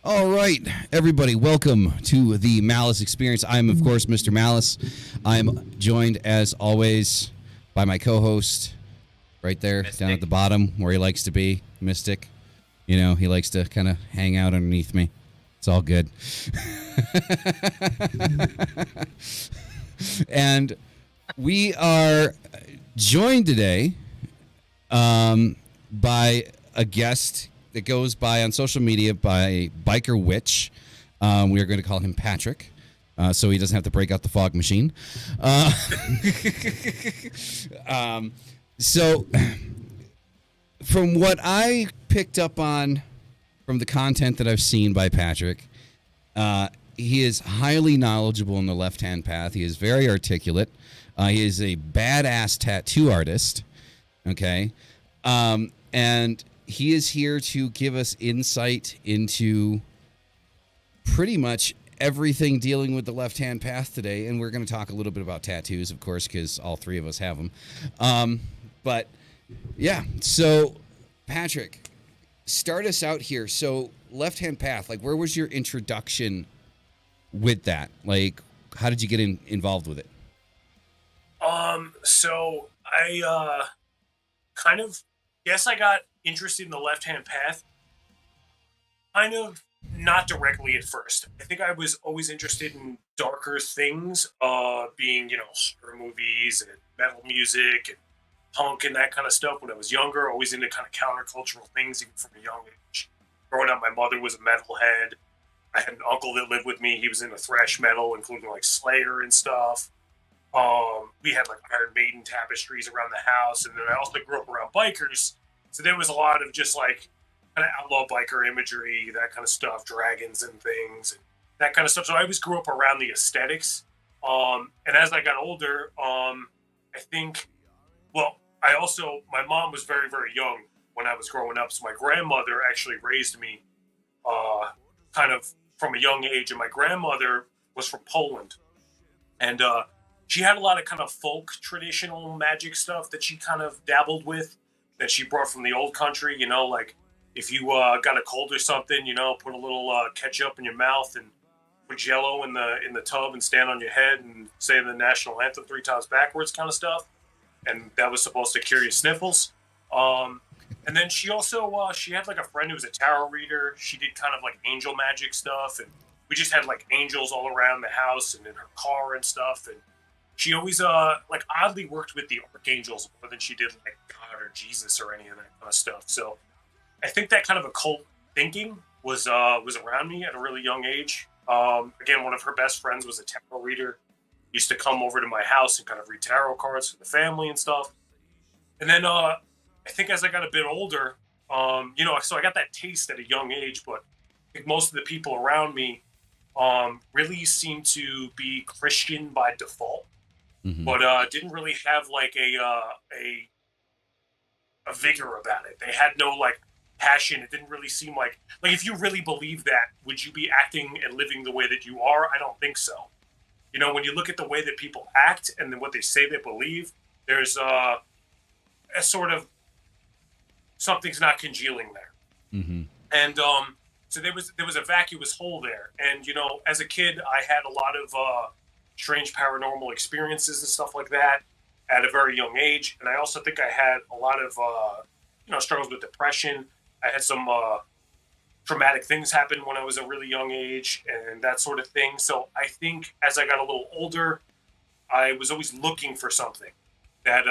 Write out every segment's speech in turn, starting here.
All right, everybody, welcome to the Malice experience. I'm, of course, Mr. Malice. I'm joined, as always, by my co-host right there Mystic. down at the bottom where he likes to be, Mystic. You know, he likes to kind of hang out underneath me. It's all good. And we are joined today by a guest that goes by on social media by BikerVitch. We are going to call him Patrick, so he doesn't have to break out the fog machine. So, from what I picked up on from the content that I've seen by Patrick, he is highly knowledgeable in the left-hand path. He is very articulate. He is a badass tattoo artist. Okay. And he is here to give us insight into pretty much everything dealing with the left-hand path today. And we're going to talk a little bit about tattoos, of course, because all three of us have them. But, yeah. So, Patrick, start us out here. So, left-hand path, like, where was your introduction with that? Like, how did you get involved with it? So I kind of guess I got interested in the left-hand path. Kind of not directly at first. I think I was always interested in darker things, being, horror movies and metal music and punk and that kind of stuff when I was younger, always into kind of countercultural things even from a young age. Growing up, my mother was a metalhead. I had an uncle that lived with me. He was into thrash metal, including like Slayer and stuff. We had like Iron Maiden tapestries around the house, and then I also grew up around bikers, so there was a lot of just like kind of outlaw biker imagery, that kind of stuff, dragons and things, and that kind of stuff. So I always grew up around the aesthetics. And as I got older, I think, well, my mom was very, very young when I was growing up, so my grandmother actually raised me, kind of from a young age, and my grandmother was from Poland, and she had a lot of kind of folk traditional magic stuff that she kind of dabbled with, that she brought from the old country. Like if you got a cold or something, put a little ketchup in your mouth and put Jello in the tub and stand on your head and say the national anthem 3 times backwards, kind of stuff. And that was supposed to cure your sniffles. And then she also she had like a friend who was a tarot reader. She did kind of like angel magic stuff, and we just had like angels all around the house and in her car and stuff. And she always like oddly worked with the archangels more than she did like God or Jesus or any of that kind of stuff. So I think that kind of occult thinking was around me at a really young age. Again, one of her best friends was a tarot reader. Used to come over to my house and kind of read tarot cards for the family and stuff. And then I think as I got a bit older, so I got that taste at a young age, but I think most of the people around me really seemed to be Christian by default, but didn't really have like a vigor about it. They had no like passion. It didn't really seem like if you really believe that, would you be acting and living the way that you are? I don't think so. When you look at the way that people act and then what they say they believe, there's a sort of something's not congealing there. Mm-hmm. And so there was a vacuous hole there. And as a kid, I had a lot of strange paranormal experiences and stuff like that at a very young age. And I also think I had a lot of struggles with depression. I had some traumatic things happen when I was a really young age and that sort of thing. So I think as I got a little older, I was always looking for something that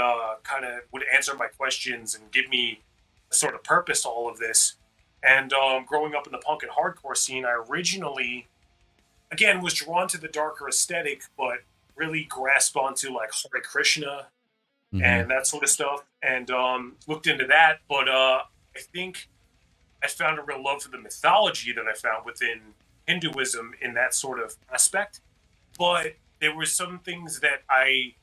kind of would answer my questions and give me a sort of purpose to all of this. And growing up in the punk and hardcore scene, I originally, again, was drawn to the darker aesthetic, but really grasped onto like Hare Krishna and that sort of stuff, and looked into that. But I think I found a real love for the mythology that I found within Hinduism in that sort of aspect. But there were some things that I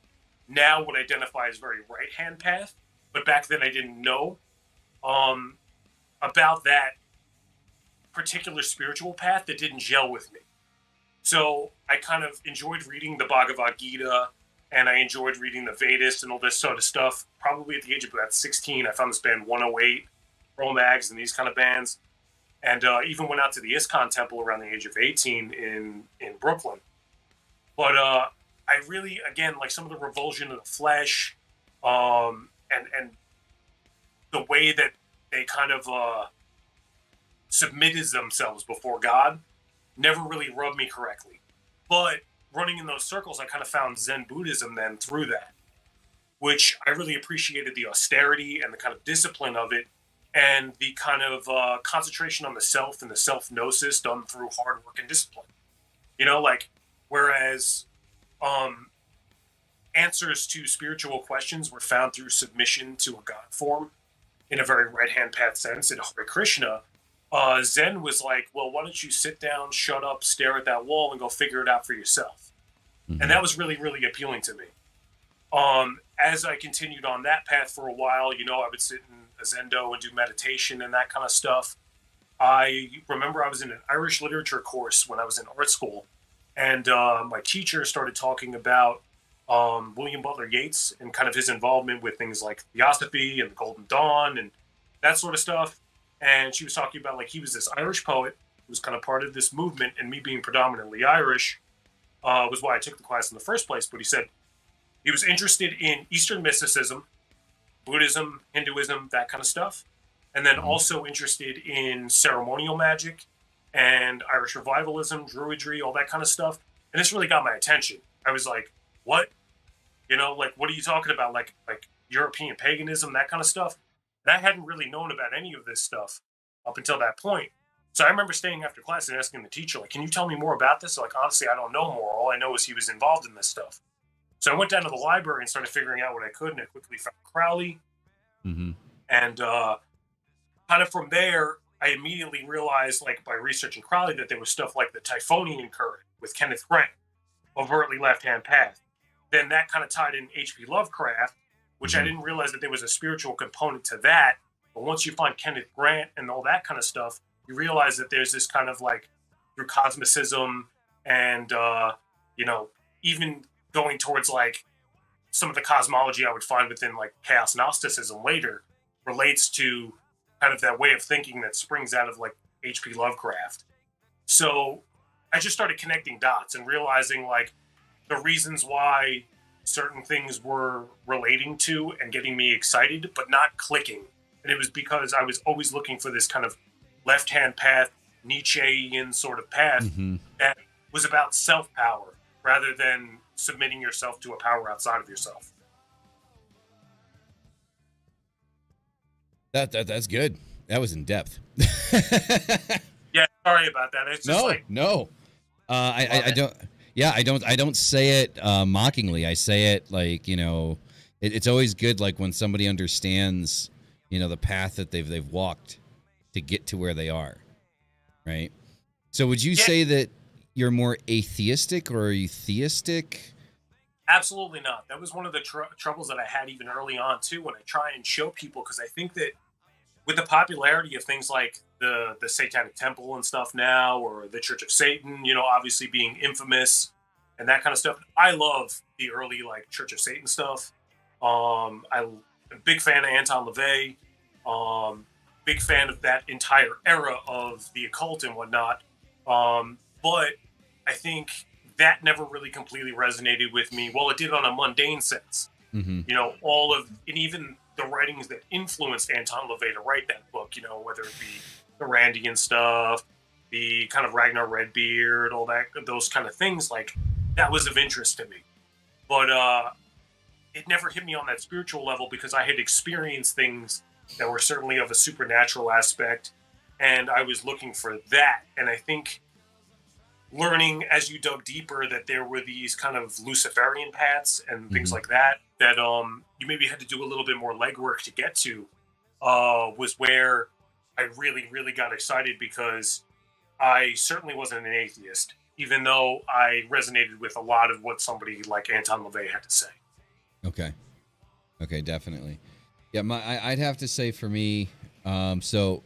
now would identify as very right-hand path, but back then I didn't know about that particular spiritual path that didn't gel with me. So I kind of enjoyed reading the Bhagavad Gita, and I enjoyed reading the Vedas and all this sort of stuff. Probably at the age of about 16, I found this band 108, Romags, and these kind of bands. and even went out to the ISKCON temple around the age of 18 in Brooklyn. But I really, again, like some of the revulsion of the flesh, and the way that they kind of submitted themselves before God never really rubbed me correctly. But running in those circles, I kind of found Zen Buddhism then through that, which I really appreciated the austerity and the kind of discipline of it, and the kind of concentration on the self and the self-gnosis done through hard work and discipline. You know, like, whereas answers to spiritual questions were found through submission to a God form in a very right-hand path sense in Hare Krishna, Zen was like, well, why don't you sit down, shut up, stare at that wall, and go figure it out for yourself? Mm-hmm. And that was really, really appealing to me. As I continued on that path for a while, you know, I would sit in a Zendo and do meditation and that kind of stuff. I remember I was in an Irish literature course when I was in art school, and my teacher started talking about William Butler Yeats and kind of his involvement with things like Theosophy and the Golden Dawn and that sort of stuff. And she was talking about, like, he was this Irish poet who was kind of part of this movement, and me being predominantly Irish was why I took the class in the first place. But he said he was interested in Eastern mysticism, Buddhism, Hinduism, that kind of stuff, and then also interested in ceremonial magic and Irish revivalism, druidry, all that kind of stuff. And this really got my attention. I was like, what? You know, like, what are you talking about? Like European paganism, that kind of stuff? And I hadn't really known about any of this stuff up until that point. So I remember staying after class and asking the teacher, like, can you tell me more about this? Like, honestly, I don't know more. All I know is he was involved in this stuff. So I went down to the library and started figuring out what I could, and I quickly found Crowley. Mm-hmm. And kind of from there, I immediately realized, like, by researching Crowley, that there was stuff like the Typhonian Current with Kenneth Grant, overtly left-hand path. Then that kind of tied in H.P. Lovecraft, which I didn't realize that there was a spiritual component to that. But once you find Kenneth Grant and all that kind of stuff, you realize that there's this kind of, like, through cosmicism and, you know, even going towards, like, some of the cosmology I would find within, like, Chaos Gnosticism later relates to kind of that way of thinking that springs out of, like, H.P. Lovecraft. So I just started connecting dots and realizing, like, the reasons why certain things were relating to and getting me excited, but not clicking. And it was because I was always looking for this kind of left-hand path, Nietzschean sort of path that was about self-power rather than submitting yourself to a power outside of yourself. That's good. That was in depth. Yeah, sorry about that. It's just no. I don't. Yeah, I don't say it mockingly. I say it like, you know, it's always good, like, when somebody understands, you know, the path that they've walked to get to where they are, right? So would you say that you're more atheistic, or are you theistic? Absolutely not. That was one of the troubles that I had even early on, too, when I try and show people, because I think that with the popularity of things like the Satanic Temple and stuff now, or the Church of Satan, you know, obviously being infamous and that kind of stuff. I love the early, like, Church of Satan stuff. I'm a big fan of Anton LaVey. Big fan of that entire era of the occult and whatnot. But I think that never really completely resonated with me. Well, it did on a mundane sense. You know, and even the writings that influenced Anton LaVey to write that book, you know, whether it be the Randian stuff, the kind of Ragnar Redbeard, all that, those kind of things, like, that was of interest to me. But it never hit me on that spiritual level because I had experienced things that were certainly of a supernatural aspect, and I was looking for that. And I think learning as you dug deeper that there were these kind of Luciferian paths and things like that you maybe had to do a little bit more legwork to get to, was where I really, really got excited, because I certainly wasn't an atheist, even though I resonated with a lot of what somebody like Anton LaVey had to say. Okay, definitely. Yeah, I'd have to say for me, so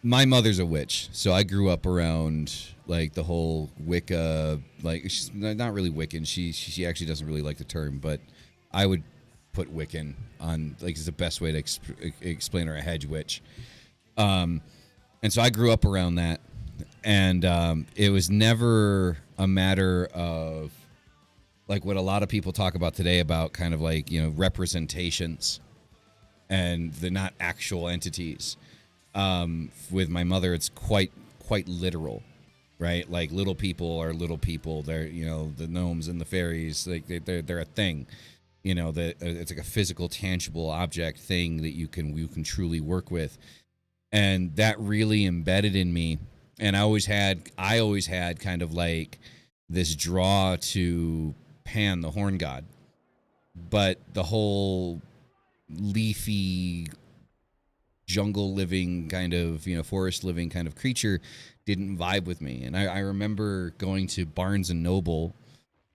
my mother's a witch, so I grew up around, like, the whole Wicca, like, she's not really Wiccan. She actually doesn't really like the term, but I would put Wiccan on, like, is the best way to explain her, a hedge witch. And so I grew up around that, and it was never a matter of like what a lot of people talk about today about kind of like, you know, representations and the not actual entities. With my mother, it's quite literal, right? Like little people are little people. They're, you know, the gnomes and the fairies, like they're a thing. You know, that it's like a physical, tangible object thing that you can truly work with, and that really embedded in me. And I always had kind of like this draw to Pan, the horn god, but the whole leafy jungle living kind of, you know, forest living kind of creature didn't vibe with me. And I remember going to Barnes and Noble,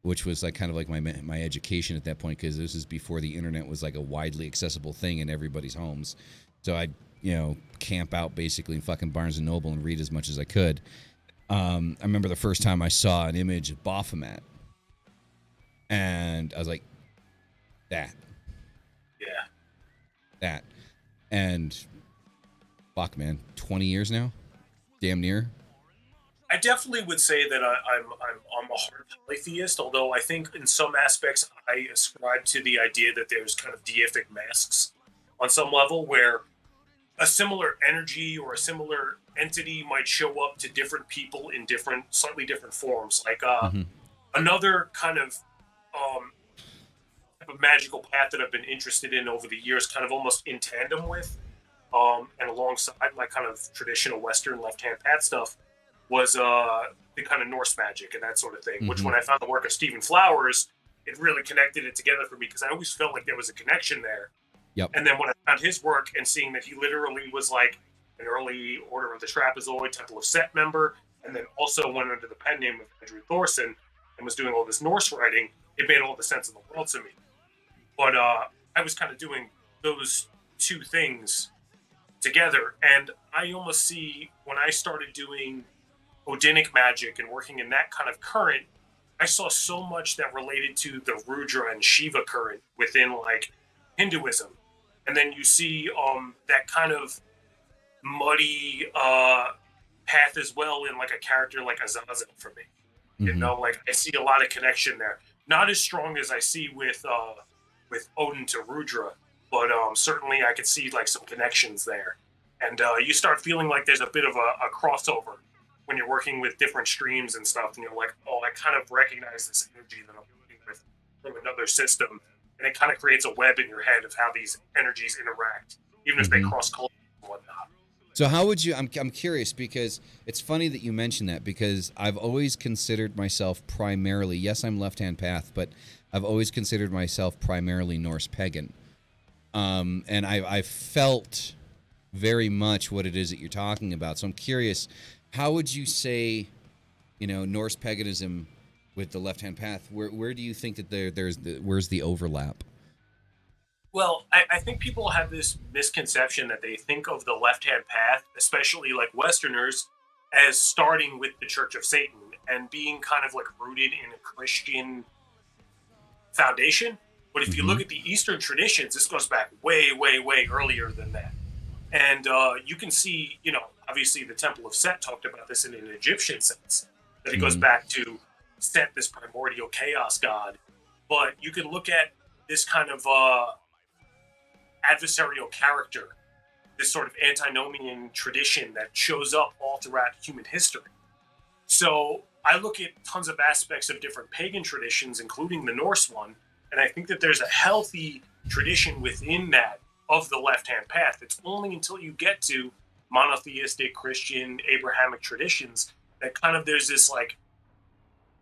which was like kind of like my education at that point, because this is before the internet was like a widely accessible thing in everybody's homes. So I'd, you know, camp out basically in fucking Barnes and Noble and read as much as I could. I remember the first time I saw an image of Baphomet, and I was like, that, Yeah. that, and fuck, man, 20 years now, damn near. I definitely would say that I'm a hard polytheist, although I think in some aspects I ascribe to the idea that there's kind of deific masks on some level where a similar energy or a similar entity might show up to different people in different, slightly different forms. Like Mm-hmm. another kind of um, type of magical path that I've been interested in over the years, kind of almost in tandem with, and alongside my kind of traditional Western left-hand path stuff, was the kind of Norse magic and that sort of thing. Which, Mm-hmm. when I found the work of Stephen Flowers, it really connected it together for me because I always felt like there was a connection there. Yep. And then when I found his work and seeing that he literally was like an early Order of the Trapezoid, Temple of Set member, and then also went under the pen name of Andrew Thorson and was doing all this Norse writing, it made all the sense in the world to me. But I was kind of doing those two things together, and I almost see when I started doing Odinic magic and working in that kind of current, I saw so much that related to the Rudra and Shiva current within like Hinduism. And then you see that kind of muddy path as well in like a character like Azazel for me. You Mm-hmm. know, like I see a lot of connection there. Not as strong as I see with Odin to Rudra, but certainly I could see like some connections there. And you start feeling like there's a bit of a crossover when you're working with different streams and stuff, and you're like, oh, I kind of recognize this energy that I'm working with from another system, and it kind of creates a web in your head of how these energies interact, even if they Mm-hmm. cross cultures and whatnot. So how would you? I'm curious because it's funny that you mentioned that, because I've always considered myself primarily, yes, I'm left-hand path, but I've always considered myself primarily Norse pagan. And I felt very much what it is that you're talking about. So I'm curious, how would you say, you know, Norse paganism with the left-hand path? Where do you think that where's the overlap? Well, I think people have this misconception that they think of the left hand path, especially like Westerners, as starting with the Church of Satan and being kind of like rooted in a Christian foundation. But if you Mm-hmm. look at the Eastern traditions, this goes back way, way, way earlier than that. And you can see, you know, obviously the Temple of Set talked about this in an Egyptian sense, that it goes Mm-hmm. back to Set, this primordial chaos god. But you can look at this kind of adversarial character, this sort of antinomian tradition that shows up all throughout human history. So I look at tons of aspects of different pagan traditions, including the Norse one, and I think that there's a healthy tradition within that of the left hand path. It's only until you get to monotheistic Christian Abrahamic traditions that kind of there's this like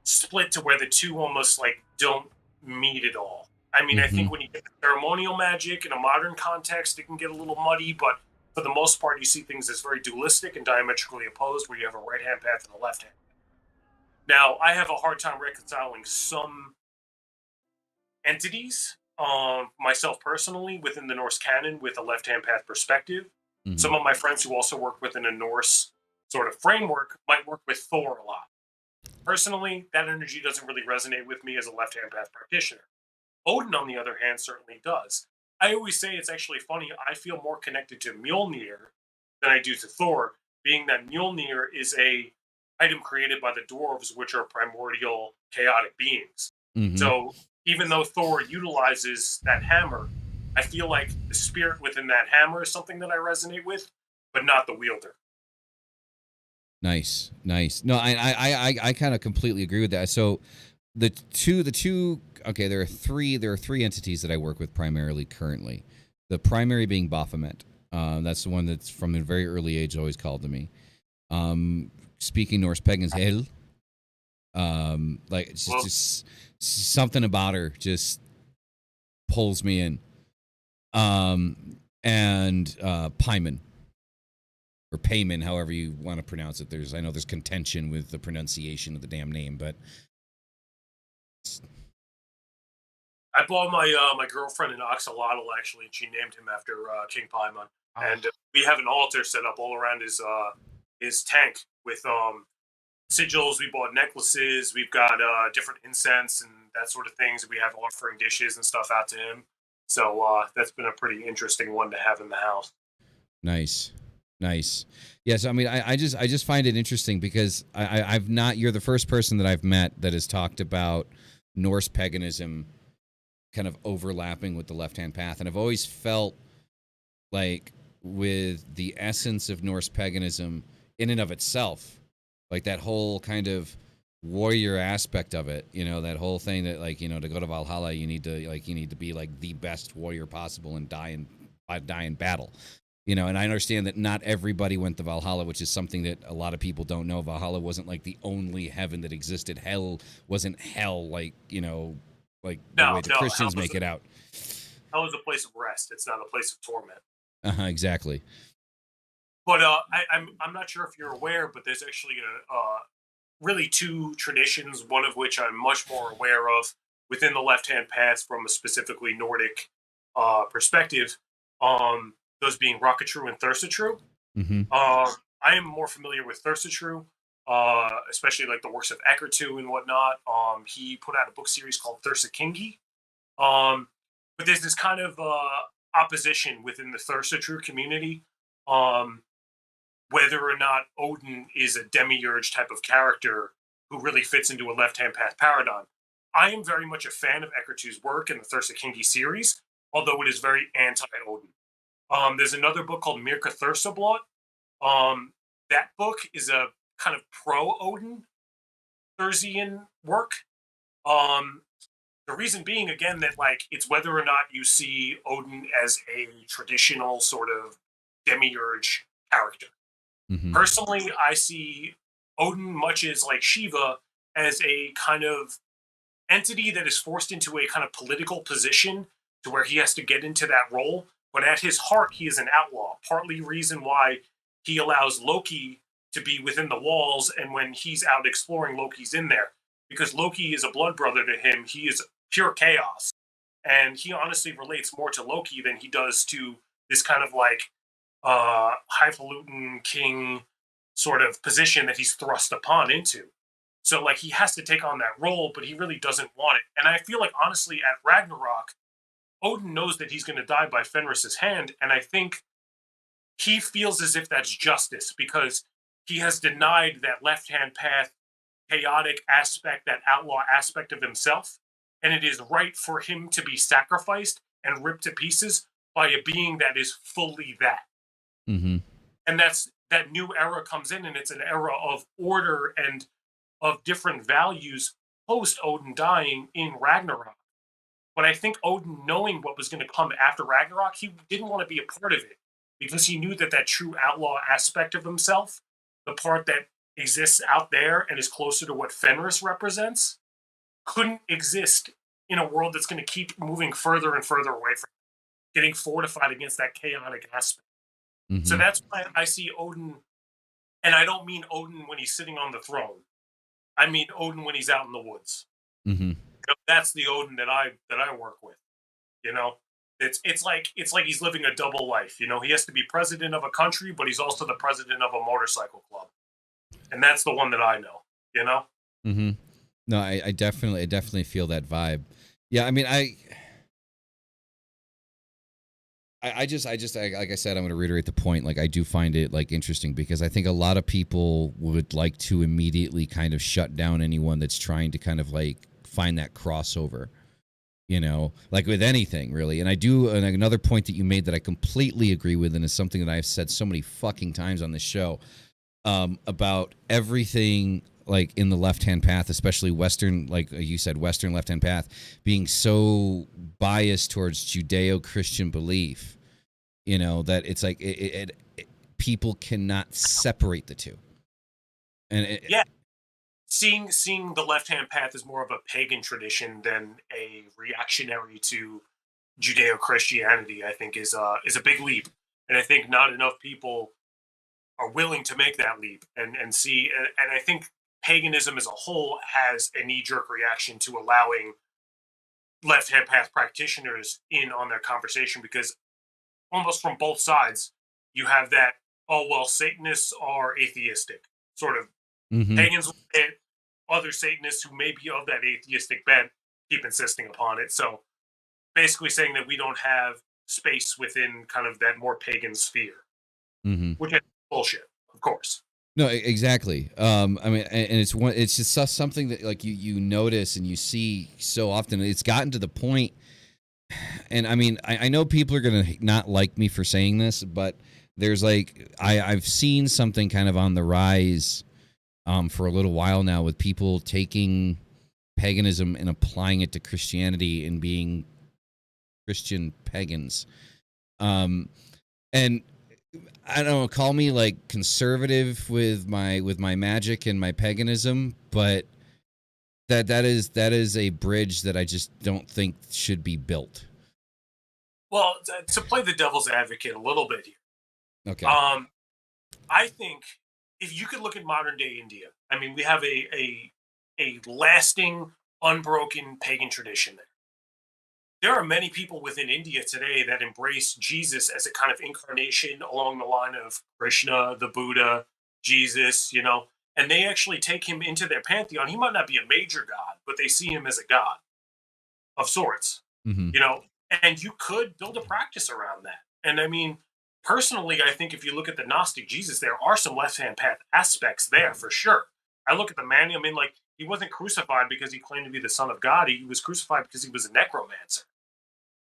split to where the two almost like don't meet at all. I mean, I Mm-hmm. think when you get the ceremonial magic in a modern context, it can get a little muddy, but for the most part, you see things as very dualistic and diametrically opposed, where you have a right hand path and a left hand. Now, I have a hard time reconciling some entities, myself personally, within the Norse canon with a left hand path perspective. Mm-hmm. Some of my friends who also work within a Norse sort of framework might work with Thor a lot. Personally, that energy doesn't really resonate with me as a left hand path practitioner. Odin, on the other hand, certainly does. I always say it's actually funny. I feel more connected to Mjolnir than I do to Thor being that Mjolnir is a item created by the dwarves, which are primordial chaotic beings. Mm-hmm. So even though Thor utilizes that hammer, I feel like the spirit within that hammer is something that I resonate with, but not the wielder. Nice. No, I kind of completely agree with that. So the two. Okay, there are three entities that I work with primarily currently. The primary being Baphomet. That's the one that's from a very early age always called to me. Speaking Norse pagan's Hel. Like it's just something about her just pulls me in. And Paiman. Or Payman, however you want to pronounce it. I know there's contention with the pronunciation of the damn name, but I bought my girlfriend an axolotl actually, and she named him after King Paimon. Oh. And we have an altar set up all around his tank with sigils. We bought necklaces. We've got different incense and that sort of things. We have offering dishes and stuff out to him. So that's been a pretty interesting one to have in the house. Nice. Yes, I mean, I just find it interesting because I've not. You're the first person that I've met that has talked about Norse paganism kind of overlapping with the left-hand path, and I've always felt like with the essence of Norse paganism in and of itself, like that whole kind of warrior aspect of it, that whole thing that to go to Valhalla, you need to be like the best warrior possible and die in battle. And I understand that not everybody went to Valhalla, which is something that a lot of people don't know. Valhalla wasn't like the only heaven that existed. Hell wasn't hell like the way the Christians make it out. Hell is a place of rest. It's not a place of torment. Exactly. But I'm not sure if you're aware, but there's actually really two traditions, one of which I'm much more aware of within the left-hand path from a specifically Nordic perspective. Those being Rocketru and Thursatru. Mm-hmm. I am more familiar with Thursatru, especially like the works of Eckertu and whatnot. He put out a book series called Thursakingi. But there's this kind of opposition within the Thursatru community, whether or not Odin is a demiurge type of character who really fits into a left-hand path paradigm. I am very much a fan of Eckertu's work in the Thursakingi series, although it is very anti-Odin. There's another book called Mirka Thursablot. That book is a kind of pro-Odin Thursian work. The reason being, again, that it's whether or not you see Odin as a traditional sort of demiurge character. Mm-hmm. Personally, I see Odin much as like Shiva as a kind of entity that is forced into a kind of political position to where he has to get into that role. But at his heart, he is an outlaw. Partly reason why he allows Loki to be within the walls, and when he's out exploring, Loki's in there. Because Loki is a blood brother to him. He is pure chaos. And he honestly relates more to Loki than he does to this kind of highfalutin king sort of position that he's thrust upon into. So he has to take on that role, but he really doesn't want it. And I feel like, honestly, at Ragnarok, Odin knows that he's going to die by Fenris's hand, and I think he feels as if that's justice because he has denied that left-hand path chaotic aspect, that outlaw aspect of himself, and it is right for him to be sacrificed and ripped to pieces by a being that is fully that. Mm-hmm. And that new era comes in, and it's an era of order and of different values post-Odin dying in Ragnarok. But I think Odin, knowing what was going to come after Ragnarok, he didn't want to be a part of it because he knew that true outlaw aspect of himself, the part that exists out there and is closer to what Fenris represents, couldn't exist in a world that's going to keep moving further and further away from it, getting fortified against that chaotic aspect. Mm-hmm. So that's why I see Odin, and I don't mean Odin when he's sitting on the throne. I mean Odin when he's out in the woods. Mm-hmm. That's the Odin that I work with. It's like he's living a double life. He has to be president of a country, but he's also the president of a motorcycle club, and that's the one that I know. Mm-hmm. No, I definitely feel that vibe. Yeah, I mean, like I said, I'm going to reiterate the point. Like, I do find it like interesting because I think a lot of people would like to immediately kind of shut down anyone that's trying to kind of like find that crossover, like with anything really. And and another point that you made that I completely agree with, and is something that I've said so many fucking times on this show, about everything like in the left-hand path, especially Western, like you said, Western left-hand path, being so biased towards Judeo-Christian belief, that it's like people cannot separate the two. And yeah, seeing the left-hand path as more of a pagan tradition than a reactionary to Judeo-Christianity, I think is a big leap, and I think not enough people are willing to make that leap and see. And I think paganism as a whole has a knee-jerk reaction to allowing left-hand path practitioners in on their conversation, because almost from both sides you have that, oh well, Satanists are atheistic sort of. Pagans and other Satanists who may be of that atheistic bent keep insisting upon it. So basically saying that we don't have space within kind of that more pagan sphere, which is bullshit, of course. No, exactly. I mean, and it's just something that like you notice and you see so often. It's gotten to the point, and I mean, I know people are gonna not like me for saying this, but there's like I've seen something kind of on the rise, for a little while now, with people taking paganism and applying it to Christianity and being Christian pagans, and I don't know, call me like conservative with my magic and my paganism, but that is a bridge that I just don't think should be built. Well, to play the devil's advocate a little bit here, Okay. I think if you could look at modern day India, I mean, we have a lasting, unbroken pagan tradition there. There are many people within India today that embrace Jesus as a kind of incarnation along the line of Krishna, the Buddha, Jesus, and they actually take him into their pantheon. He might not be a major god, but they see him as a god of sorts, and you could build a practice around that. And I mean, personally, I think if you look at the Gnostic Jesus, there are some left-hand path aspects there for sure. I look at the man, I mean, like, he wasn't crucified because he claimed to be the son of God. He was crucified because he was a necromancer.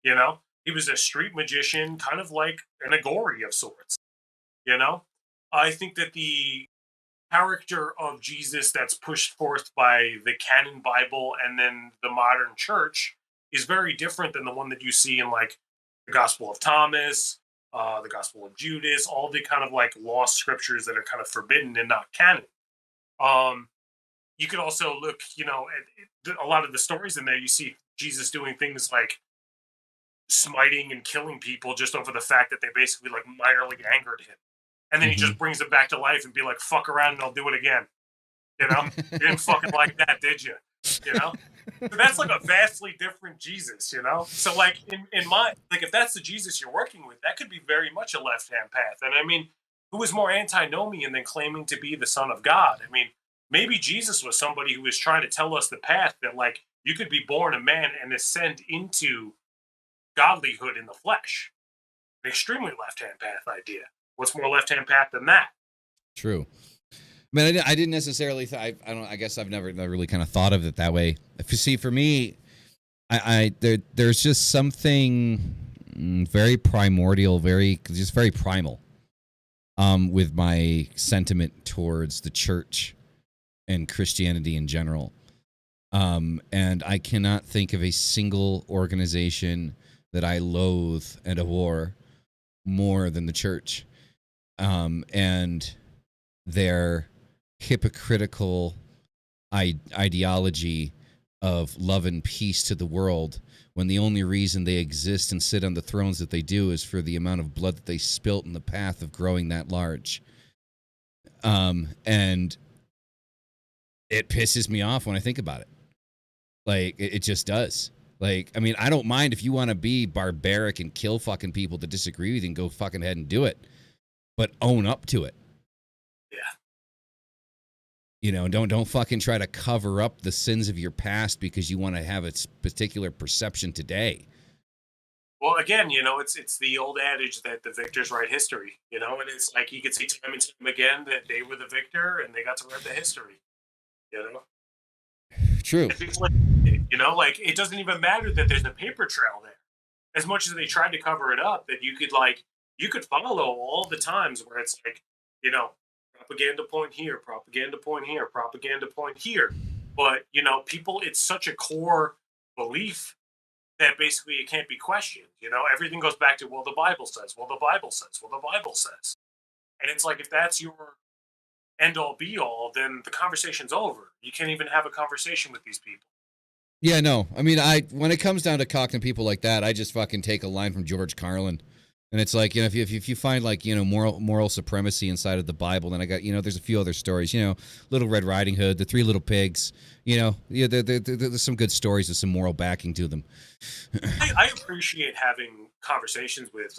He was a street magician, kind of like an Agori of sorts. I think that the character of Jesus that's pushed forth by the canon Bible and then the modern church is very different than the one that you see in like the Gospel of Thomas, the Gospel of Judas, all the kind of like lost scriptures that are kind of forbidden and not canon. You could also look, at a lot of the stories in there. You see Jesus doing things like smiting and killing people just over the fact that they basically like minorly angered him, and then he just brings them back to life and be like, "Fuck around and I'll do it again." You didn't fucking like that, did you? But that's like a vastly different Jesus. So like in my, like, if that's the Jesus you're working with, that could be very much a left-hand path. And I mean, who was more antinomian than claiming to be the son of God? I mean, maybe Jesus was somebody who was trying to tell us the path that like you could be born a man and ascend into godlyhood in the flesh. An extremely left-hand path idea. What's more left-hand path than that? True. I mean, I didn't necessarily. I don't. I guess I've never really kind of thought of it that way. If you see, for me, there's just something very primordial, very primal, with my sentiment towards the church and Christianity in general. And I cannot think of a single organization that I loathe and abhor more than the church, and their hypocritical ideology of love and peace to the world, when the only reason they exist and sit on the thrones that they do is for the amount of blood that they spilt in the path of growing that large. And it pisses me off when I think about it. Like, it just does. Like, I mean, I don't mind if you want to be barbaric and kill fucking people that disagree with you and go fucking ahead and do it, but own up to it. Yeah. Don't fucking try to cover up the sins of your past because you want to have a particular perception today. Well, again, it's the old adage that the victors write history, and it's like you could see time and time again that they were the victor and they got to write the history, you know. True. And people like like it doesn't even matter that there's a paper trail there. As much as they tried to cover it up, that you could follow all the times where it's like, you know, propaganda point here, propaganda point here, propaganda point here. But people, it's such a core belief that basically it can't be questioned. Everything goes back to, well, the Bible says, well, the Bible says, well, the Bible says. And it's like, if that's your end all be all, then the conversation's over. You can't even have a conversation with these people. Yeah, no. I mean, when it comes down to talking to people like that, I just fucking take a line from George Carlin. And it's like, if you find like, moral supremacy inside of the Bible, then I got, there's a few other stories, Little Red Riding Hood, the Three Little Pigs, there's some good stories with some moral backing to them. I appreciate having conversations with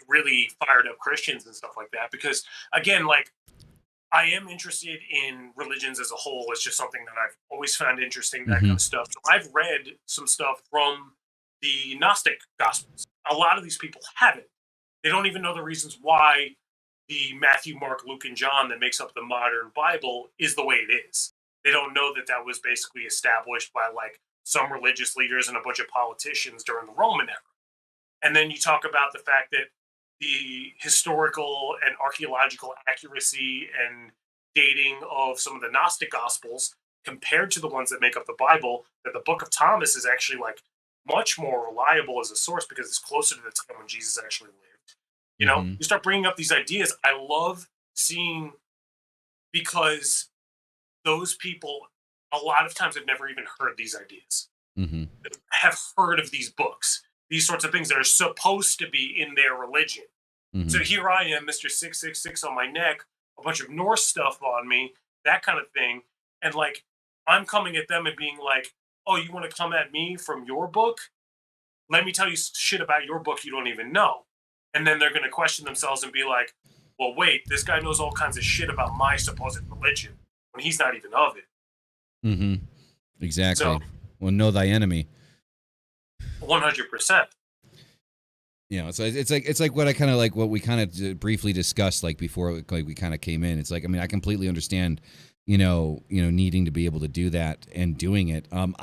really fired up Christians and stuff like that, because again, like, I am interested in religions as a whole. It's just something that I've always found interesting, that kind of stuff. So I've read some stuff from the Gnostic Gospels. A lot of these people haven't. They don't even know the reasons why the Matthew, Mark, Luke, and John that makes up the modern Bible is the way it is. They don't know that that was basically established by like some religious leaders and a bunch of politicians during the Roman era. And then you talk about the fact that the historical and archaeological accuracy and dating of some of the Gnostic Gospels compared to the ones that make up the Bible, that the Book of Thomas is actually like much more reliable as a source because it's closer to the time when Jesus actually lived. You start bringing up these ideas. I love seeing, because those people, a lot of times, have never even heard these ideas, have heard of these books, these sorts of things that are supposed to be in their religion. So here I am, Mr. 666 on my neck, a bunch of Norse stuff on me, that kind of thing. And like, I'm coming at them and being like, oh, you want to come at me from your book? Let me tell you shit about your book you don't even know. And then they're going to question themselves and be like, well, wait, this guy knows all kinds of shit about my supposed religion when he's not even of it. Exactly. So, well, know thy enemy. 100%. So it's like what I kind of like what we kind of briefly discussed like before, like we kind of came in. It's like, I mean, I completely understand, needing to be able to do that and doing it. I'm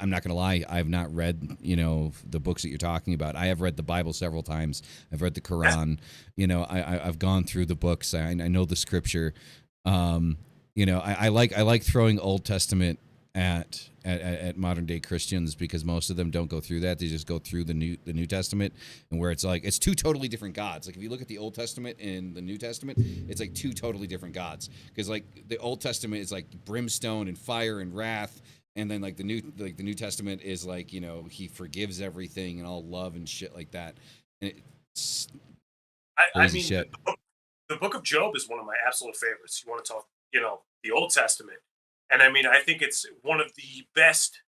not gonna lie, I have not read the books that you're talking about. I have read the Bible several times. I've read the Quran. I've gone through the books. I know the scripture. I like throwing Old Testament at modern day Christians, because most of them don't go through that. They just go through the New Testament, and where it's like it's two totally different gods. Like if you look at the Old Testament and the New Testament, it's like two totally different gods. Because like the Old Testament is like brimstone and fire and wrath, and then like the New Testament is like he forgives everything and all love and shit like that. And it's crazy shit. The book of Job is one of my absolute favorites. You want to talk, the Old Testament. And I mean, I think it's one of the best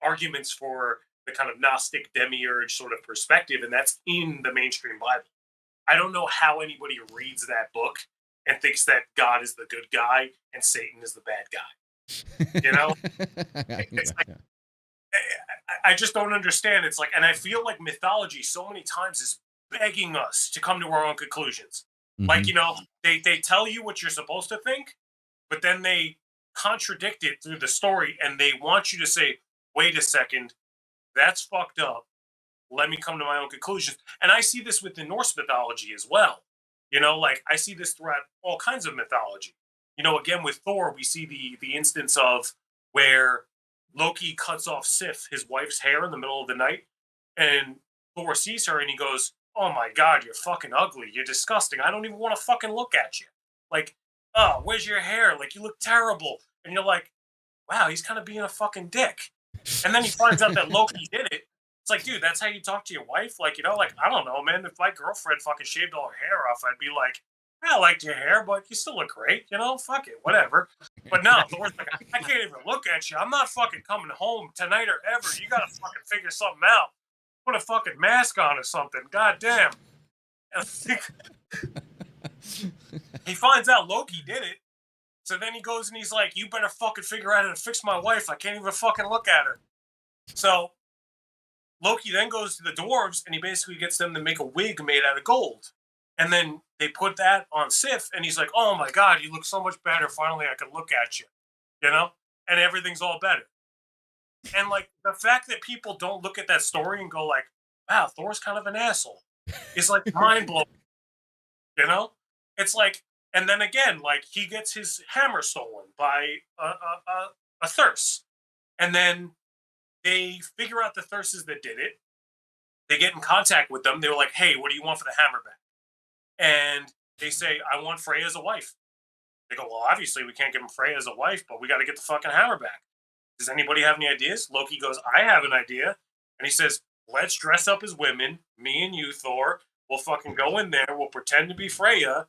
arguments for the kind of Gnostic demiurge sort of perspective, and that's in the mainstream Bible. I don't know how anybody reads that book and thinks that God is the good guy and Satan is the bad guy. It's like, I just don't understand. It's like, and I feel like mythology so many times is begging us to come to our own conclusions. Like, they tell you what you're supposed to think, but then they contradict it through the story, and they want you to say, wait a second, that's fucked up. Let me come to my own conclusions. And I see this with the Norse mythology as well. Like I see this throughout all kinds of mythology. Again, with Thor, we see the instance of where Loki cuts off Sif, his wife's hair, in the middle of the night, and Thor sees her and he goes, oh my God, you're fucking ugly. You're disgusting. I don't even want to fucking look at you. Like, oh, where's your hair? Like, you look terrible. And you're like, wow, he's kind of being a fucking dick. And then he finds out that Loki did it. It's like, dude, that's how you talk to your wife? Like, like, I don't know, man. If my girlfriend fucking shaved all her hair off, I'd be like, I liked your hair, but you still look great. Fuck it, whatever. But no, Thor's like, I can't even look at you. I'm not fucking coming home tonight or ever. You got to fucking figure something out. Put a fucking mask on or something. God damn. He finds out Loki did it. So then he goes and he's like, you better fucking figure out how to fix my wife. I can't even fucking look at her. So Loki then goes to the dwarves and he basically gets them to make a wig made out of gold. And then they put that on Sif, and he's like, "Oh my god, you look so much better. Finally, I can look at you," you know, and everything's all better. And like the fact that people don't look at that story and go like, "Wow, Thor's kind of an asshole," is like mind blowing. You know, it's like, and then again, like he gets his hammer stolen by a Thurs, and then they figure out the Thurses that did it. They get in contact with them. They were like, "Hey, what do you want for the hammer back?" And they say, "I want Freya as a wife." They go, "Well, obviously we can't give him Freya as a wife, but we got to get the fucking hammer back. Does anybody have any ideas?" Loki goes, "I have an idea." And he says, "Let's dress up as women, me and you, Thor. We'll fucking go in there. We'll pretend to be Freya.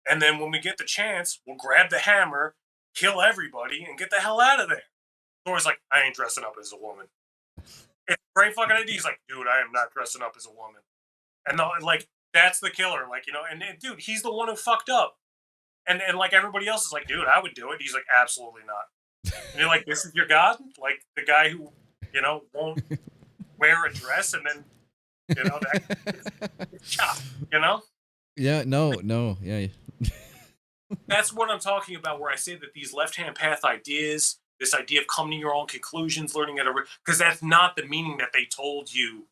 And then when we get the chance, we'll grab the hammer, kill everybody, and get the hell out of there." Thor's like, "I ain't dressing up as a woman." It's a great fucking idea. He's like, "Dude, I am not dressing up as a woman." And like, that's the killer. Like, and dude, he's the one who fucked up. And like everybody else is like, "Dude, I would do it." He's like, "Absolutely not." And you're like, "This is your god?" Like the guy who, won't wear a dress and then, that chop, Yeah, no, yeah. That's what I'm talking about, where I say that these left-hand path ideas, this idea of coming to your own conclusions, learning at a, because that's not the meaning that they told you,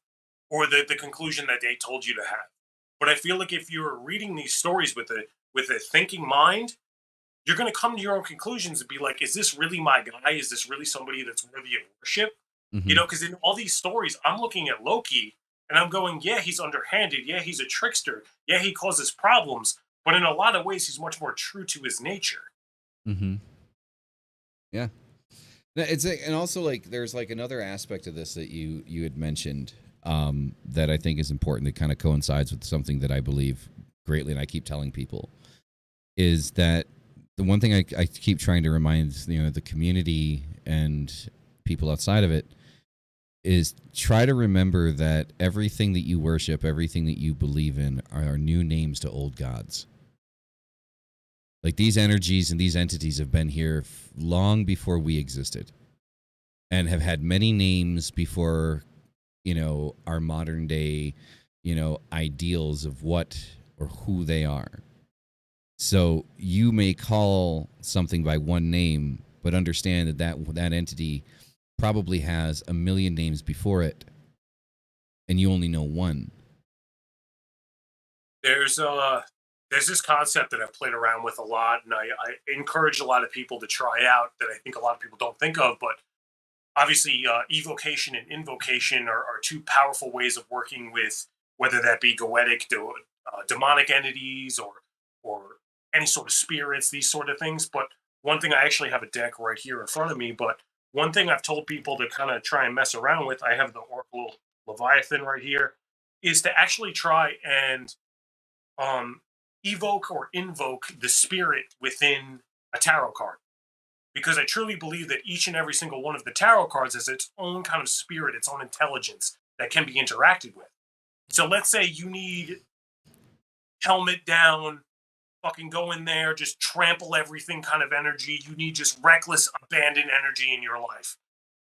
or the conclusion that they told you to have. But I feel like if you're reading these stories with a thinking mind, you're going to come to your own conclusions and be like, "Is this really my guy? Is this really somebody that's worthy of worship?" Mm-hmm. Because in all these stories, I'm looking at Loki and I'm going, "Yeah, he's underhanded. Yeah, he's a trickster. Yeah, he causes problems. But in a lot of ways, he's much more true to his nature." Mm-hmm. Yeah. It's and also like there's like another aspect of this that you had mentioned that I think is important, that kind of coincides with something that I believe greatly, and I keep telling people, is that the one thing I keep trying to remind the community and people outside of it is try to remember that everything that you worship, everything that you believe in are new names to old gods. Like these energies and these entities have been here long before we existed and have had many names before, our modern day, ideals of what or who they are. So you may call something by one name, but understand that entity probably has a million names before it, and you only know one. There's this concept that I've played around with a lot, and I encourage a lot of people to try out, that I think a lot of people don't think of. But obviously, evocation and invocation are two powerful ways of working with, whether that be goetic, demonic entities, or any sort of spirits, these sort of things. But one thing, I actually have a deck right here in front of me. But one thing I've told people to kind of try and mess around with, I have the Oracle Leviathan right here, is to actually try and um, evoke or invoke the spirit within a tarot card. Because I truly believe that each and every single one of the tarot cards has its own kind of spirit, its own intelligence that can be interacted with. So let's say you need helmet down, fucking go in there, just trample everything kind of energy. You need just reckless, abandoned energy in your life.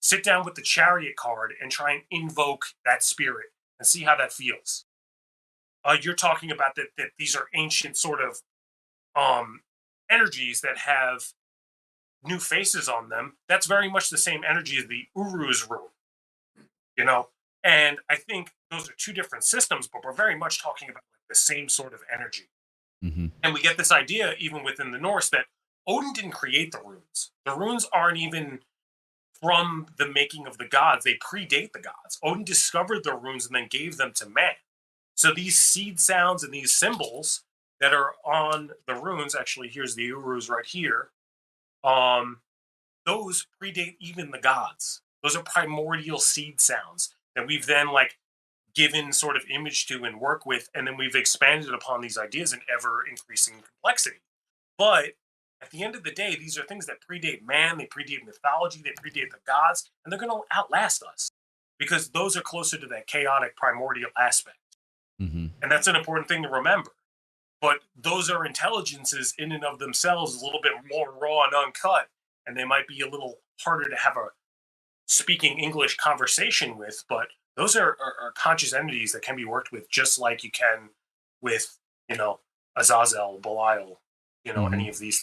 Sit down with the chariot card and try and invoke that spirit and see how that feels. You're talking about that these are ancient sort of energies that have new faces on them. That's very much the same energy as the Uru's rune, you know? And I think those are two different systems, but we're very much talking about like the same sort of energy. Mm-hmm. And we get this idea even within the Norse that Odin didn't create the runes. The runes aren't even from the making of the gods. They predate the gods. Odin discovered the runes and then gave them to man. So these seed sounds and these symbols that are on the runes, actually, here's the Urus right here. Those predate even the gods. Those are primordial seed sounds that we've then like given sort of image to and work with, and then we've expanded upon these ideas in ever increasing complexity. But at the end of the day, these are things that predate man, they predate mythology, they predate the gods, and they're going to outlast us because those are closer to that chaotic primordial aspect. Mm-hmm. And that's an important thing to remember. But those are intelligences in and of themselves, a little bit more raw and uncut, and they might be a little harder to have a speaking English conversation with, but those are conscious entities that can be worked with just like you can with, Azazel, Belial, Hmm. any of these.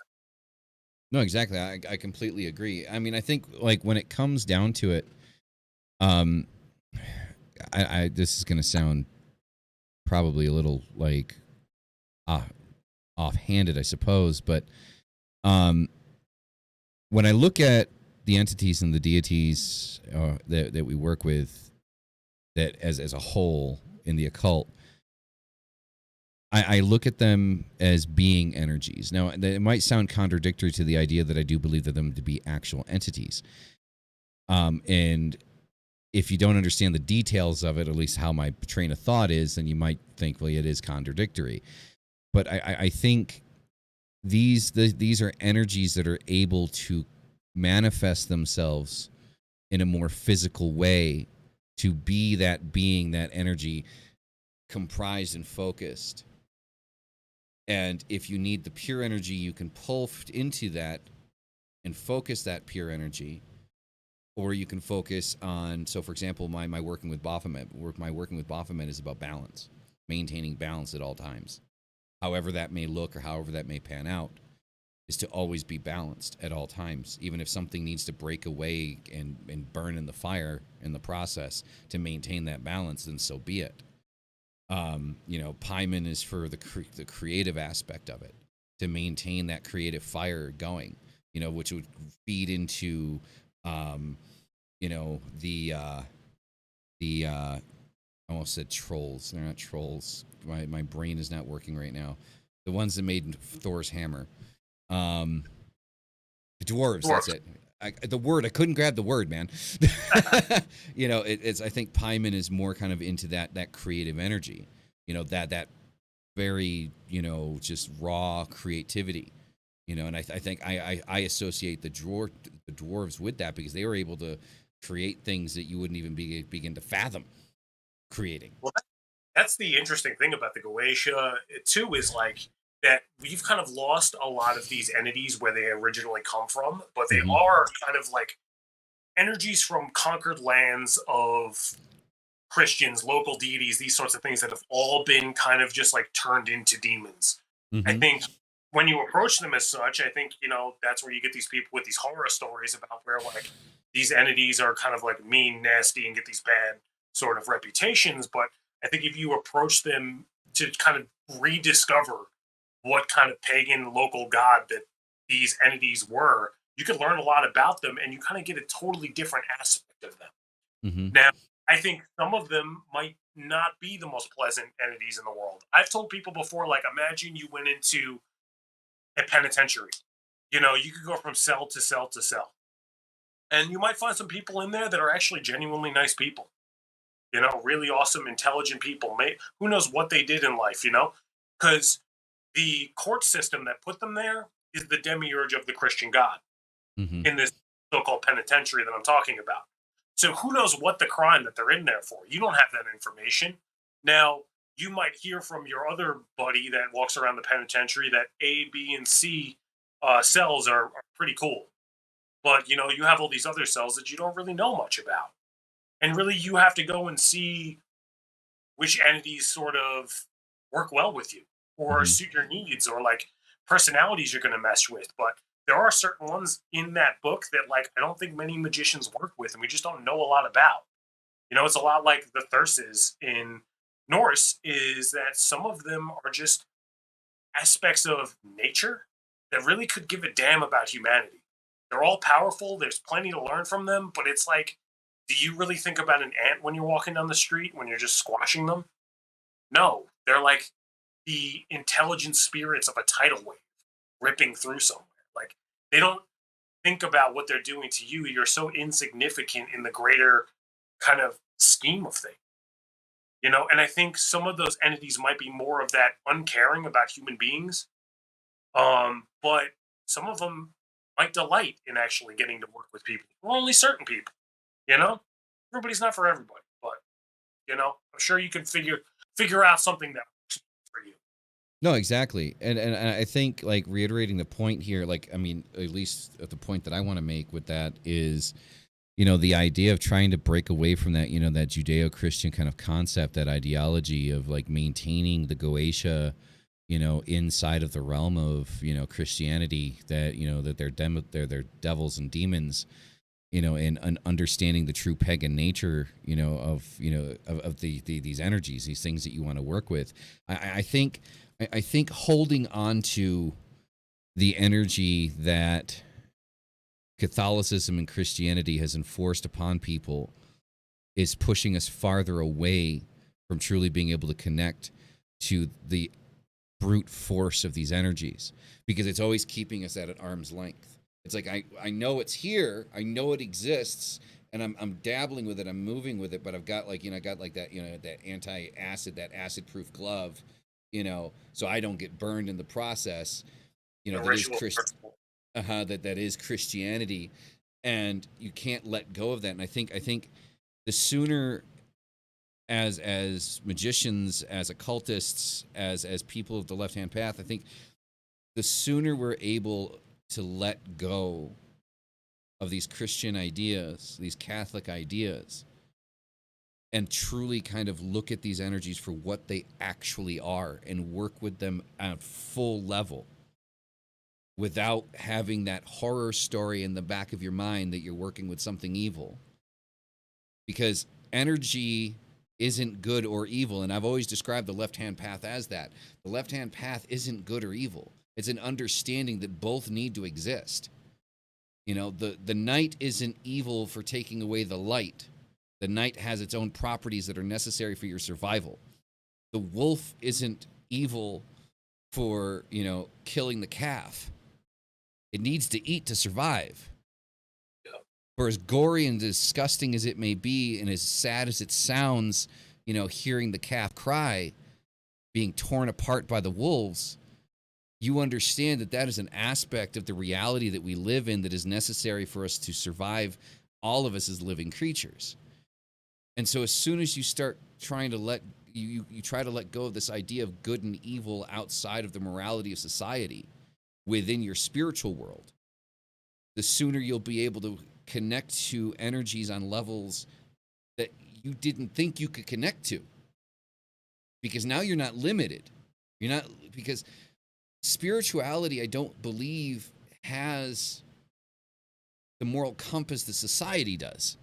No, exactly. I completely agree. I mean, I think like when it comes down to it, um, I this is gonna sound probably a little like uh, offhanded, I suppose, but um, when I look at the entities and the deities that we work with, that as a whole in the occult, I look at them as being energies. Now, it might sound contradictory to the idea that I do believe them to be actual entities. And if you don't understand the details of it, at least how my train of thought is, then you might think, well, it is contradictory. But I think these are energies that are able to manifest themselves in a more physical way to be that being, that energy comprised and focused. And if you need the pure energy, you can pull into that and focus that pure energy. Or you can focus on, so for example, my working with Baphomet, my working with Baphomet is about balance, maintaining balance at all times. However that may look or however that may pan out, is to always be balanced at all times. Even if something needs to break away and burn in the fire in the process to maintain that balance, then so be it. Pyman is for the creative aspect of it, to maintain that creative fire going, which would feed into, the I almost said trolls. They're not trolls. My brain is not working right now. The ones that made Thor's hammer. The dwarves. That's it. The word I couldn't grab the word, man. It's I think Pyman is more kind of into that creative energy. That very just raw creativity. And I think I associate the dwarves with that because they were able to create things that you wouldn't even begin to fathom creating. Well, that's the interesting thing about the Goetia too, is like that we've kind of lost a lot of these entities where they originally come from, but they Mm-hmm. are kind of like energies from conquered lands of Christians, local deities, these sorts of things that have all been kind of just like turned into demons. I Mm-hmm. think when you approach them as such, I think, that's where you get these people with these horror stories about where like these entities are kind of like mean, nasty, and get these bad sort of reputations. But I think if you approach them to kind of rediscover what kind of pagan local god that these entities were, you could learn a lot about them and you kind of get a totally different aspect of them. Mm-hmm. Now, I think some of them might not be the most pleasant entities in the world. I've told people before, like, imagine you went into a penitentiary. You could go from cell to cell to cell. And you might find some people in there that are actually genuinely nice people, really awesome, intelligent people. Who knows what they did in life, Because the court system that put them there is the demiurge of the Christian God Mm-hmm. in this so called penitentiary that I'm talking about. So who knows what the crime that they're in there for? You don't have that information. Now, you might hear from your other buddy that walks around the penitentiary that A, B, and C cells are pretty cool. But, you have all these other cells that you don't really know much about. And really, you have to go and see which entities sort of work well with you or Mm-hmm. suit your needs or like personalities you're going to mesh with. But there are certain ones in that book that like I don't think many magicians work with and we just don't know a lot about. It's a lot like the Thyrses in Norse, is that some of them are just aspects of nature that really could give a damn about humanity. They're all powerful, there's plenty to learn from them, but it's like, do you really think about an ant when you're walking down the street when you're just squashing them? No, they're like the intelligent spirits of a tidal wave ripping through somewhere. Like, they don't think about what they're doing to you. You're so insignificant in the greater kind of scheme of things. And I think some of those entities might be more of that uncaring about human beings. But some of them might delight in actually getting to work with people. Well, only certain people, you know? Everybody's not for everybody, but I'm sure you can figure out something that works for you. No, exactly. And I think like reiterating the point here, like I mean, at least at the point that I want to make with that is the idea of trying to break away from that, that Judeo-Christian kind of concept, that ideology of like maintaining the Goetia, inside of the realm of, Christianity, that, that they're devils and demons, and understanding the true pagan nature, of these energies, these things that you want to work with. I think holding on to the energy that Catholicism and Christianity has enforced upon people is pushing us farther away from truly being able to connect to the brute force of these energies, because it's always keeping us at an arm's length. It's like I know it's here, I know it exists, and I'm dabbling with it, I'm moving with it, but I've got like that that anti-acid, that acid-proof glove, so I don't get burned in the process. That is Christianity, and you can't let go of that. And I think the sooner, as magicians, as occultists, as people of the left-hand path, I think the sooner we're able to let go of these Christian ideas, these Catholic ideas, and truly kind of look at these energies for what they actually are and work with them at full level, without having that horror story in the back of your mind that you're working with something evil. Because energy isn't good or evil, and I've always described the left-hand path as that. The left-hand path isn't good or evil. It's an understanding that both need to exist. The night isn't evil for taking away the light. The night has its own properties that are necessary for your survival. The wolf isn't evil for, killing the calf. It needs to eat to survive. Yeah. For as gory and disgusting as it may be, and as sad as it sounds, hearing the calf cry, being torn apart by the wolves, you understand that that is an aspect of the reality that we live in that is necessary for us to survive, all of us as living creatures. And so as soon as you start trying to you try to let go of this idea of good and evil outside of the morality of society, within your spiritual world, the sooner you'll be able to connect to energies on levels that you didn't think you could connect to. Because now you're not limited. Because spirituality, I don't believe, has the moral compass that society does.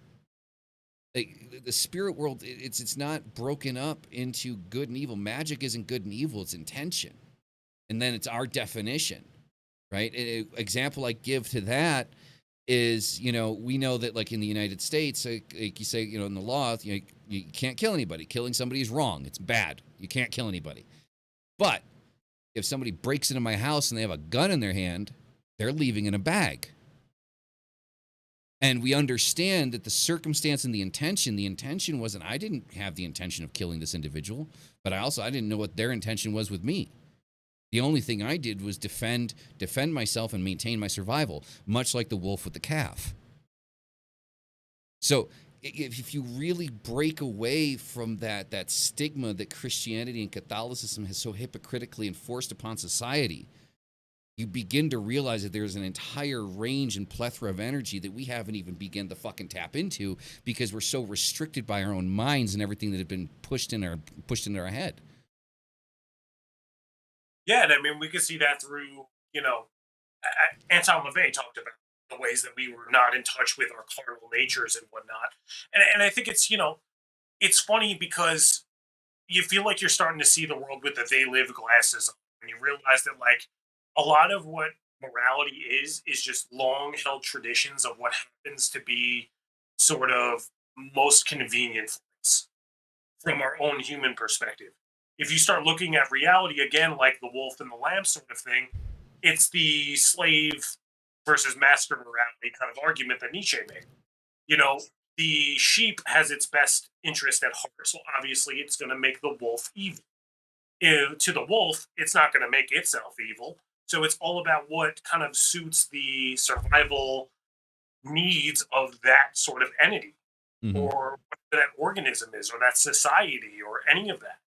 Like, the spirit world, it's not broken up into good and evil. Magic isn't good and evil, it's intention. And then it's our definition. Right? An example I give to that is, we know that, like, in the United States, like you say, in the law, you can't kill anybody. Killing somebody is wrong. It's bad. You can't kill anybody. But if somebody breaks into my house and they have a gun in their hand, they're leaving in a bag. And we understand that the circumstance and the intention wasn't, I didn't have the intention of killing this individual, but I didn't know what their intention was with me. The only thing I did was defend myself and maintain my survival, much like the wolf with the calf. So if you really break away from that stigma that Christianity and Catholicism has so hypocritically enforced upon society, you begin to realize that there's an entire range and plethora of energy that we haven't even begun to fucking tap into, because we're so restricted by our own minds and everything that had been pushed into our head. Yeah, and I mean, we could see that through, Anton LaVey talked about the ways that we were not in touch with our carnal natures and whatnot. And I think it's, it's funny because you feel like you're starting to see the world with the they live glasses on. And you realize that, like, a lot of what morality is just long held traditions of what happens to be sort of most convenient for us from our own human perspective. If you start looking at reality again, like the wolf and the lamb sort of thing, it's the slave versus master morality kind of argument that Nietzsche made. The sheep has its best interest at heart, so obviously it's going to make the wolf evil. To the wolf, it's not going to make itself evil. So it's all about what kind of suits the survival needs of that sort of entity, or what that organism is, or that society, or any of that.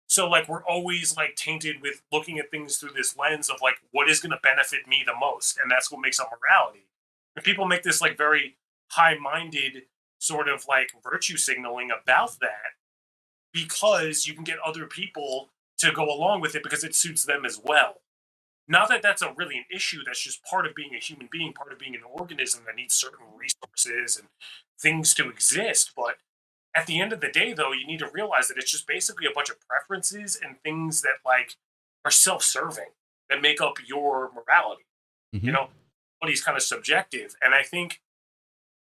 So, like, we're always, like, tainted with looking at things through this lens of, like, what is going to benefit me the most, and that's what makes up morality. And people make this, like, very high-minded sort of like virtue signaling about that, because you can get other people to go along with it because it suits them as well. Not that that's a really an issue. That's just part of being a human being, part of being an organism that needs certain resources and things to exist. But at the end of the day, though, you need to realize that it's just basically a bunch of preferences and things that like are self-serving that make up your morality. You Hmm. know, everybody's kind of subjective, and I think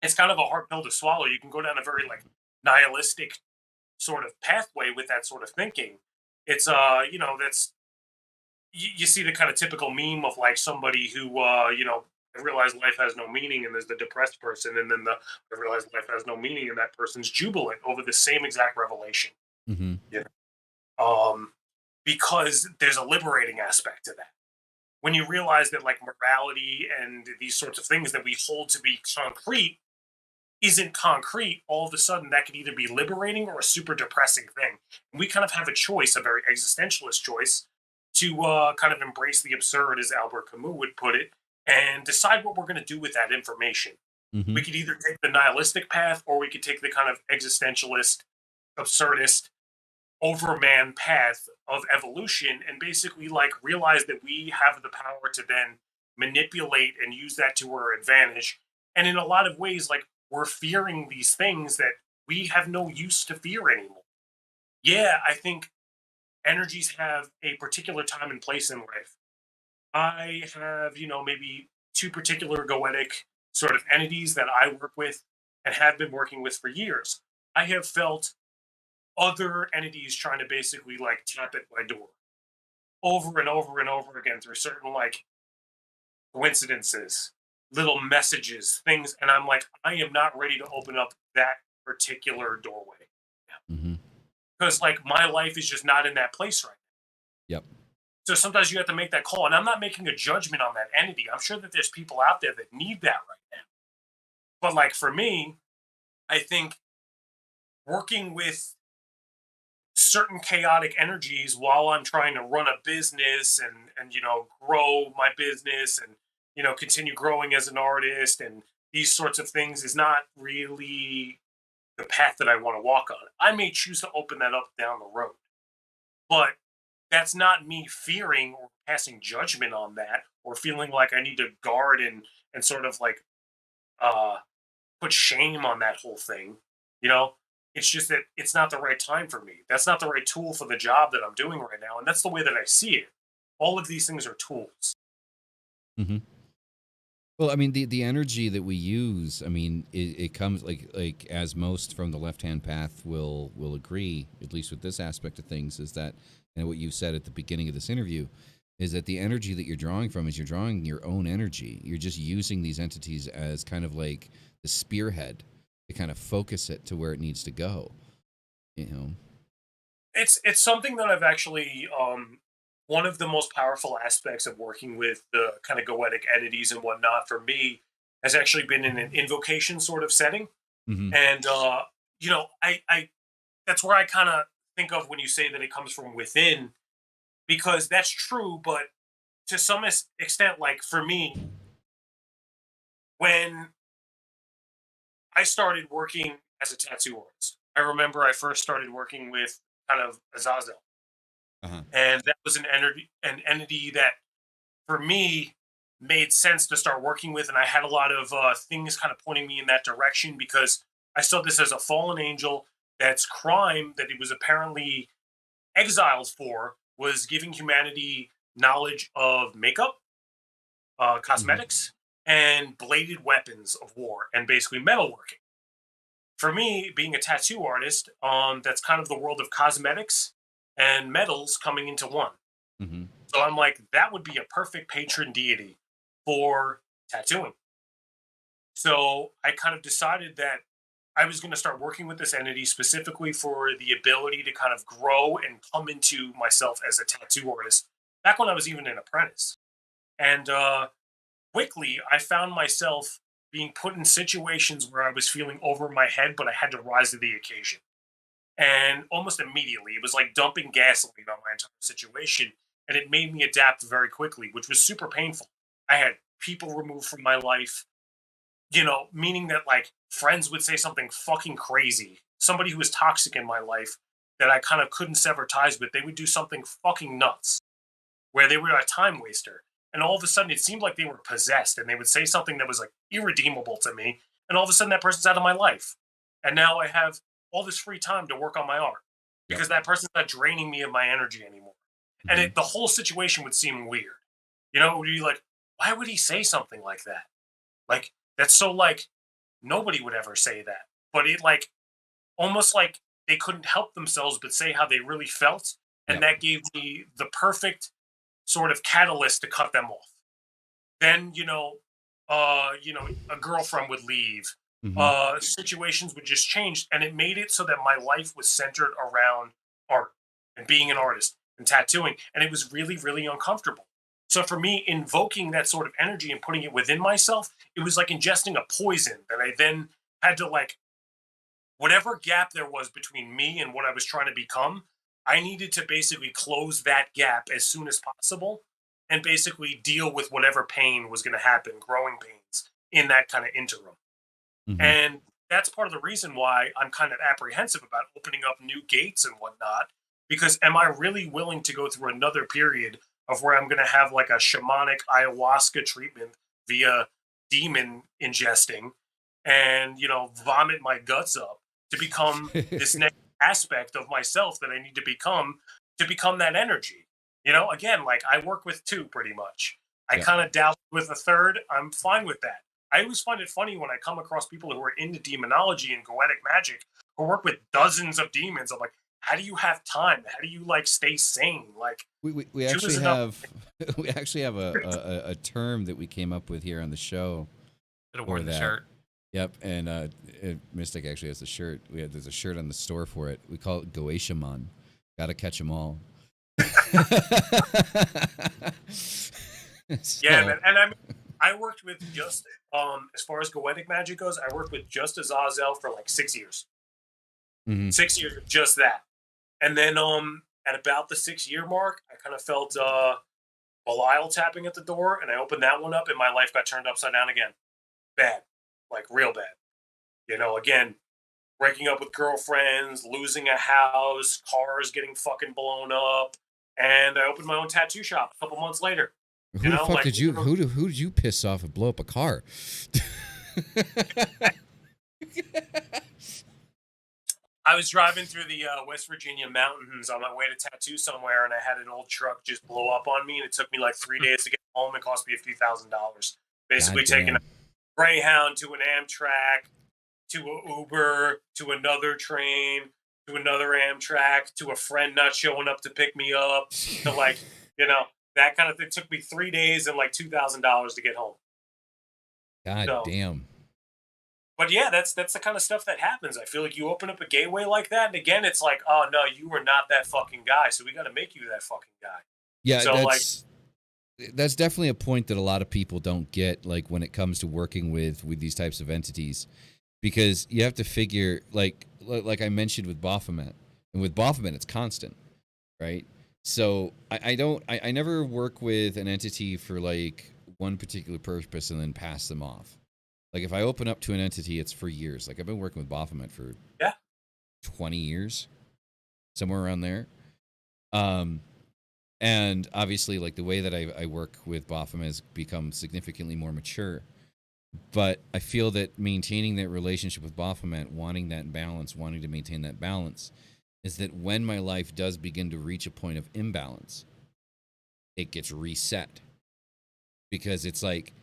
it's kind of a hard pill to swallow. You can go down a very like nihilistic sort of pathway with that sort of thinking. It's that's you see the kind of typical meme of like somebody who I realize life has no meaning, and there's the depressed person, and then the I realize life has no meaning, and that person's jubilant over the same exact revelation. Hmm. You know, because there's a liberating aspect to that. When you realize that like morality and these sorts of things that we hold to be concrete isn't concrete, all of a sudden that could either be liberating or a super depressing thing. And we kind of have a choice, a very existentialist choice, to kind of embrace the absurd, as Albert Camus would put it, and decide what we're going to do with that information. Hmm. We could either take the nihilistic path, or we could take the kind of existentialist, absurdist, overman path of evolution, and basically like realize that we have the power to then manipulate and use that to our advantage. And in a lot of ways, like we're fearing these things that we have no use to fear anymore. Yeah, I think energies have a particular time and place in life. I have, maybe two particular goetic sort of entities that I work with and have been working with for years. I have felt other entities trying to basically like tap at my door over and over and over again through certain like coincidences, little messages, things. And I'm like, I am not ready to open up that particular doorway Hmm. because like my life is just not in that place right now. Yep. So sometimes you have to make that call. And I'm not making a judgment on that entity. I'm sure that there's people out there that need that right now. But like for me, I think working with certain chaotic energies while I'm trying to run a business and grow my business and continue growing as an artist and these sorts of things is not really the path that I want to walk on. I may choose to open that up down the road, but that's not me fearing or passing judgment on that or feeling like I need to guard and sort of like uh put shame on that whole thing. You know, it's just that it's not the right time for me. That's not the right tool for the job that I'm doing right now. And that's the way that I see it. All of these things are tools. Hmm. Well, I mean, the energy that we use, I mean, it comes like as most from the left hand path will agree, at least with this aspect of things, is that, and what you said at the beginning of this interview, is that the energy that you're drawing from is you're drawing your own energy. You're just using these entities as kind of like the spearhead to kind of focus it to where it needs to go. You know. It's something that I've actually one of the most powerful aspects of working with the kind of goetic entities and whatnot for me has actually been in an invocation sort of setting. Hmm. And I that's where I kind of think of when you say that it comes from within, because that's true, but to some extent, like for me, when I started working as a tattoo artist, I remember I first started working with kind of Azazel, Uh-huh. and that was an entity that for me made sense to start working with, and I had a lot of things kind of pointing me in that direction because I saw this as a fallen angel. That's crime that he was apparently exiled for was giving humanity knowledge of makeup, Hmm. cosmetics, and bladed weapons of war, and basically metalworking. For me, being a tattoo artist, that's kind of the world of cosmetics and metals coming into one. Hmm. So I'm like, that would be a perfect patron deity for tattooing. So I kind of decided that I was going to start working with this entity specifically for the ability to kind of grow and come into myself as a tattoo artist back when I was even an apprentice. And quickly, I found myself being put in situations where I was feeling over my head, but I had to rise to the occasion. And almost immediately, it was like dumping gasoline on my entire situation. And it made me adapt very quickly, which was super painful. I had people removed from my life. meaning that like friends would say something fucking crazy. Somebody who was toxic in my life that I kind of couldn't sever ties with, they would do something fucking nuts where they were a time waster. And all of a sudden it seemed like they were possessed and they would say something that was like irredeemable to me. And all of a sudden that person's out of my life. And now I have all this free time to work on my art because that person's not draining me of my energy anymore. And the whole situation would seem weird. It would be like, why would he say something like that? Like, that's so like, nobody would ever say that. But it like, almost like they couldn't help themselves but say how they really felt. And that gave me the perfect sort of catalyst to cut them off. Then, a girlfriend would leave. Situations would just change. And it made it so that my life was centered around art and being an artist and tattooing. And it was really, really uncomfortable. So for me, invoking that sort of energy and putting it within myself, it was like ingesting a poison that I then had to like, whatever gap there was between me and what I was trying to become, I needed to basically close that gap as soon as possible and basically deal with whatever pain was going to happen, growing pains in that kind of interim. And that's part of the reason why I'm kind of apprehensive about opening up new gates and whatnot, because am I really willing to go through another period of where I'm going to have like a shamanic ayahuasca treatment via demon ingesting and, vomit my guts up to become this next aspect of myself that I need to become that energy. Again, like I work with two pretty much. I kind of dabble with a third. I'm fine with that. I always find it funny when I come across people who are into demonology and goetic magic who work with dozens of demons. I'm like, how do you have time? How do you like stay sane? Like we actually have we actually have a term that we came up with here on the show. Could have worn the shirt. Yep, and Mystic actually has the shirt. There's a shirt on the store for it. We call it Goetia-mon. Gotta catch them all. Yeah, man. And I worked with just as far as goetic magic goes, I worked with just Azazel for like 6 years. 6 years of just that. And then at about the 6-year mark, I kind of felt Belial tapping at the door, and I opened that one up, and my life got turned upside down again. Bad. Like real bad. Again, breaking up with girlfriends, losing a house, cars getting fucking blown up, and I opened my own tattoo shop a couple months later. Who the fuck did you? Who did you piss off and blow up a car? I was driving through the West Virginia mountains on my way to tattoo somewhere, and I had an old truck just blow up on me, and it took me like 3 days to get home. It cost me a few $1,000. Basically taking a Greyhound to an Amtrak, to an Uber, to another train, to another Amtrak, to a friend not showing up to pick me up, to like, that kind of thing. It took me 3 days and like $2,000 to get home. God damn. But yeah, that's the kind of stuff that happens. I feel like you open up a gateway like that, and again, it's like, oh no, you were not that fucking guy, so we got to make you that fucking guy. Yeah, so that's definitely a point that a lot of people don't get, like when it comes to working with these types of entities, because you have to figure, like I mentioned with Baphomet, and with Baphomet it's constant, right? So I never work with an entity for like one particular purpose and then pass them off. Like if I open up to an entity, it's for years. Like I've been working with Baphomet for 20 years, somewhere around there. And obviously, like the way that I work with Baphomet has become significantly more mature. But I feel that maintaining that relationship with Baphomet, wanting that balance, wanting to maintain that balance, is that when my life does begin to reach a point of imbalance, it gets reset. Because it's like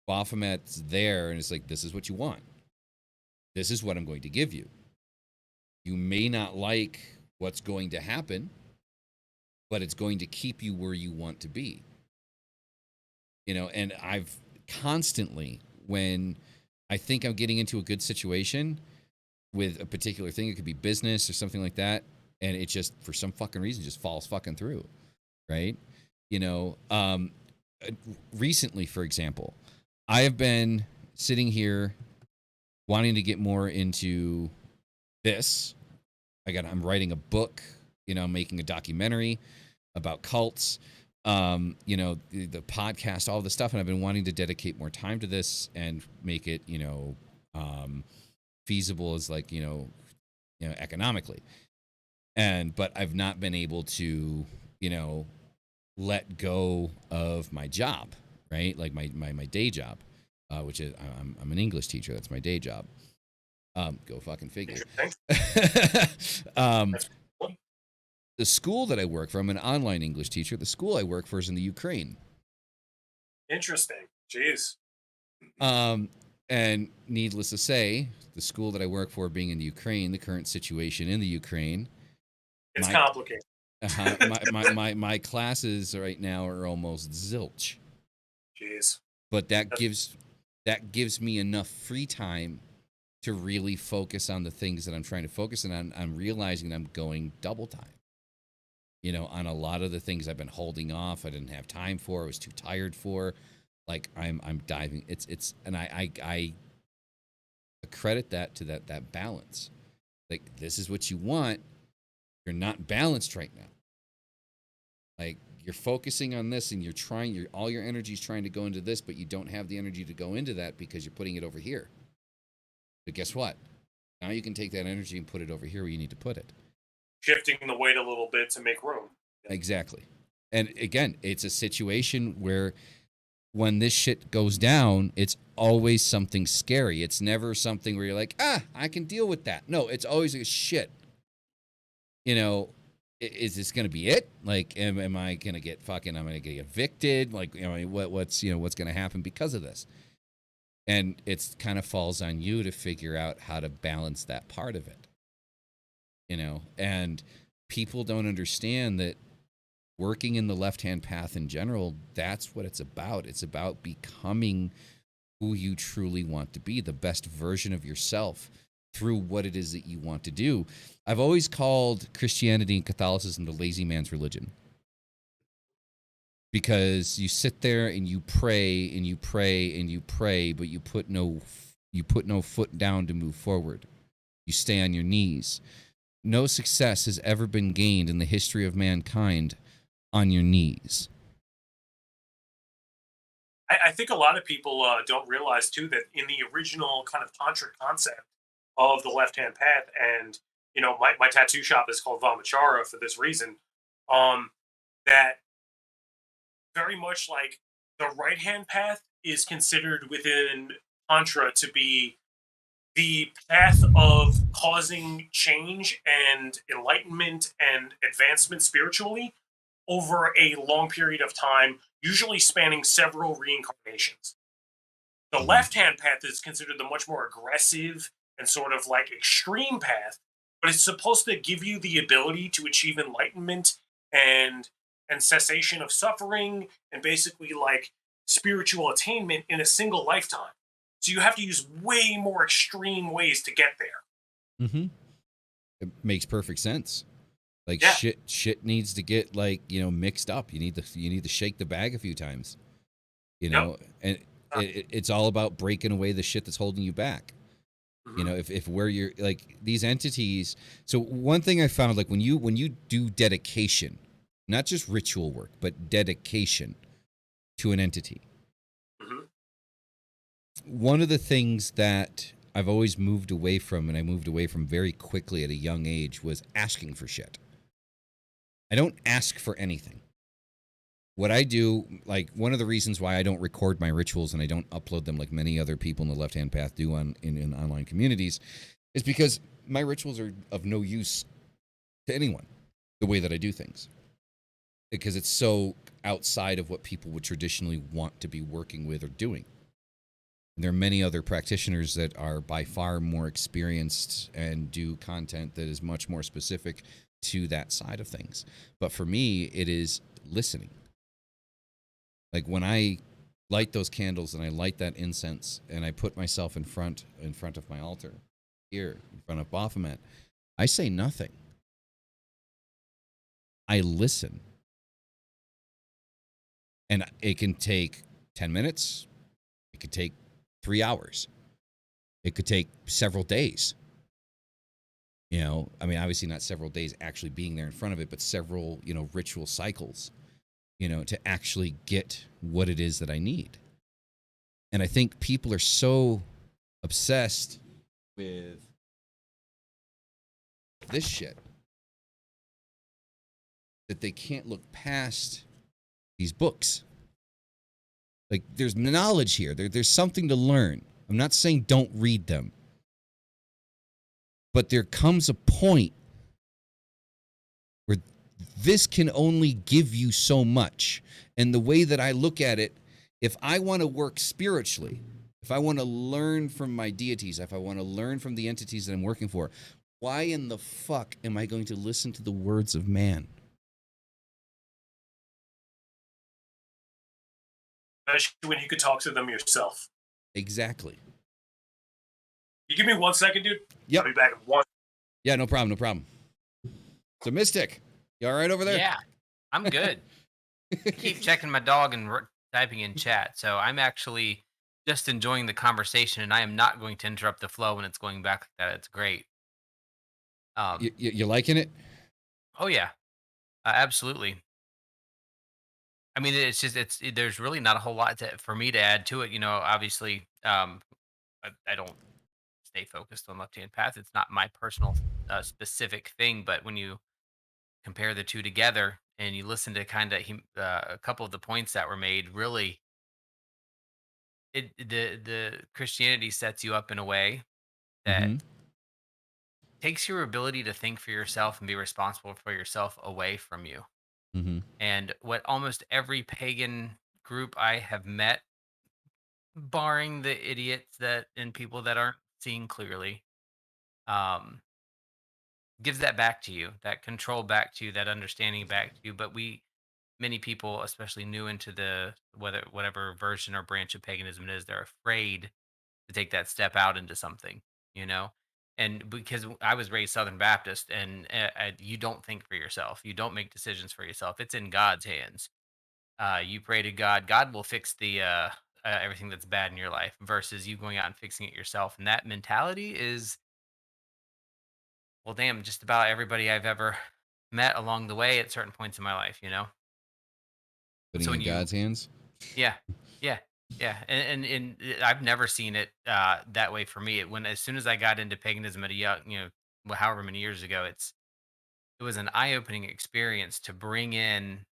Baphomet's there, and it's like, this is what you want. This is what I'm going to give you. You may not like what's going to happen, but it's going to keep you where you want to be. And I've constantly, when I think I'm getting into a good situation with a particular thing, it could be business or something like that, and it just, for some fucking reason, just falls fucking through, right? Recently, for example, I have been sitting here wanting to get more into this. I'm writing a book, I'm making a documentary about cults, You know, the podcast, all the stuff, and I've been wanting to dedicate more time to this and make it, feasible as like, economically. But I've not been able to, let go of my job, right? Like my day job, which is I'm an English teacher. That's my day job. Go fucking figure. That's cool. The school that I work for, I'm an online English teacher. The school I work for is in the Ukraine. Interesting. Jeez. And needless to say, the school that I work for being in the Ukraine, the current situation in the Ukraine, It's complicated. My classes right now are almost zilch. Jeez. But that gives me enough free time to really focus on the things that I'm trying to focus on. I'm realizing that I'm going double time. On a lot of the things I've been holding off, I didn't have time for, I was too tired for. Like I'm diving. And I credit that to that balance. Like, this is what you want. You're not balanced right now. Like, you're focusing on this and all your energy is trying to go into this, but you don't have the energy to go into that because you're putting it over here. But guess what? Now you can take that energy and put it over here where you need to put it. Shifting the weight a little bit to make room. Exactly. And again, it's a situation where when this shit goes down, it's always something scary. It's never something where you're like, I can deal with that. No, it's always like, shit. Is this going to be it? Like, am I going to get I'm going to get evicted? Like, what's going to happen because of this? And it's kind of falls on you to figure out how to balance that part of it. And people don't understand that working in the left-hand path in general, that's what it's about. It's about becoming who you truly want to be, the best version of yourself through what it is that you want to do. I've always called Christianity and Catholicism the lazy man's religion. Because you sit there and you pray and you pray and you pray, but you put no foot down to move forward. You stay on your knees. No success has ever been gained in the history of mankind on your knees. I think a lot of people don't realize, too, that in the original kind of tantric concept of the left-hand path, and, my tattoo shop is called Vamachara for this reason, that very much like the right-hand path is considered within Tantra to be the path of causing change and enlightenment and advancement spiritually over a long period of time, usually spanning several reincarnations. The left-hand path is considered the much more aggressive and sort of like extreme path, but it's supposed to give you the ability to achieve enlightenment and cessation of suffering and basically like spiritual attainment in a single lifetime. So you have to use way more extreme ways to get there. Mm-hmm. It makes perfect sense. Like, yeah. shit needs to get mixed up. You need to shake the bag a few times. And it's all about breaking away the shit that's holding you back. Mm-hmm. If where you're like these entities. So one thing I found, like when you do dedication, not just ritual work, but dedication to an entity. Mm-hmm. One of the things that I've always moved away from, and I moved away from very quickly at a young age, was asking for shit. I don't ask for anything. What I do, like one of the reasons why I don't record my rituals and I don't upload them like many other people in the left-hand path do in online communities, is because my rituals are of no use to anyone the way that I do things. Because it's so outside of what people would traditionally want to be working with or doing. There are many other practitioners that are by far more experienced and do content that is much more specific to that side of things. But for me, it is listening. Like when I light those candles and I light that incense and I put myself in front of my altar, here, in front of Baphomet, I say nothing. I listen. And it can take 10 minutes. It could take 3 hours. It could take several days. I mean, obviously not several days actually being there in front of it, but several, ritual cycles to actually get what it is that I need. And I think people are so obsessed with this shit that they can't look past these books. Like, there's knowledge here. There's something to learn. I'm not saying don't read them. But there comes a point where this can only give you so much. And the way that I look at it, if I want to work spiritually, if I want to learn from my deities, if I want to learn from the entities that I'm working for, why in the fuck am I going to listen to the words of man? Especially when you could talk to them yourself. Exactly. You give me 1 second, dude? Yep. I'll be back in one. Yeah, no problem. So, Mystic, you all right over there? Yeah, I'm good. Keep checking my dog and typing in chat. So I'm actually just enjoying the conversation, and I am not going to interrupt the flow when it's going back like that. It's great. You liking it? Oh yeah, absolutely. I mean, it's just there's really not a whole lot for me to add to it. Obviously, I don't stay focused on left hand path. It's not my personal specific thing, but when you compare the two together and you listen to kind of a couple of the points that were made, really, the Christianity sets you up in a way that Mm-hmm. takes your ability to think for yourself and be responsible for yourself away from you. Mm-hmm. And what almost every pagan group I have met, barring the idiots and people that aren't seeing clearly, um, gives that back to you, that control back to you, that understanding back to you. But many people, especially new into the whatever version or branch of paganism it is, they're afraid to take that step out into something, you know. And because I was raised Southern Baptist, and you don't think for yourself, you don't make decisions for yourself. It's in God's hands. You pray to God. God will fix the everything that's bad in your life, versus you going out and fixing it yourself. And that mentality is, well, damn, just about everybody I've ever met along the way at certain points in my life, you know. Putting So it when in you, God's hands? yeah, yeah, yeah, and I've never seen it that way for me. As soon as I got into paganism at a young, however many years ago, it was an eye opening experience to bring in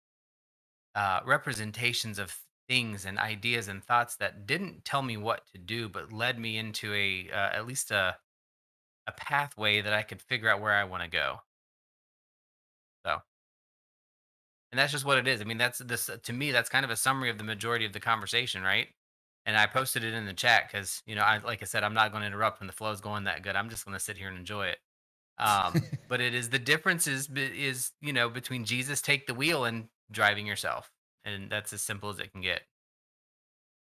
representations of things and ideas and thoughts that didn't tell me what to do, but led me into at least a pathway that I could figure out where I want to go. So, and that's just what it is. I mean, that's this to me. That's kind of a summary of the majority of the conversation, right? And I posted it in the chat because like I said, I'm not going to interrupt when the flow's going that good. I'm just going to sit here and enjoy it. But it is the differences is between Jesus take the wheel and driving yourself, and that's as simple as it can get.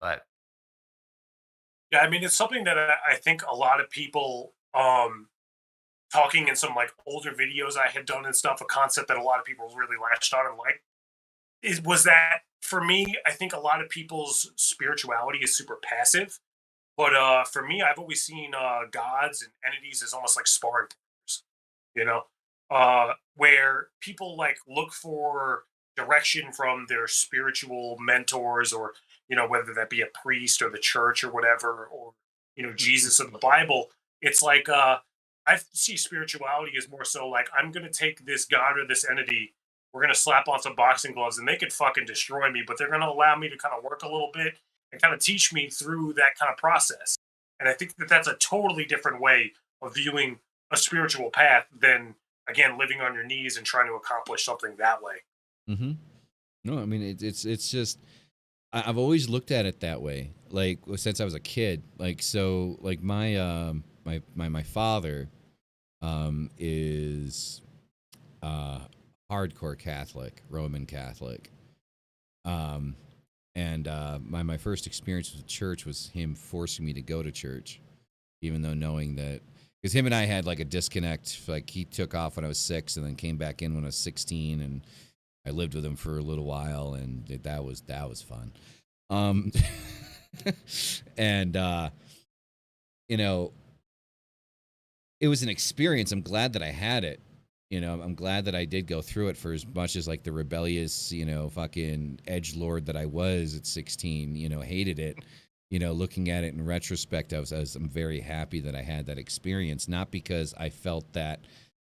But Yeah, I mean, it's something that I think a lot of people, talking in some like older videos I had done and stuff, a concept that a lot of people really latched on and like was that for me, I think a lot of people's spirituality is super passive. But for me, I've always seen gods and entities as almost like sparring partners, you know, where people like look for direction from their spiritual mentors, or whether that be a priest or the church or whatever, or Jesus in the Bible. It's like I see spirituality as more so like I'm gonna take this god or this entity. We're gonna slap on some boxing gloves and they could fucking destroy me, but they're gonna allow me to kind of work a little bit and kind of teach me through that kind of process. And I think that that's a totally different way of viewing a spiritual path than, again, living on your knees and trying to accomplish something that way. Mm-hmm. No, I mean, it's just, I've always looked at it that way. Like, since I was a kid, like, so like my father is hardcore Catholic, Roman Catholic. And my first experience with church was him forcing me to go to church, even though knowing that, because him and I had like a disconnect. Like, he took off when I was 6 and then came back in when I was 16, and I lived with him for a little while, and that was fun. And it was an experience. I'm glad that I had it, You know, I'm glad that I did go through it for as much as like the rebellious, you know, fucking edgelord that I was at 16, you know, hated it. You know, looking at it in retrospect, I'm very happy that I had that experience, not because I felt that,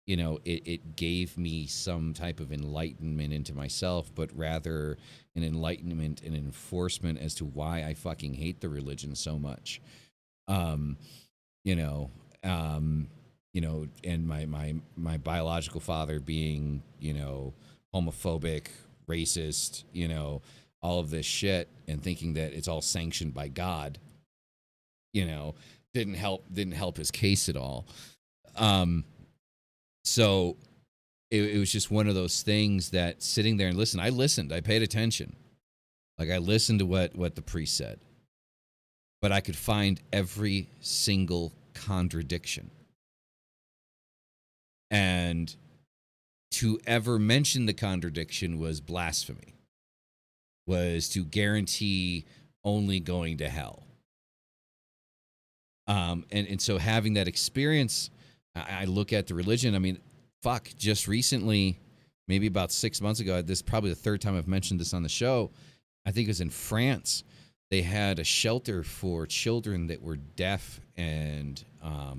you know, it gave me some type of enlightenment into myself, but rather an enlightenment and enforcement as to why I fucking hate the religion so much. Um, you know, you know, and my biological father being, you know, homophobic, racist, you know, all of this shit, and thinking that it's all sanctioned by God, you know, didn't help his case at all. So it was just one of those things that sitting there and I listened, I paid attention. Like I listened to what the priest said, but I could find every single contradiction. And to ever mention the contradiction was blasphemy, was to guarantee only going to hell. And so having that experience, I look at the religion. I mean, fuck, just recently, maybe about 6 months ago, this is probably the third time I've mentioned this on the show. I think it was in France. They had a shelter for children that were deaf and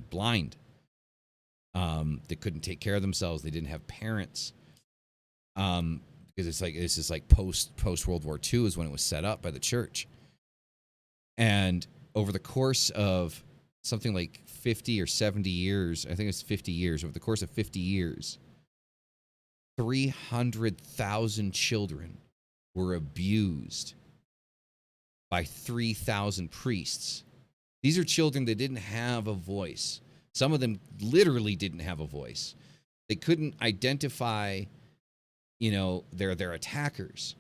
blind. They couldn't take care of themselves. They didn't have parents. Because this is like post World War II is when it was set up by the church. And over the course of something like 50 or 70 years, I think it's 50 years, over the course of 50 years, 300,000 children were abused by 3,000 priests. These are children that didn't have a voice. Some of them literally didn't have a voice. They couldn't identify, you know, their attackers.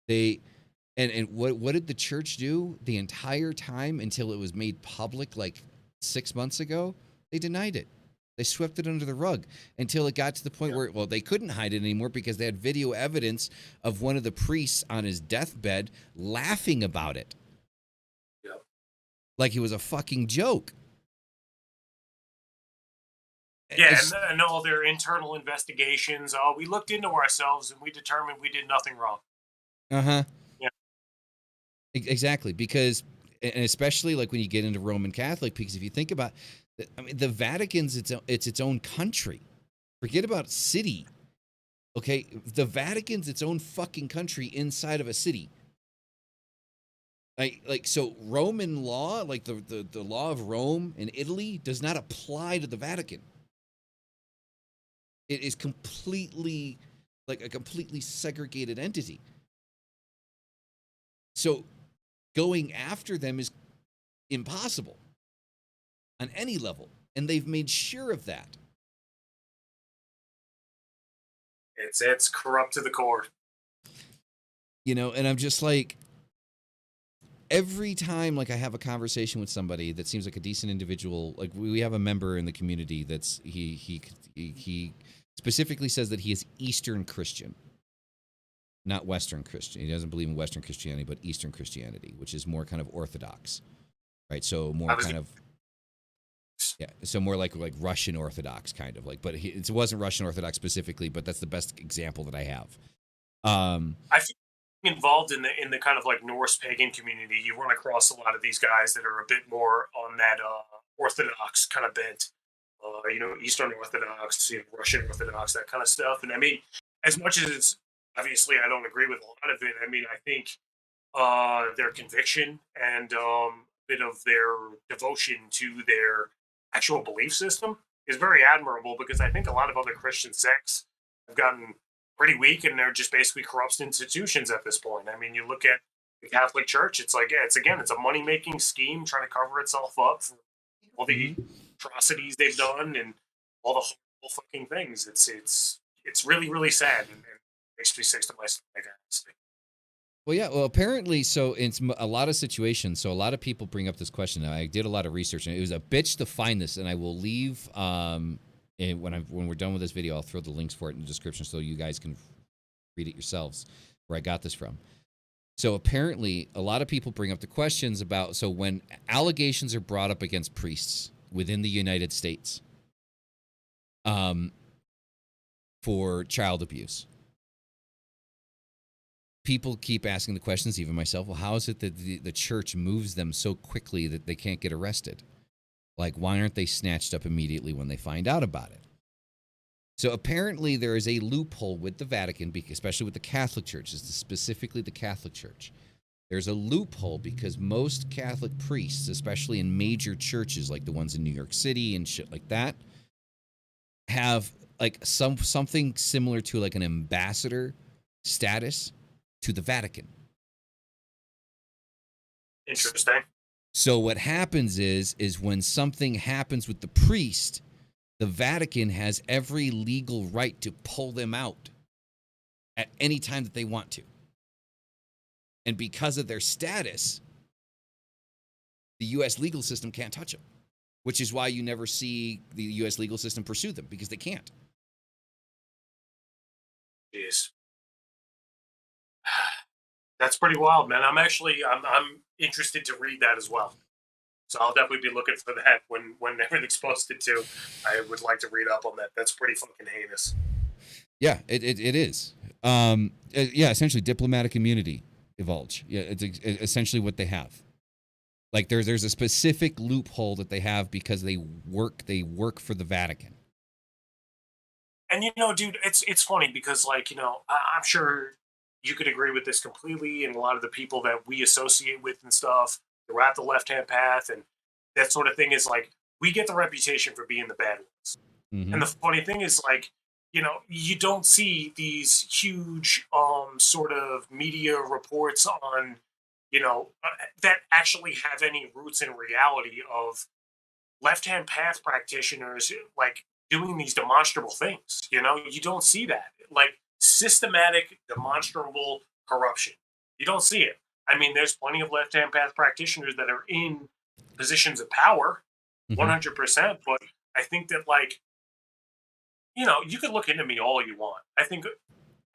And what did the church do the entire time until it was made public like 6 months ago? They denied it. They swept it under the rug until it got to the point where, well, they couldn't hide it anymore because they had video evidence of one of the priests on his deathbed laughing about it. Yep. Like it was a fucking joke. Yeah, and all their internal investigations. We looked into ourselves and we determined we did nothing wrong. Uh-huh. Yeah. Exactly, because, and especially like when you get into Roman Catholic, because if you think about, I mean, the Vatican's its own country. Forget about city. Okay, the Vatican's its own fucking country inside of a city. Like so Roman law, like the law of Rome in Italy, does not apply to the Vatican. It is completely like a completely segregated entity. So going after them is impossible on any level, and they've made sure of that. It's corrupt to the core. You know, and I'm just like, every time like I have a conversation with somebody that seems like a decent individual, like we have a member in the community that's he specifically says that he is Eastern Christian, not Western Christian. He doesn't believe in Western Christianity, but Eastern Christianity, which is more kind of Orthodox, right? So more kind of, yeah, so more like Russian Orthodox kind of like, but it wasn't Russian Orthodox specifically, but that's the best example that I have. I feel involved in the kind of like Norse pagan community, you run across a lot of these guys that are a bit more on that Orthodox kind of bent. You know, Eastern Orthodox, you know, Russian Orthodox, that kind of stuff. And I mean, as much as it's, obviously I don't agree with a lot of it, I mean, I think their conviction and a bit of their devotion to their actual belief system is very admirable, because I think a lot of other Christian sects have gotten pretty weak and they're just basically corrupt institutions at this point. I mean, you look at the Catholic Church, it's like, yeah, it's a money-making scheme trying to cover itself up for all the atrocities they've done and all the horrible fucking things. It's really, really sad, and makes me sick to my stomach, honestly. Well, yeah. Well, apparently, so in a lot of situations, so a lot of people bring up this question. I did a lot of research, and it was a bitch to find this, and I will leave and when we're done with this video, I'll throw the links for it in the description so you guys can read it yourselves where I got this from. So apparently, a lot of people bring up the questions about, so when allegations are brought up against priests within the United States, for child abuse. People keep asking the questions, even myself, well, how is it that the church moves them so quickly that they can't get arrested? Like, why aren't they snatched up immediately when they find out about it? So apparently there is a loophole with the Vatican, especially with the Catholic Church, specifically the Catholic Church. There's a loophole because most Catholic priests, especially in major churches like the ones in New York City and shit like that, have like something similar to like an ambassador status to the Vatican. Interesting. So what happens is when something happens with the priest, the Vatican has every legal right to pull them out at any time that they want to. And because of their status, the U.S. legal system can't touch them, which is why you never see the U.S. legal system pursue them, because they can't. Jeez. That's pretty wild, man. I'm interested to read that as well. So I'll definitely be looking for that when everything's posted too. I would like to read up on that. That's pretty fucking heinous. Yeah, it is. Yeah, essentially diplomatic immunity, Evolge. Yeah, it's essentially what they have. Like there's a specific loophole that they have because they work for the Vatican. And dude, it's funny because I'm sure you could agree with this completely, and a lot of the people that we associate with and stuff, they're at the left-hand path and that sort of thing is like, we get the reputation for being the bad ones. Mm-hmm. And the funny thing is like, you don't see these huge sort of media reports on, that actually have any roots in reality of left-hand path practitioners like doing these demonstrable things. You don't see that. Like systematic, demonstrable corruption. You don't see it. I mean, there's plenty of left-hand path practitioners that are in positions of power, 100%. But I think that, like, you can look into me all you want. I think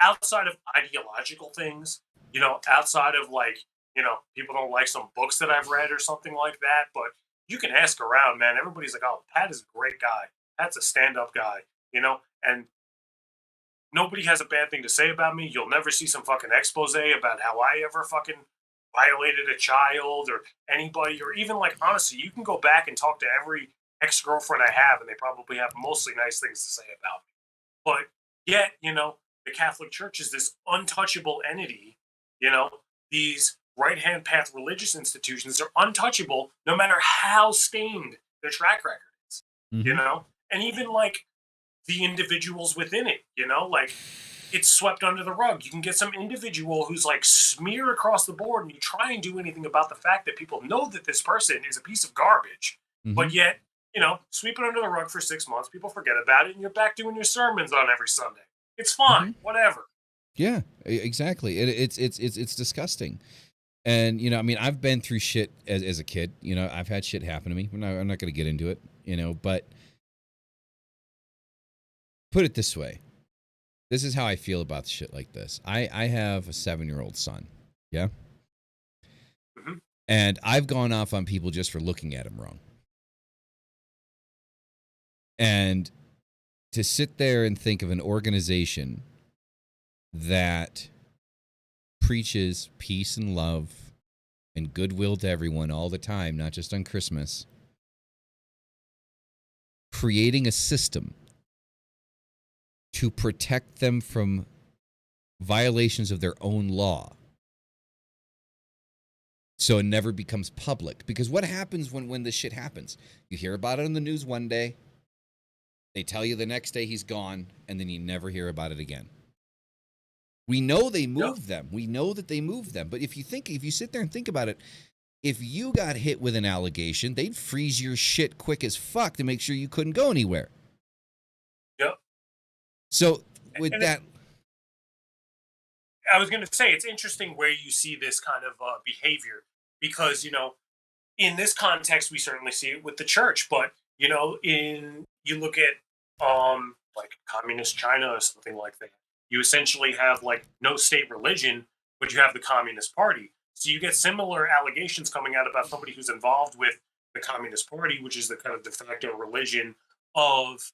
outside of ideological things, outside of like, people don't like some books that I've read or something like that, but you can ask around, man. Everybody's like, oh, Pat is a great guy. Pat's a stand-up guy, and nobody has a bad thing to say about me. You'll never see some fucking expose about how I ever fucking violated a child or anybody, or even like, honestly, you can go back and talk to every ex-girlfriend I have and they probably have mostly nice things to say about me. But yet, the Catholic Church is this untouchable entity. These right-hand path religious institutions are untouchable no matter how stained their track record is, and even like the individuals within it, like it's swept under the rug. You can get some individual who's like smeared across the board, and you try and do anything about the fact that people know that this person is a piece of garbage, but yet, sweep it under the rug for 6 months, people forget about it, and you're back doing your sermons on every Sunday. It's fine, whatever. Yeah, exactly. It's disgusting. And, I mean, I've been through shit as a kid. I've had shit happen to me. I'm not going to get into it, but put it this way. This is how I feel about shit like this. I have a 7-year-old son. Yeah? Mm-hmm. And I've gone off on people just for looking at him wrong. And to sit there and think of an organization that preaches peace and love and goodwill to everyone all the time, not just on Christmas, creating a system to protect them from violations of their own law so it never becomes public. Because what happens when this shit happens? You hear about it on the news one day, they tell you the next day he's gone, and then you never hear about it again. We know they moved them. We know that they moved them. But if you sit there and think about it, if you got hit with an allegation, they'd freeze your shit quick as fuck to make sure you couldn't go anywhere. Yep. So with that, I was going to say, it's interesting where you see this kind of behavior because, in this context, we certainly see it with the church, but, you look at like communist China or something like that. You essentially have like no state religion, but you have the Communist Party. So you get similar allegations coming out about somebody who's involved with the Communist Party, which is the kind of de facto religion of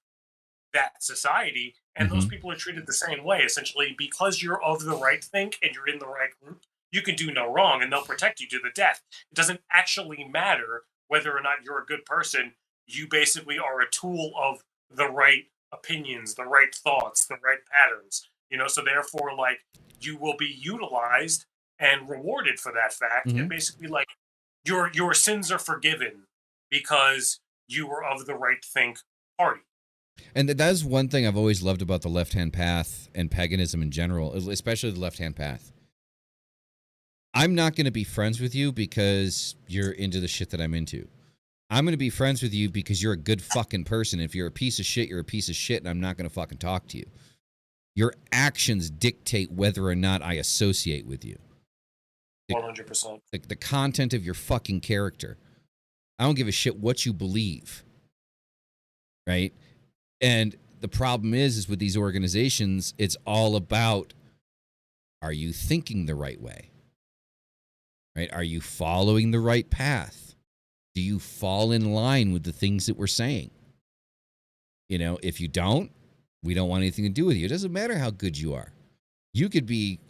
that society. and those people are treated the same way. Essentially, because you're of the right think and you're in the right group, you can do no wrong, and they'll protect you to the death. It doesn't actually matter whether or not you're a good person. You basically are a tool of the right opinions, the right thoughts, the right patterns. So therefore, like, you will be utilized and rewarded for that fact, and basically, like, your sins are forgiven because you were of the right think party. And that is one thing I've always loved about the left-hand path and paganism in general, especially the left-hand path. I'm not going to be friends with you because you're into the shit that I'm into. I'm going to be friends with you because you're a good fucking person. If you're a piece of shit, you're a piece of shit, and I'm not going to fucking talk to you. Your actions dictate whether or not I associate with you. 100%. The content of your fucking character. I don't give a shit what you believe. Right? And the problem is with these organizations, it's all about, are you thinking the right way? Right? Are you following the right path? Do you fall in line with the things that we're saying? If you don't, we don't want anything to do with you. It doesn't matter how good you are. You could be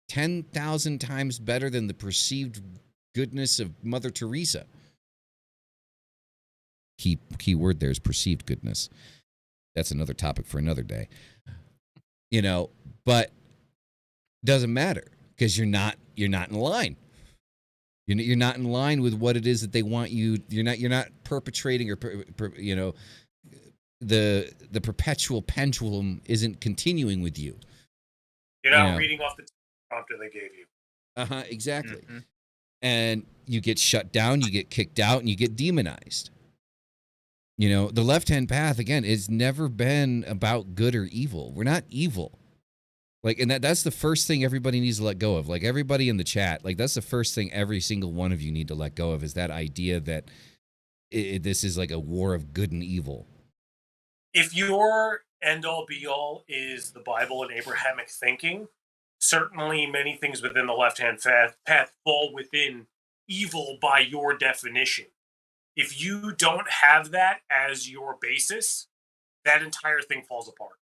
10,000 times better than the perceived goodness of Mother Teresa. Key word there is perceived goodness. That's another topic for another day. But doesn't matter because you're not in line. You're not in line with what it is that they want you. You're not perpetrating or the perpetual pendulum isn't continuing with you. You're not reading off the prompter they gave you. Exactly. And you get shut down, you get kicked out, and you get demonized. The left-hand path, again, has never been about good or evil. We're not evil. And that's the first thing everybody needs to let go of. Like, everybody in the chat, that's the first thing every single one of you need to let go of, is that idea that this is like a war of good and evil. If your end-all be-all is the Bible and Abrahamic thinking, certainly many things within the left-hand path fall within evil by your definition. If you don't have that as your basis, that entire thing falls apart.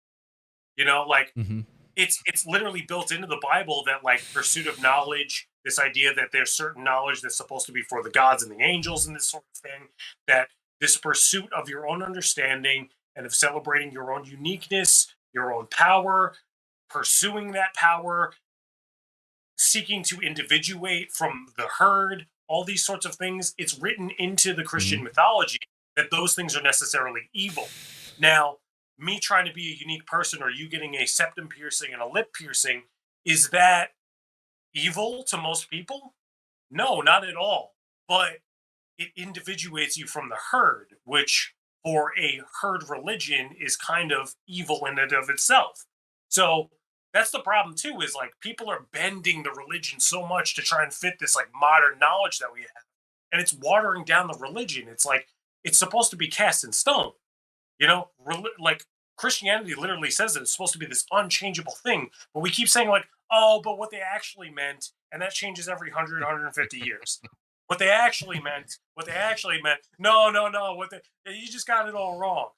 It's literally built into the Bible that, like, pursuit of knowledge, this idea that there's certain knowledge that's supposed to be for the gods and the angels and this sort of thing, that this pursuit of your own understanding and of celebrating your own uniqueness, your own power, pursuing that power, seeking to individuate from the herd, all these sorts of things, it's written into the Christian mythology that those things are necessarily evil. Now, me trying to be a unique person or you getting a septum piercing and a lip piercing, is that evil to most people? No, not at all. But it individuates you from the herd, which for a herd religion is kind of evil in and of itself. So that's the problem too, is like people are bending the religion so much to try and fit this like modern knowledge that we have. And it's watering down the religion. It's like, it's supposed to be cast in stone. Like Christianity literally says that it's supposed to be this unchangeable thing. But we keep saying like, oh, but what they actually meant, and that changes every 100, 150 years. What they actually meant, no, you just got it all wrong.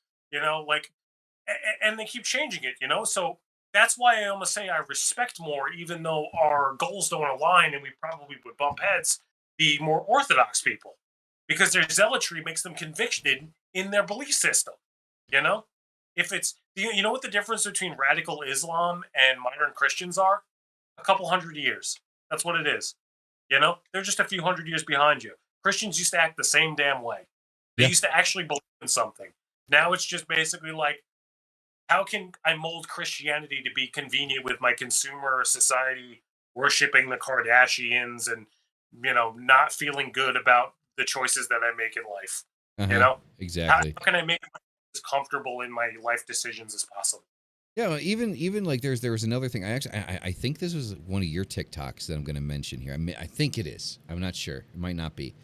And they keep changing it, so that's why I almost say I respect more, even though our goals don't align and we probably would bump heads, the more orthodox people, because their zealotry makes them convicted in their belief system. If it's, what the difference between radical Islam and modern Christians are? A couple 100 years. That's what it is. They're just a few 100 years behind you. Christians used to act the same damn way. They used to actually believe in something. Now it's just basically like, how can I mold Christianity to be convenient with my consumer society, worshiping the Kardashians and, not feeling good about the choices that I make in life? Exactly. How can I make it as comfortable in my life decisions as possible? Yeah, well, even like there was another thing. I think this was one of your TikToks that I'm going to mention here. I think it is. I'm not sure. It might not be.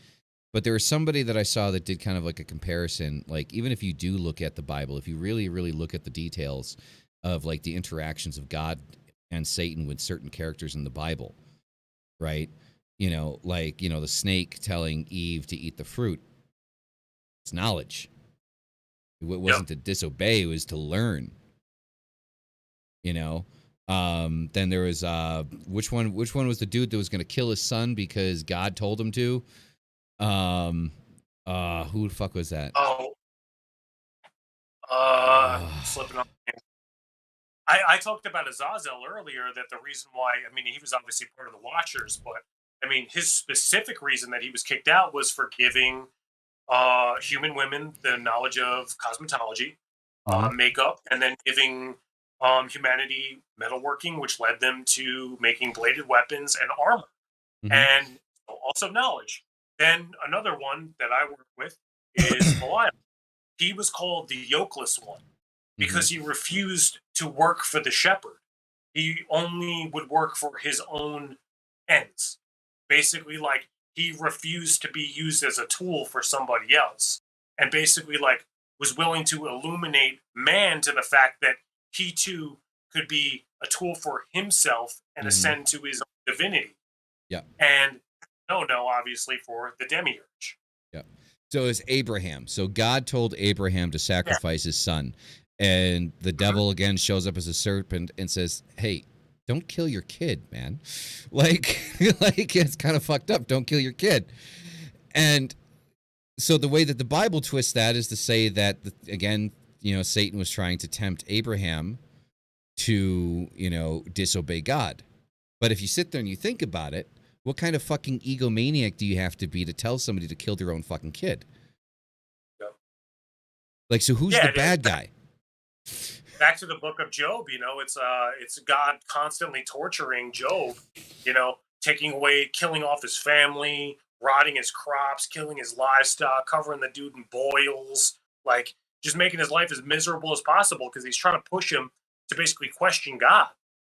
But there was somebody that I saw that did kind of like a comparison. Like, even if you do look at the Bible, if you really, really look at the details of like the interactions of God and Satan with certain characters in the Bible, right? The snake telling Eve to eat the fruit. It's knowledge. It wasn't to disobey. It was to learn. You know, then there was which one was the dude that was going to kill his son because God told him to? Who the fuck was that? Oh, slipping up. I talked about Azazel earlier, that the reason why, I mean, he was obviously part of the Watchers, but I mean, his specific reason that he was kicked out was for giving human women the knowledge of cosmetology, makeup, and then giving humanity metalworking, which led them to making bladed weapons and armor, and also knowledge. Then another one that I work with is Malice. He was called the yokeless one because he refused to work for the shepherd. He only would work for his own ends. Basically, like, he refused to be used as a tool for somebody else. And basically, like, was willing to illuminate man to the fact that he too could be a tool for himself and ascend to his own divinity. Yeah. And no, obviously, for the demiurge. Yeah. So it's Abraham. So God told Abraham to sacrifice his son. And the devil again shows up as a serpent and says, hey, don't kill your kid, man. Like it's kind of fucked up. Don't kill your kid. And so the way that the Bible twists that is to say that, again, you know, Satan was trying to tempt Abraham to, you know, disobey God. But if you sit there and you think about it, what kind of fucking egomaniac do you have to be to tell somebody to kill their own fucking kid? Yep. Like, so who's the bad guy? Back to the book of Job, you know, it's God constantly torturing Job, you know, taking away, killing off his family, rotting his crops, killing his livestock, covering the dude in boils, like just making his life as miserable as possible because he's trying to push him to basically question God.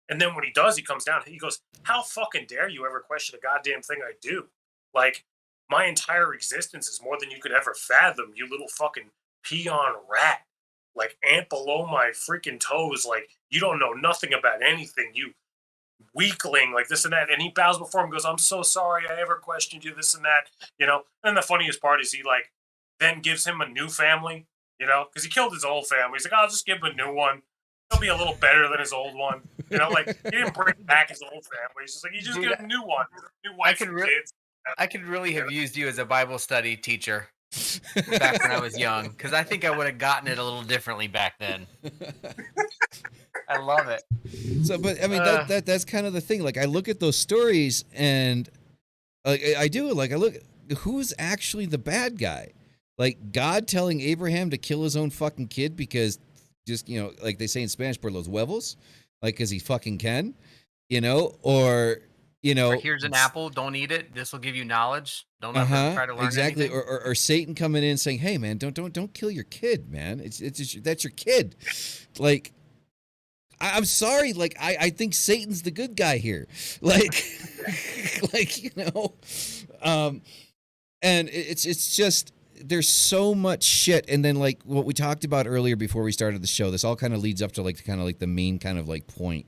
And then when he does, he comes down, he goes, how fucking dare you ever question a goddamn thing I do? Like, my entire existence is more than you could ever fathom, you little fucking peon rat. Like, ant below my freaking toes. Like, you don't know nothing about anything, you weakling, like this and that. And he bows before him and goes, I'm so sorry I ever questioned you, this and that, you know. And the funniest part is he, like, then gives him a new family, you know, because he killed his old family. He's like, I'll just give him a new one. He'll be a little better than his old one. You know, like, he didn't bring back his old family. He's just like, he just give him a new one. New wife and kids. I could really have used you as a Bible study teacher back when I was young, because I think I would have gotten it a little differently back then. I love it. So, but I mean, that's kind of the thing. Like, I look at those stories and I look, who's actually the bad guy? Like, God telling Abraham to kill his own fucking kid because just, you know, like they say in Spanish, por los huevos, like, because he fucking can, you know, or, you know, or here's an apple, don't eat it. This will give you knowledge. Don't ever try to learn exactly. anything. Or Satan coming in and saying, hey man, don't kill your kid, man. It's just, that's your kid. Like, I'm sorry. Like, I think Satan's the good guy here. Like, like, you know, and it's just, there's so much shit. And then, like, what we talked about earlier before we started the show, this all kind of leads up to, like, kind of like the main kind of like point.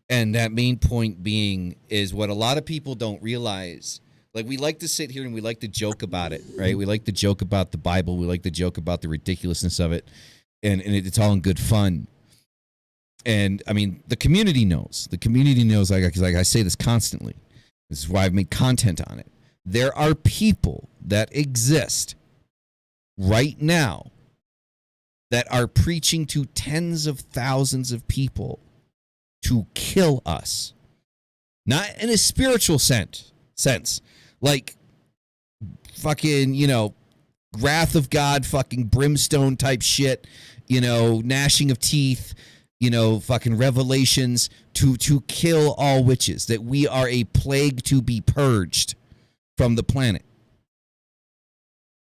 And that main point being is what a lot of people don't realize. Like, we like to sit here and we like to joke about it, right? We like to joke about the Bible. We like to joke about the ridiculousness of it. And it's all in good fun. And, I mean, the community knows. The community knows, like I say this constantly. This is why I've made content on it. There are people that exist right now that are preaching to tens of thousands of people to kill us. Not in a spiritual sense. Like, fucking, you know, wrath of God, fucking brimstone type shit, you know, gnashing of teeth, you know, fucking revelations to kill all witches, that we are a plague to be purged from the planet.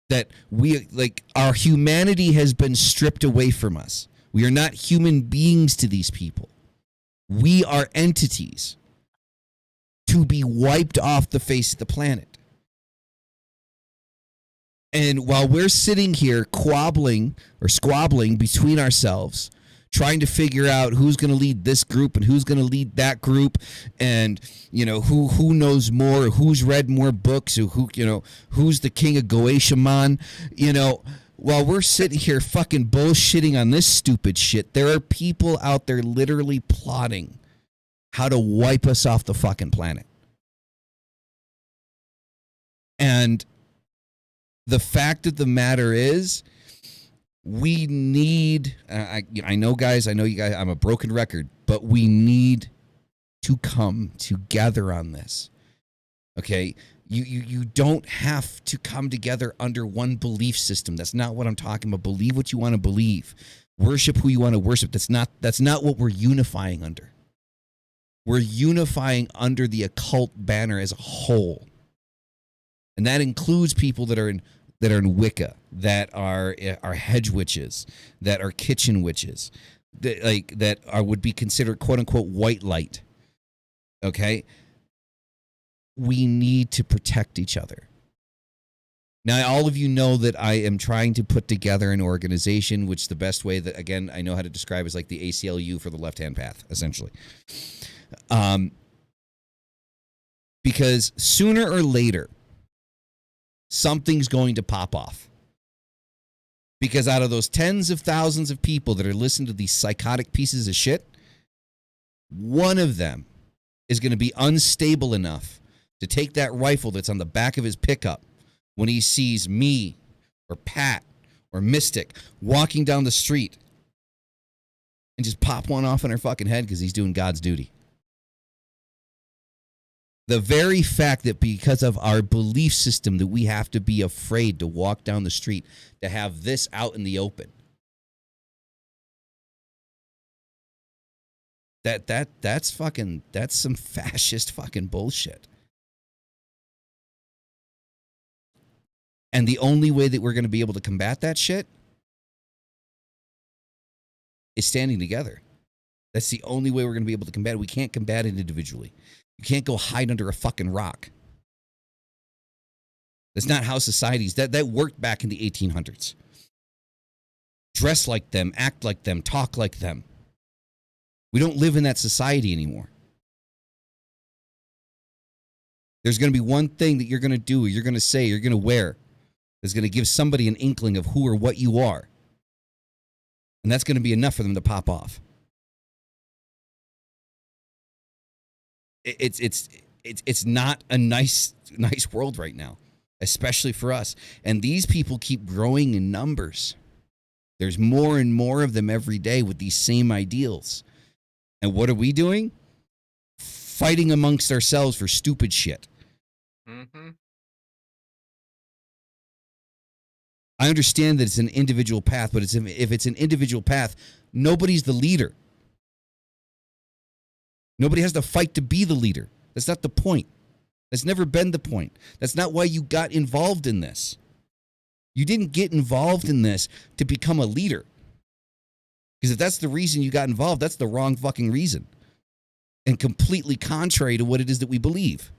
That we, like, our humanity has been stripped away from us. We are not human beings to these people. We are entities to be wiped off the face of the planet. And while we're sitting here squabbling between ourselves, trying to figure out who's going to lead this group and who's going to lead that group, and, you know, who knows more, who's read more books, who you know, who's the king of Goeshaman, you know, while we're sitting here fucking bullshitting on this stupid shit, there are people out there literally plotting how to wipe us off the fucking planet. And the fact of the matter is, we need, I know, guys, I know you guys, I'm a broken record, but we need to come together on this. Okay? You don't have to come together under one belief system. That's not what I'm talking about. Believe what you want to believe. Worship who you want to worship. That's not what we're unifying under. We're unifying under the occult banner as a whole. And that includes people that are in Wicca, that are hedge witches, that are kitchen witches, that would be considered quote unquote white light. Okay? We need to protect each other. Now, all of you know that I am trying to put together an organization, which the best way that, again, I know how to describe is like the ACLU for the left-hand path, essentially. Because sooner or later, something's going to pop off. Because out of those tens of thousands of people that are listening to these psychotic pieces of shit, one of them is going to be unstable enough to take that rifle that's on the back of his pickup when he sees me or Pat or Mystic walking down the street and just pop one off in her fucking head because he's doing God's duty. The very fact that because of our belief system that we have to be afraid to walk down the street, to have this out in the open. That's some fascist fucking bullshit. And the only way that we're going to be able to combat that shit is standing together. That's the only way we're going to be able to combat it. We can't combat it individually. You can't go hide under a fucking rock. That's not how societies, that worked back in the 1800s. Dress like them, act like them, talk like them. We don't live in that society anymore. There's going to be one thing that you're going to do, you're going to say, you're going to wear, that's going to give somebody an inkling of who or what you are. And that's going to be enough for them to pop off. It's not a nice world right now, especially for us. And these people keep growing in numbers. There's more and more of them every day with these same ideals. And what are we doing? Fighting amongst ourselves for stupid shit. Mm-hmm. I understand that it's an individual path, but if it's an individual path, nobody's the leader. Nobody has to fight to be the leader. That's not the point. That's never been the point. That's not why you got involved in this. You didn't get involved in this to become a leader. Because if that's the reason you got involved, that's the wrong fucking reason. And completely contrary to what it is that we believe.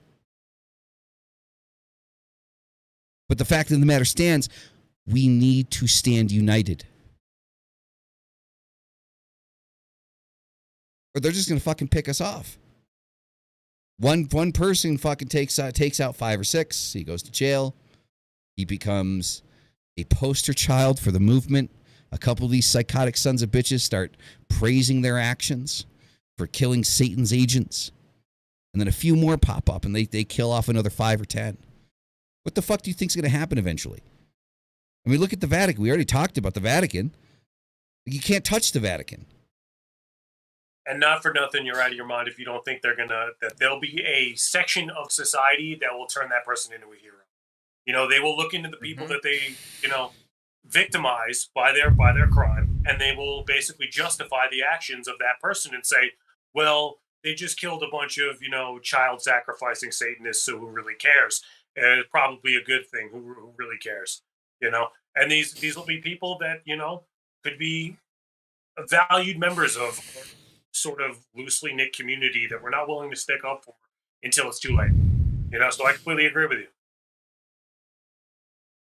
But the fact of the matter stands, we need to stand united. Or they're just going to fucking pick us off. One person fucking takes out 5 or 6. He goes to jail. He becomes a poster child for the movement. A couple of these psychotic sons of bitches start praising their actions for killing Satan's agents. And then a few more pop up and they kill off another 5 or 10. What the fuck do you think is going to happen eventually? I mean, look at the Vatican. We already talked about the Vatican. You can't touch the Vatican. And not for nothing, you're out of your mind if you don't think that there'll be a section of society that will turn that person into a hero. You know, they will look into the people that they, victimize by their crime, and they will basically justify the actions of that person and say, well, they just killed a bunch of, child sacrificing Satanists, so who really cares? And it's probably a good thing. Who really cares? And these will be people that, could be valued members of sort of loosely knit community that we're not willing to stick up for until it's too late. So I completely agree with you.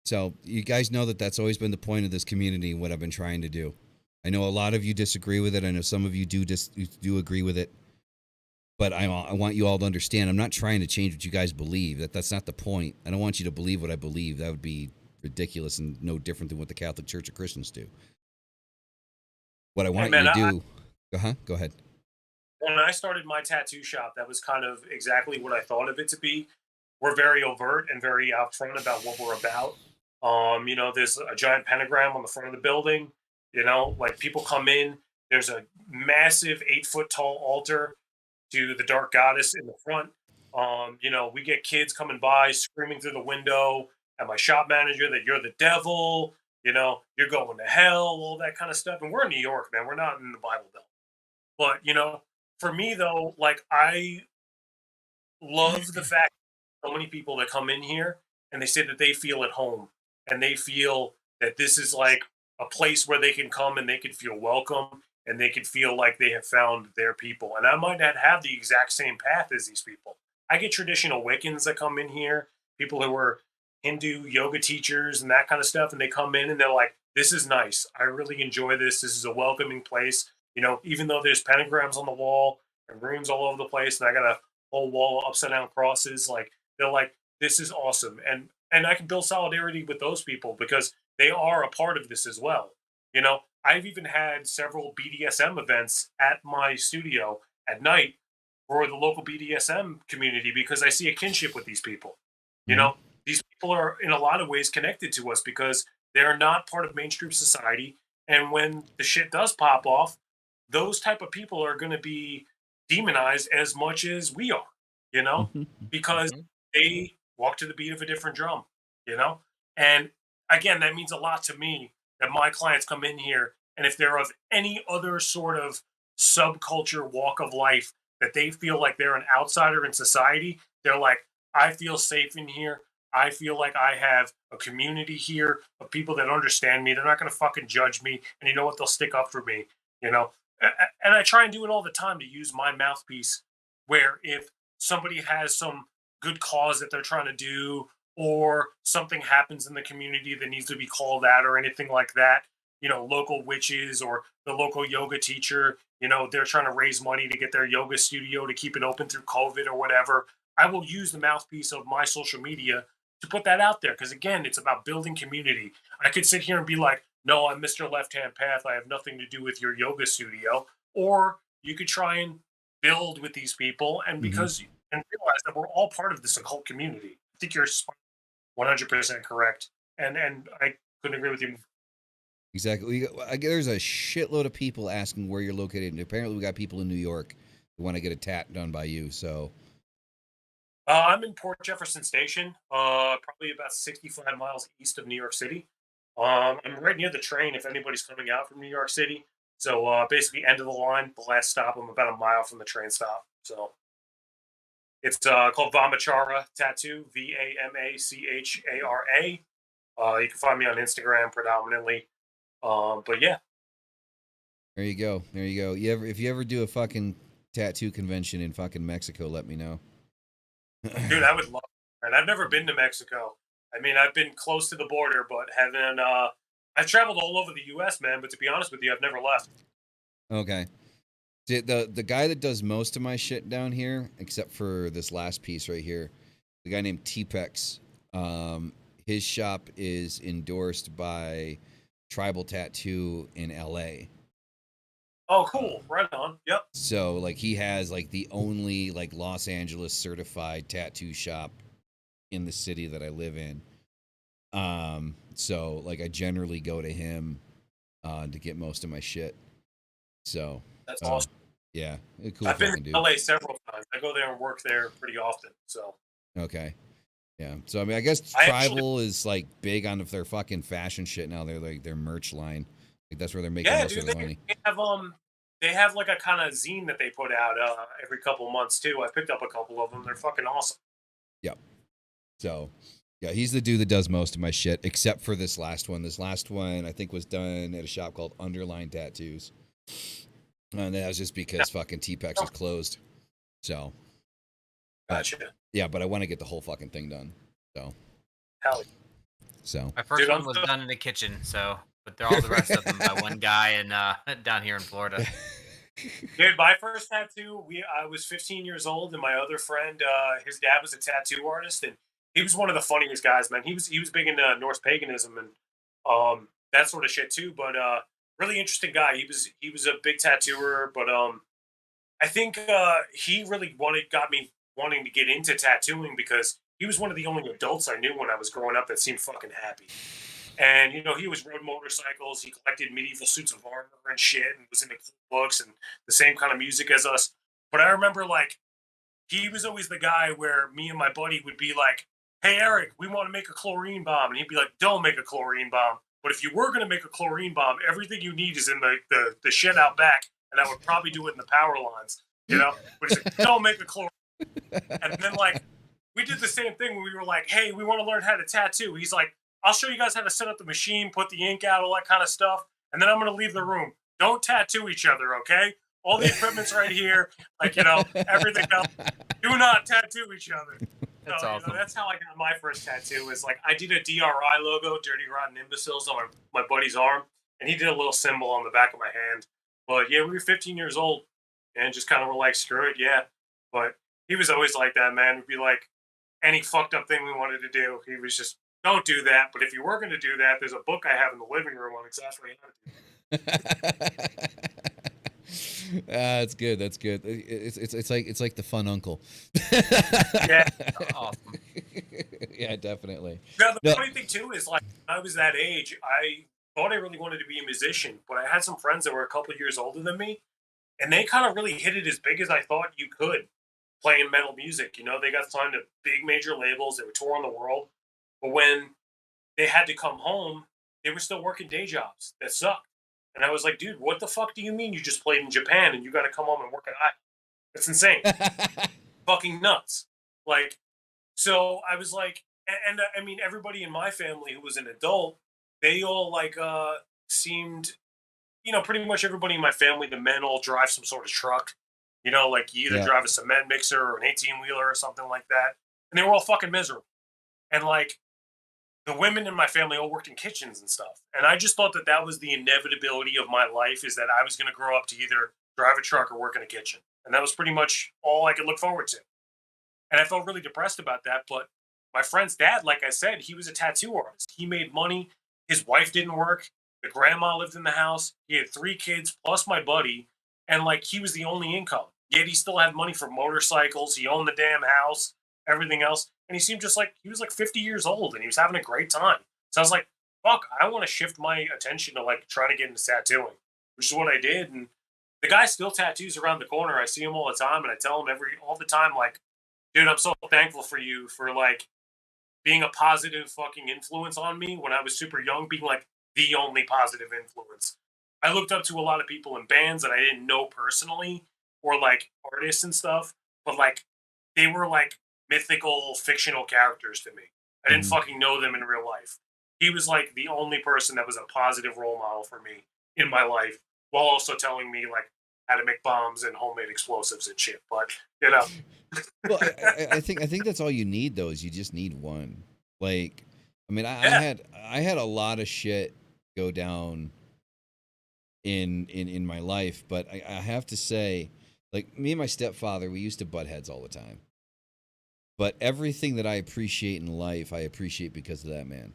So you guys know that that's always been the point of this community and what I've been trying to do. I know a lot of you disagree with it. I know some of you do agree with it. But I want you all to understand, I'm not trying to change what you guys believe. That's not the point. I don't want you to believe what I believe. That would be ridiculous and no different than what the Catholic Church or Christians do. What I want man, you to do, go ahead. When I started my tattoo shop, that was kind of exactly what I thought of it to be. We're very overt and very upfront about what we're about. There's a giant pentagram on the front of the building. Like people come in, there's a massive 8 foot tall altar to the dark goddess in the front. We get kids coming by screaming through the window at my shop manager that you're the devil, you're going to hell, all that kind of stuff. And we're in New York, man. We're not in the Bible Belt. But, for me though, like I love the fact that so many people that come in here and they say that they feel at home and they feel that this is like a place where they can come and they can feel welcome and they can feel like they have found their people. And I might not have the exact same path as these people. I get traditional Wiccans that come in here, people who are Hindu yoga teachers and that kind of stuff, and they come in and they're like, this is nice. I really enjoy this. This is a welcoming place. Even though there's pentagrams on the wall and runes all over the place, and I got a whole wall of upside down crosses, like they're like, this is awesome. And I can build solidarity with those people because they are a part of this as well. I've even had several BDSM events at my studio at night for the local BDSM community because I see a kinship with these people. Mhm. These people are in a lot of ways connected to us because they're not part of mainstream society. And when the shit does pop off, those type of people are going to be demonized as much as we are, Mhm. because Mhm. they walk to the beat of a different drum, you know? And again, that means a lot to me that my clients come in here and if they're of any other sort of subculture walk of life that they feel like they're an outsider in society, they're like, I feel safe in here. I feel like I have a community here of people that understand me. They're not going to fucking judge me. And you know what? They'll stick up for me, you know? And I try and do it all the time to use my mouthpiece where if somebody has some good cause that they're trying to do or something happens in the community that needs to be called out or anything like that, local witches or the local yoga teacher, they're trying to raise money to get their yoga studio to keep it open through COVID or whatever. I will use the mouthpiece of my social media to put that out there because again, it's about building community. I could sit here and be like, no, I'm Mr. Left Hand Path. I have nothing to do with your yoga studio. Or you could try and build with these people and Mhm. realize that we're all part of this occult community. I think you're 100% correct. And I couldn't agree with you. Exactly. There's a shitload of people asking where you're located, and apparently we got people in New York who want to get a tat done by you. So, I'm in Port Jefferson Station, probably about 65 miles east of New York City. I'm right near the train if anybody's coming out from New York City. So basically, end of the line, the last stop. I'm about a mile from the train stop. So it's called Vamachara Tattoo, Vamachara. You can find me on Instagram predominantly. But yeah, there you go. There you go. If you ever do a fucking tattoo convention in fucking Mexico, let me know. dude, I would love it. And I've never been to Mexico. I mean, I've been close to the border, but haven't. I've traveled all over the U.S., man. But to be honest with you, I've never left. Okay. The guy that does most of my shit down here, except for this last piece right here, the guy named T-Pex, his shop is endorsed by Tribal Tattoo in LA. Oh, Uh, cool. Right on. Yep. so like he has like the only like Los Angeles certified tattoo shop in the city that I live in. So like I generally go to him to get most of my shit. So That's uh awesome. yeah, a cool I've been to fucking dude. LA several times. I go there and work there pretty often. So Okay. Yeah. So I mean I guess I actually, Tribal is like big on their fucking fashion shit now. They're like their merch line. Like that's where they're making yeah, most of dude. their money. They have like a kind of zine that they put out every couple months too. I picked up a couple of them. They're fucking awesome. Yep. So yeah, he's the dude that does most of my shit, except for this last one. This last one I think was done at a shop called Underline Tattoos. And that was just because fucking T-Pex is closed. So but Gotcha. yeah, but I want to get the whole fucking thing done. So Hell, so My first dude, one was done in the kitchen, so but all the rest of them by one guy in down here in Florida. dude, my first tattoo. I was 15 years old, and my other friend, his dad was a tattoo artist, and he was one of the funniest guys, man. He was big into Norse paganism and that sort of shit too. But really interesting guy. He was a big tattooer, but I think he really got me wanting to get into tattooing because he was one of the only adults I knew when I was growing up that seemed fucking happy. And he was rode motorcycles. He collected medieval suits of armor and shit, and was into cool books and the same kind of music as us. But I remember like he was always the guy where me and my buddy would be like, "Hey Eric, we want to make a chlorine bomb," and he'd be like, "Don't make a chlorine bomb. But if you were going to make a chlorine bomb, everything you need is in the shed out back, and I would probably do it in the power lines, you know." But he's like, "Don't make a chlorine." And then like we did the same thing when we were like, "Hey, we want to learn how to tattoo." He's like, "I'll show you guys how to set up the machine, put the ink out, all that kind of stuff, and then I'm going to leave the room. Don't tattoo each other, okay? All the equipment's right here. Like, everything else. Do not tattoo each other." That's So, awesome. that's how I got my first tattoo. Is like I did a DRI logo, Dirty Rotten Imbeciles, on my buddy's arm, and he did a little symbol on the back of my hand. But yeah, we were 15 years old, and just kind of were like, screw it, yeah. But he was always like that, man. Would be like any fucked up thing we wanted to do. He was just, don't do that. But if you were going to do that, there's a book I have in the living room on exactly how to do it. That's good. That's good. It's like the fun uncle. Yeah. Awesome. Yeah, definitely. Now, the No. funny thing too is like when I was that age, I thought I really wanted to be a musician, but I had some friends that were a couple of years older than me, and they kind of really hit it as big as I thought you could playing metal music. They got signed to big major labels, they were touring the world, but when they had to come home, they were still working day jobs that sucked. And I was like, dude, what the fuck do you mean you just played in Japan and you got to come home and work at I? That's insane. Fucking nuts. Like, so I was like, and I mean, everybody in my family who was an adult, they all like seemed, pretty much everybody in my family, the men all drive some sort of truck. Like you either Yeah. drive a cement mixer or an 18-wheeler or something like that. And they were all fucking miserable. And like the women in my family all worked in kitchens and stuff. And I just thought that that was the inevitability of my life, is that I was going to grow up to either drive a truck or work in a kitchen. And that was pretty much all I could look forward to. And I felt really depressed about that. But my friend's dad, like I said, he was a tattoo artist. He made money. His wife didn't work. The grandma lived in the house. He had 3 kids plus my buddy. And like he was the only income. Yet he still had money for motorcycles. He owned the damn house, everything else. And he seemed just like he was like 50 years old and he was having a great time. So I was like, fuck, I want to shift my attention to like trying to get into tattooing, which is what I did. And the guy still tattoos around the corner. I see him all the time and I tell him all the time, like, dude, I'm so thankful for you for like being a positive fucking influence on me when I was super young, being like the only positive influence. I looked up to a lot of people in bands that I didn't know personally or like artists and stuff, but like they were like mythical fictional characters to me. I didn't Mhm. fucking know them in real life. He was like the only person that was a positive role model for me in my life, while also telling me like how to make bombs and homemade explosives and shit. But Well, I think that's all you need though. Is you just need one. Like, I mean, Yeah. I had a lot of shit go down in my life, but I have to say, like me and my stepfather, we used to butt heads all the time. But everything that I appreciate in life, I appreciate because of that man.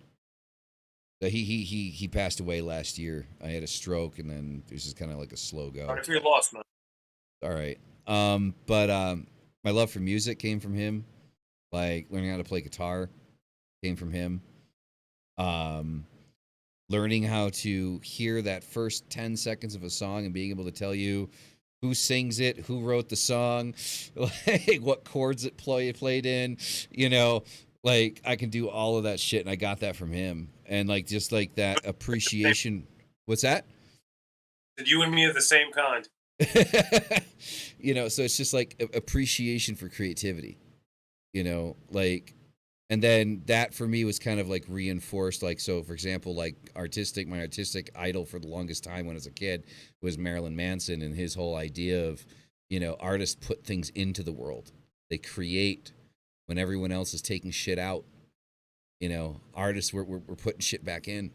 He passed away last year. I had a stroke, and then it was just kind of like a slow go. Sorry for your loss, man. All right. But my love for music came from him. Like learning how to play guitar came from him. Learning how to hear that first 10 seconds of a song and being able to tell you who sings it, who wrote the song, like what chords it played in, like I can do all of that shit, and I got that from him. And like just like that appreciation. What's that? You and me are the same kind. So it's just like appreciation for creativity, like, and then that for me was kind of like reinforced. Like, so for example, like my artistic idol for the longest time when I was a kid was Marilyn Manson, and his whole idea of, artists put things into the world. They create when everyone else is taking shit out. Artists we're putting shit back in.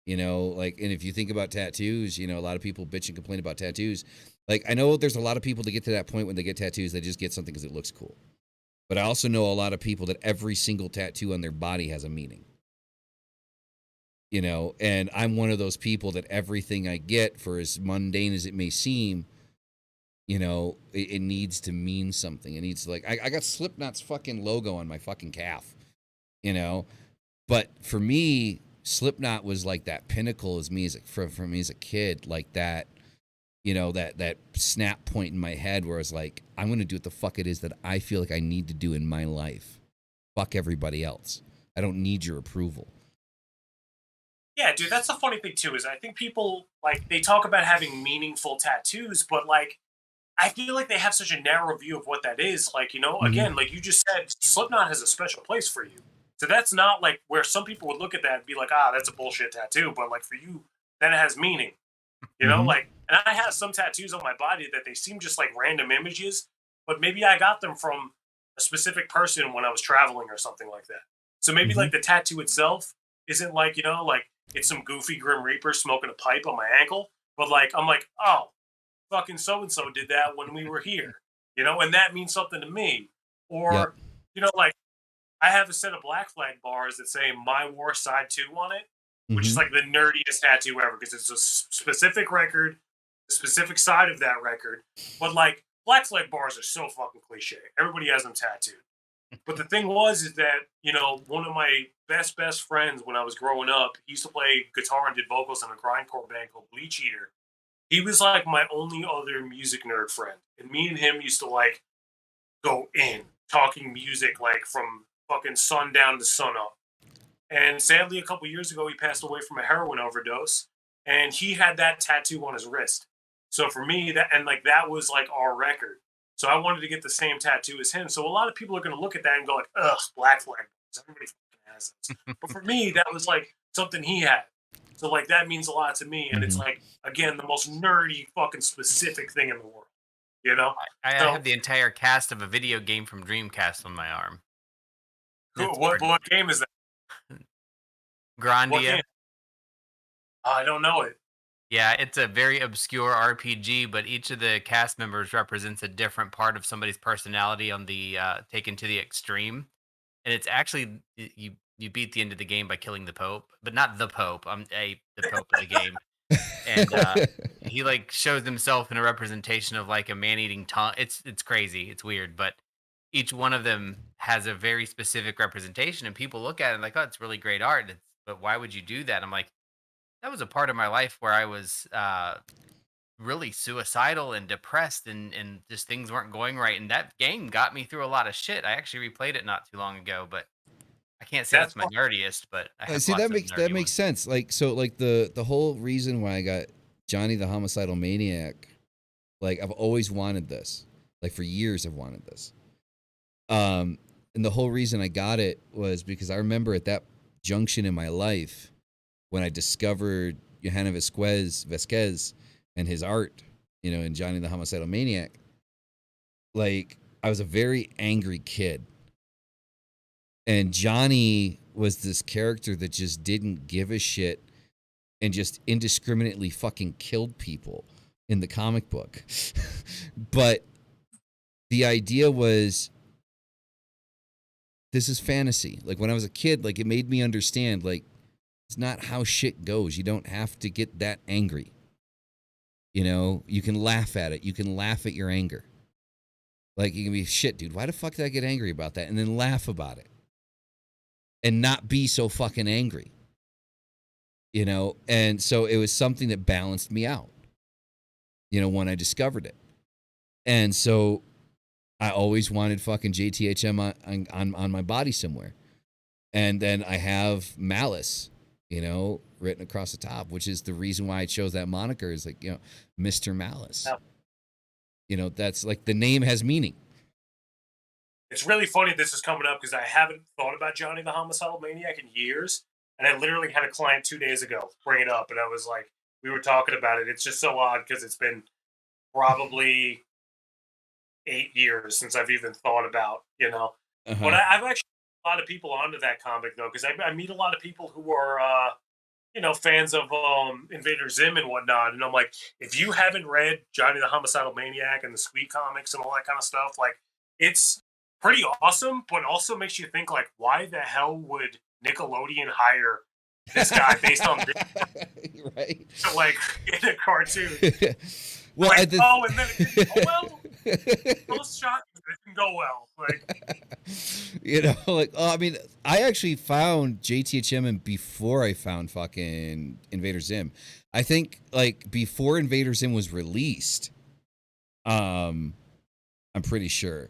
Like, and if you think about tattoos, a lot of people bitch and complain about tattoos. Like, I know there's a lot of people that get to that point when they get tattoos, they just get something because it looks cool. But I also know a lot of people that every single tattoo on their body has a meaning. You know, and I'm one of those people that everything I get, for as mundane as it may seem, you know, it needs to mean something. It needs to, like, I got Slipknot's fucking logo on my fucking calf, you know. But for me, Slipknot was like that pinnacle as me as for me as a kid, like that, you know, that snap point in my head where I was like, I'm going to do what the fuck it is that I feel like I need to do in my life. Fuck everybody else. I don't need your approval. Yeah, dude, that's the funny thing too, is I think people, like, they talk about having meaningful tattoos, but, like, I feel like they have such a narrow view of what that is. Like, you know, again, like you just said, Slipknot has a special place for you. So that's not like where some people would look at that and be like, that's a bullshit tattoo. But like for you, that has meaning. You know, like, and I have some tattoos on my body that they seem just like random images, but maybe I got them from a specific person when I was traveling or something like that. So maybe like the tattoo itself isn't like, you know, like it's some goofy Grim Reaper smoking a pipe on my ankle, but like I'm like, oh, fucking so and so did that when we were here, you know, and that means something to me. Or, you know, like I have a set of Black Flag bars that say My War Side 2 on it, which is like the nerdiest tattoo ever because it's a specific record, a specific side of that record. But like Black Flag bars are so fucking cliche. Everybody has them tattooed. But the thing is that, you know, one of my best friends when I was growing up, he used to play guitar and did vocals in a grindcore band called Bleach Eater. He was like my only other music nerd friend. And me and him used to like go in talking music like from fucking sundown to sunup. And sadly, a couple years ago, he passed away from a heroin overdose. And he had that tattoo on his wrist. So for me, that was like our record. So I wanted to get the same tattoo as him. So a lot of people are going to look at that and go like, ugh, Black Flag. Everybody fucking has this. But for me, that was like something he had. So like that means a lot to me, and it's like again the most nerdy fucking specific thing in the world, you know. I have the entire cast of a video game from Dreamcast on my arm. Cool. What game is that? Grandia. What game? I don't know it. Yeah, it's a very obscure RPG, but each of the cast members represents a different part of somebody's personality on the taken to the extreme. And it's actually you beat the end of the game by killing the Pope, but not the Pope. The Pope of the game, and he like shows himself in a representation of like a man-eating tongue. It's crazy, it's weird, but each one of them has a very specific representation, and people look at it and like, oh, it's really great art. But why would you do that? I'm like, that was a part of my life where I was really suicidal and depressed, and just things weren't going right. And that game got me through a lot of shit. I actually replayed it not too long ago, but I can't say that's my nerdiest, but I have see lots that makes sense. Like so, like the whole reason why I got Johnny the Homicidal Maniac, like I've always wanted this. Like for years, I've wanted this. And the whole reason I got it was because I remember at that junction in my life when I discovered Johanna Vasquez and his art, you know, in Johnny the Homicidal Maniac. Like I was a very angry kid. And Johnny was this character that just didn't give a shit and just indiscriminately fucking killed people in the comic book. But the idea was, this is fantasy. Like when I was a kid, like it made me understand, like, it's not how shit goes. You don't have to get that angry. You know, you can laugh at it. You can laugh at your anger. Like you can be, shit, dude, why the fuck did I get angry about that? And then laugh about it. And not be so fucking angry. You know, and so it was something that balanced me out, you know, when I discovered it. And so I always wanted fucking JTHM on my body somewhere. And then I have Malice, you know, written across the top, which is the reason why I chose that moniker, is like, you know, Mr. Malice. Yeah. You know, that's like the name has meaning. It's really funny this is coming up because I haven't thought about Johnny the Homicidal Maniac in years. And I literally had a client 2 days ago bring it up. And I was like, we were talking about it. It's just so odd because it's been probably 8 years since I've even thought about, you know. But I've actually a lot of people onto that comic, though, because I meet a lot of people who are, you know, fans of Invader Zim and whatnot. And I'm like, if you haven't read Johnny the Homicidal Maniac and the Squeak comics and all that kind of stuff, like, it's pretty awesome, but also makes you think, like, why the hell would Nickelodeon hire this guy based on this, Right. like, in a cartoon? Well, Like, oh, and then it didn't go well? Most shot, it didn't go well. Like, you know, like, oh, I mean, I actually found JTHM before I found fucking Invader Zim. I think, like, before Invader Zim was released, I'm pretty sure.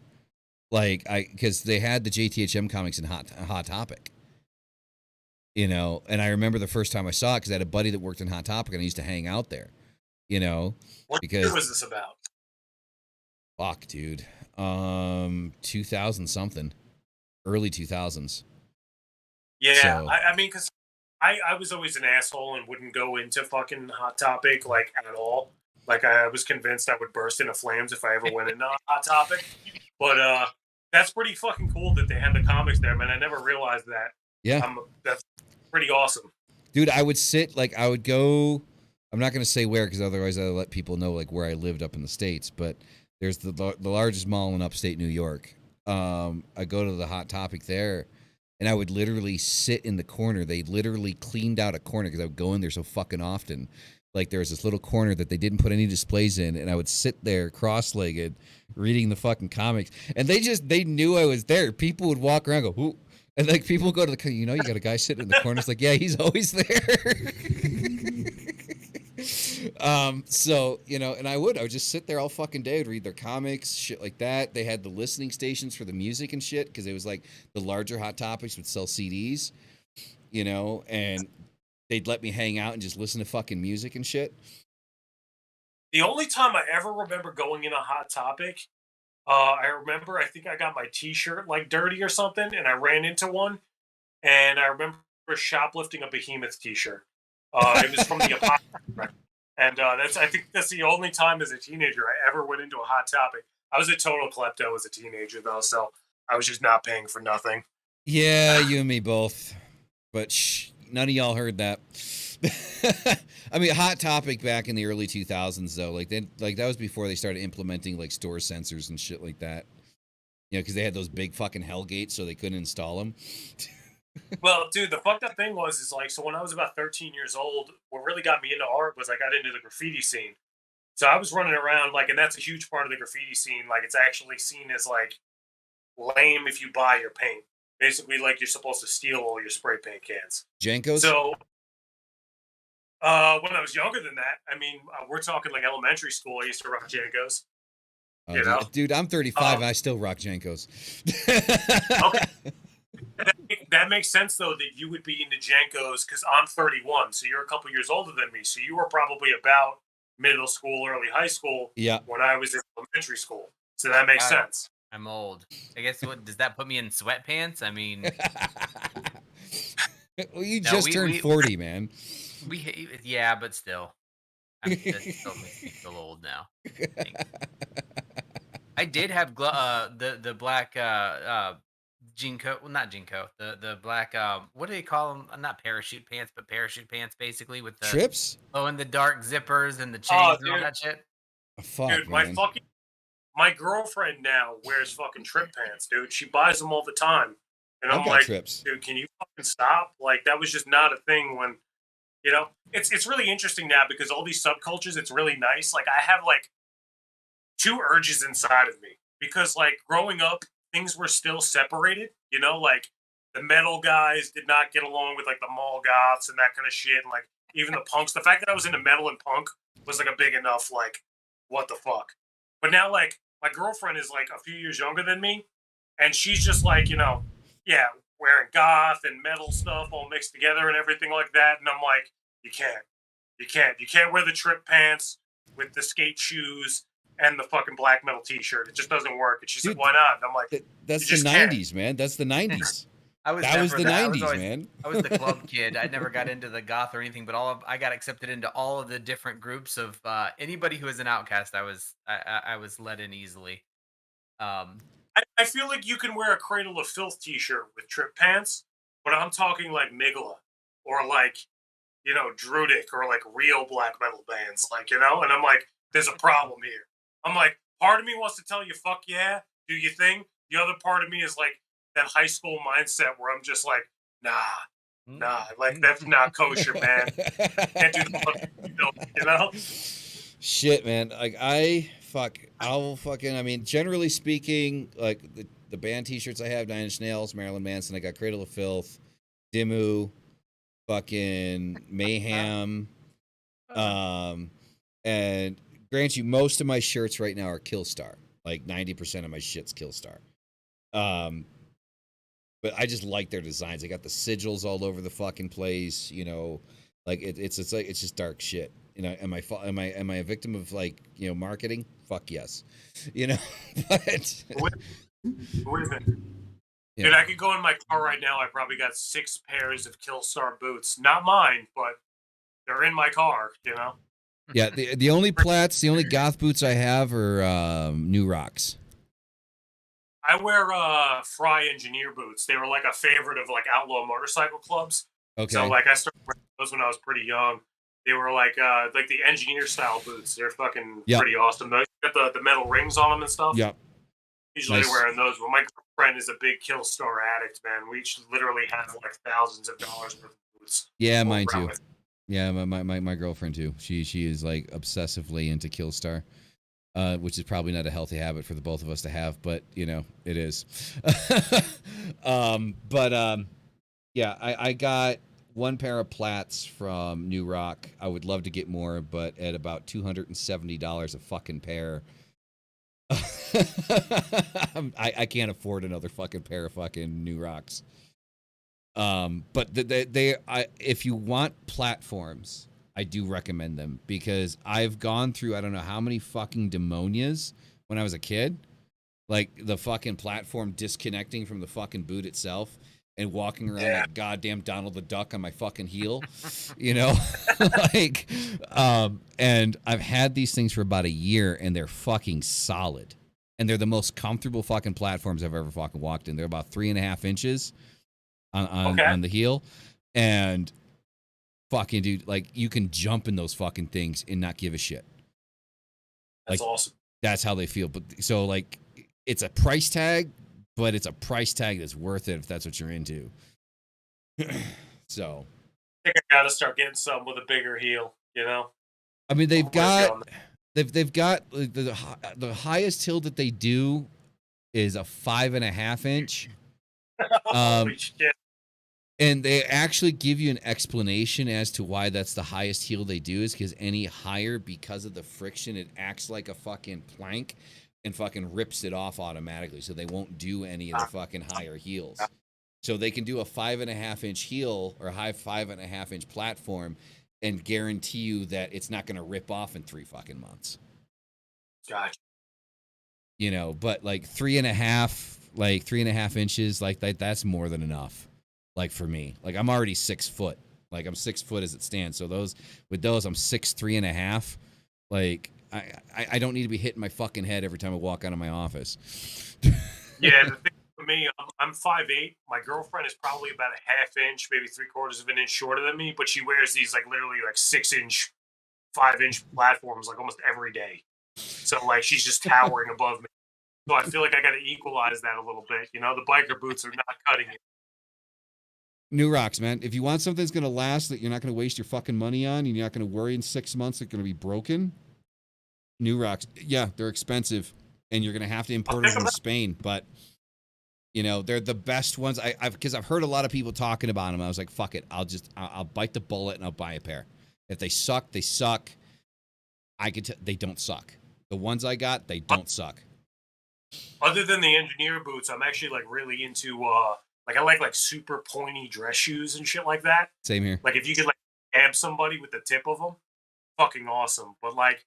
Like, because they had the JTHM comics in Hot Topic. You know, and I remember the first time I saw it because I had a buddy that worked in Hot Topic and I used to hang out there. You know, what because year was this about? fuck, dude, 2000 something, early 2000s. Yeah, So- I mean, because I was always an asshole and wouldn't go into fucking Hot Topic, like, at all. Like, I was convinced I would burst into flames if I ever went into Hot Topic. But that's pretty fucking cool that they had the comics there, man. I never realized that. Yeah, That's pretty awesome. dude, I would sit, like, I would go. I'm not gonna say where because otherwise I'll let people know like where I lived up in the States. But there's the largest mall in upstate New York. I go to the Hot Topic there, and I would literally sit in the corner. They literally cleaned out a corner because I would go in there so fucking often. Like there was this little corner that they didn't put any displays in, and I would sit there cross-legged reading the fucking comics. And they knew I was there. People would walk around, and go, "Who?" And like people would go to the, you know, you got a guy sitting in the corner. It's like, yeah, he's always there. So, you know, and I would just sit there all fucking day, I'd read their comics, shit like that. They had the listening stations for the music and shit because it was like the larger Hot Topics would sell CDs, you know, and they'd let me hang out and just listen to fucking music and shit. The only time I ever remember going in a Hot Topic, I think I got my T-shirt like dirty or something, and I ran into one, and I remember shoplifting a Behemoth T-shirt. It was from the Apocalypse, and I think that's the only time as a teenager I ever went into a Hot Topic. I was a total klepto as a teenager though, so I was just not paying for nothing. Yeah, you and me both. But shh, none of y'all heard that. I mean, Hot Topic back in the early 2000s, though, like that was before they started implementing like store sensors and shit like that. You know, because they had those big fucking hell gates, so they couldn't install them. Well, dude, the fucked up thing is like, so when I was about 13 years old, what really got me into art was I got into the graffiti scene. So I was running around, like, and that's a huge part of the graffiti scene. Like, it's actually seen as, like, lame if you buy your paint. Basically, like, you're supposed to steal all your spray paint cans. Jenkos? So, when I was younger than that, I mean, we're talking, like, elementary school, I used to rock Jankos. You know? Dude, I'm 35 and I still rock Jenkos. Okay. That makes sense, though, that you would be into Jankos because I'm 31, so you're a couple years older than me. So you were probably about middle school, early high school when I was in elementary school. So that makes sense. I'm old. I guess what does that put me in sweatpants? I mean, well, you just turned 40, man. Yeah, but still. That still makes me feel old now. I did have the black Jinko, well, not Jinko, the black what do they call them? Not parachute pants, but parachute pants, basically with the trips. Oh, and the dark zippers and the chains and all that shit. Oh, fuck, dude, man. my girlfriend now wears fucking trip pants, dude. She buys them all the time, and I'm like, trips. dude, can you fucking stop? Like that was just not a thing when, you know. It's really interesting now because all these subcultures, it's really nice. Like I have like two urges inside of me because like growing up, things were still separated, you know, like the metal guys did not get along with like the mall goths and that kind of shit. And like even the punks, the fact that I was into metal and punk was like a big enough, like, what the fuck? But now like my girlfriend is like a few years younger than me. And she's just like, you know, yeah, wearing goth and metal stuff all mixed together and everything like that. And I'm like, you can't wear the trip pants with the skate shoes and the fucking black metal T-shirt. It just doesn't work. And she's like, "Why not?" And I'm like, "That's the '90s, man. That's the '90s." That was the '90s, man. I was the club kid. I never got into the goth or anything, but I got accepted into all of the different groups of anybody who was an outcast. I was let in easily. I feel like you can wear a Cradle of Filth T-shirt with trip pants, but I'm talking like Migala or like, you know, Druidic or like real black metal bands, like, you know. And I'm like, there's a problem here. I'm like, part of me wants to tell you, fuck yeah, do your thing. the other part of me is like that high school mindset where I'm just like, nah, like that's not kosher, man. Can't do the you know? Shit, man. Like I'll fucking. I mean, generally speaking, like the band T-shirts I have: Nine Inch Nails, Marilyn Manson. I got Cradle of Filth, Dimmu, fucking Mayhem. And grant you, most of my shirts right now are Killstar. Like 90% of my shit's Killstar. But I just like their designs. They got the sigils all over the fucking place. You know, like it's just dark shit. You know, am I a victim of like, you know, marketing? Fuck yes. You know, but Wait a minute. yeah. Dude, I could go in my car right now. I probably got 6 pairs of Killstar boots. Not mine, but they're in my car, you know? Yeah, the only goth boots I have are New Rocks. I wear Fry engineer boots. They were like a favorite of like outlaw motorcycle clubs. Okay. So like I started wearing those when I was pretty young. They were like the engineer style boots. They're fucking pretty awesome. Those got the metal rings on them and stuff. Yep. Usually Nice. wearing those. Well, my girlfriend is a big Killstar addict, man. We literally have like thousands of dollars worth of boots. Yeah, mine too. Yeah, my girlfriend too. She is like obsessively into Killstar, which is probably not a healthy habit for the both of us to have, but you know it is. Yeah, I got one pair of plats from New Rock. I would love to get more, but at about $270 a fucking pair. I can't afford another fucking pair of fucking New Rocks. But if you want platforms, I do recommend them because I've gone through I don't know how many fucking demonias when I was a kid, like the fucking platform disconnecting from the fucking boot itself and walking around like goddamn Donald the Duck on my fucking heel, you know, like, and I've had these things for about a year and they're fucking solid and they're the most comfortable fucking platforms I've ever fucking walked in. They're about 3.5 inches on the heel, and fucking dude, like you can jump in those fucking things and not give a shit. That's like, awesome. That's how they feel. But so like, it's a price tag, but it's a price tag that's worth it if that's what you're into. So, I think I gotta start getting some with a bigger heel. You know. I mean, they've got the highest heel that they do is a 5.5 inch. Holy shit. And they actually give you an explanation as to why that's the highest heel they do is because any higher, because of the friction, it acts like a fucking plank and fucking rips it off automatically. So they won't do any of the fucking higher heels. So they can do a 5.5 inch heel or high 5.5 inch platform and guarantee you that it's not going to rip off in 3 fucking months. Gotcha. You know, but like 3.5 inches, like that's more than enough. Like for me, like I'm already 6 foot. Like I'm 6 foot as it stands. So I'm 6'3.5". Like I don't need to be hitting my fucking head every time I walk out of my office. Yeah, the thing for me, I'm 5'8". My girlfriend is probably about a 1/2 inch, maybe 3/4 of an inch shorter than me, but she wears these like literally like 6 inch, 5 inch platforms like almost every day. So like she's just towering above me. So I feel like I got to equalize that a little bit. You know, the biker boots are not cutting it. New Rocks, man. If you want something that's going to last, that you're not going to waste your fucking money on, and you're not going to worry in 6 months it's going to be broken, New Rocks. Yeah, they're expensive, and you're going to have to import them from Spain. But you know, they're the best ones. Because I've heard a lot of people talking about them. I was like, fuck it, I'll bite the bullet and I'll buy a pair. If they suck, they suck. They don't suck. The ones I got, they don't suck. Other than the engineer boots, I'm actually like really into like I like super pointy dress shoes and shit like that. Same here. Like if you could like stab somebody with the tip of them, fucking awesome. But like,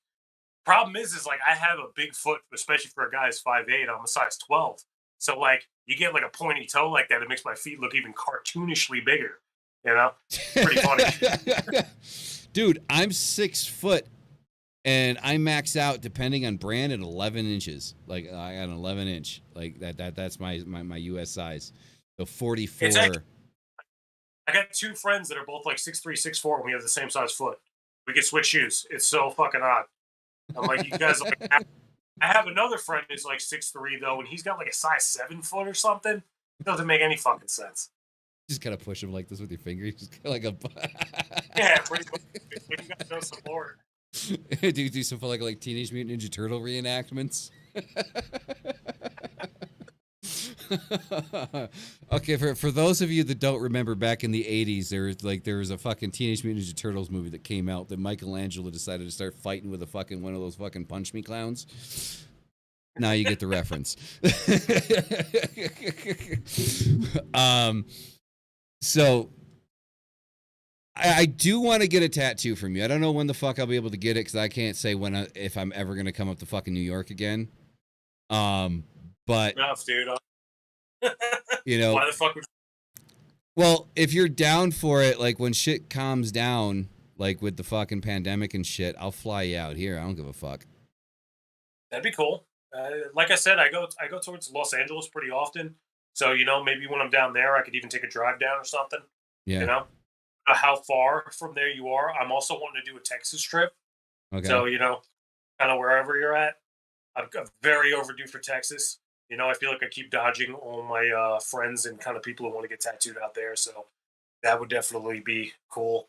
problem is like I have a big foot, especially for a guy who's 5'8". I'm a size 12, so like you get like a pointy toe like that, it makes my feet look even cartoonishly bigger. You know, pretty funny. Dude, I'm 6 foot. And I max out, depending on brand, at 11 inches. Like I got an 11 inch. Like that's my US size. So 44. I got 2 friends that are both like 6'3", 6'4", and we have the same size foot. We could switch shoes. It's so fucking odd. I'm like, you guys are like I have another friend who's like 6'3" though, and he's got like a size 7 foot or something. It doesn't make any fucking sense. Just kind of push him like this with your finger. Just kinda like a. Yeah, pretty much. You got no support. do some like Teenage Mutant Ninja Turtle reenactments. Okay, for those of you that don't remember, back in the 80s, there was a fucking Teenage Mutant Ninja Turtles movie that came out that Michelangelo decided to start fighting with one of those fucking punch me clowns. Now you get the reference. So I do want to get a tattoo from you. I don't know when the fuck I'll be able to get it, because I can't say if I'm ever gonna come up to fucking New York again. But Enough, dude. You know, Why the fuck would well, if you're down for it, like when shit calms down, like with the fucking pandemic and shit, I'll fly you out here. I don't give a fuck. That'd be cool. Like I said, I go towards Los Angeles pretty often. So, maybe when I'm down there, I could even take a drive down or something. Yeah. How far from there you are. I'm also wanting to do a Texas trip. Okay. So, kind of wherever you're at. I'm very overdue for Texas. I feel like I keep dodging all my friends and kind of people who want to get tattooed out there. So that would definitely be cool.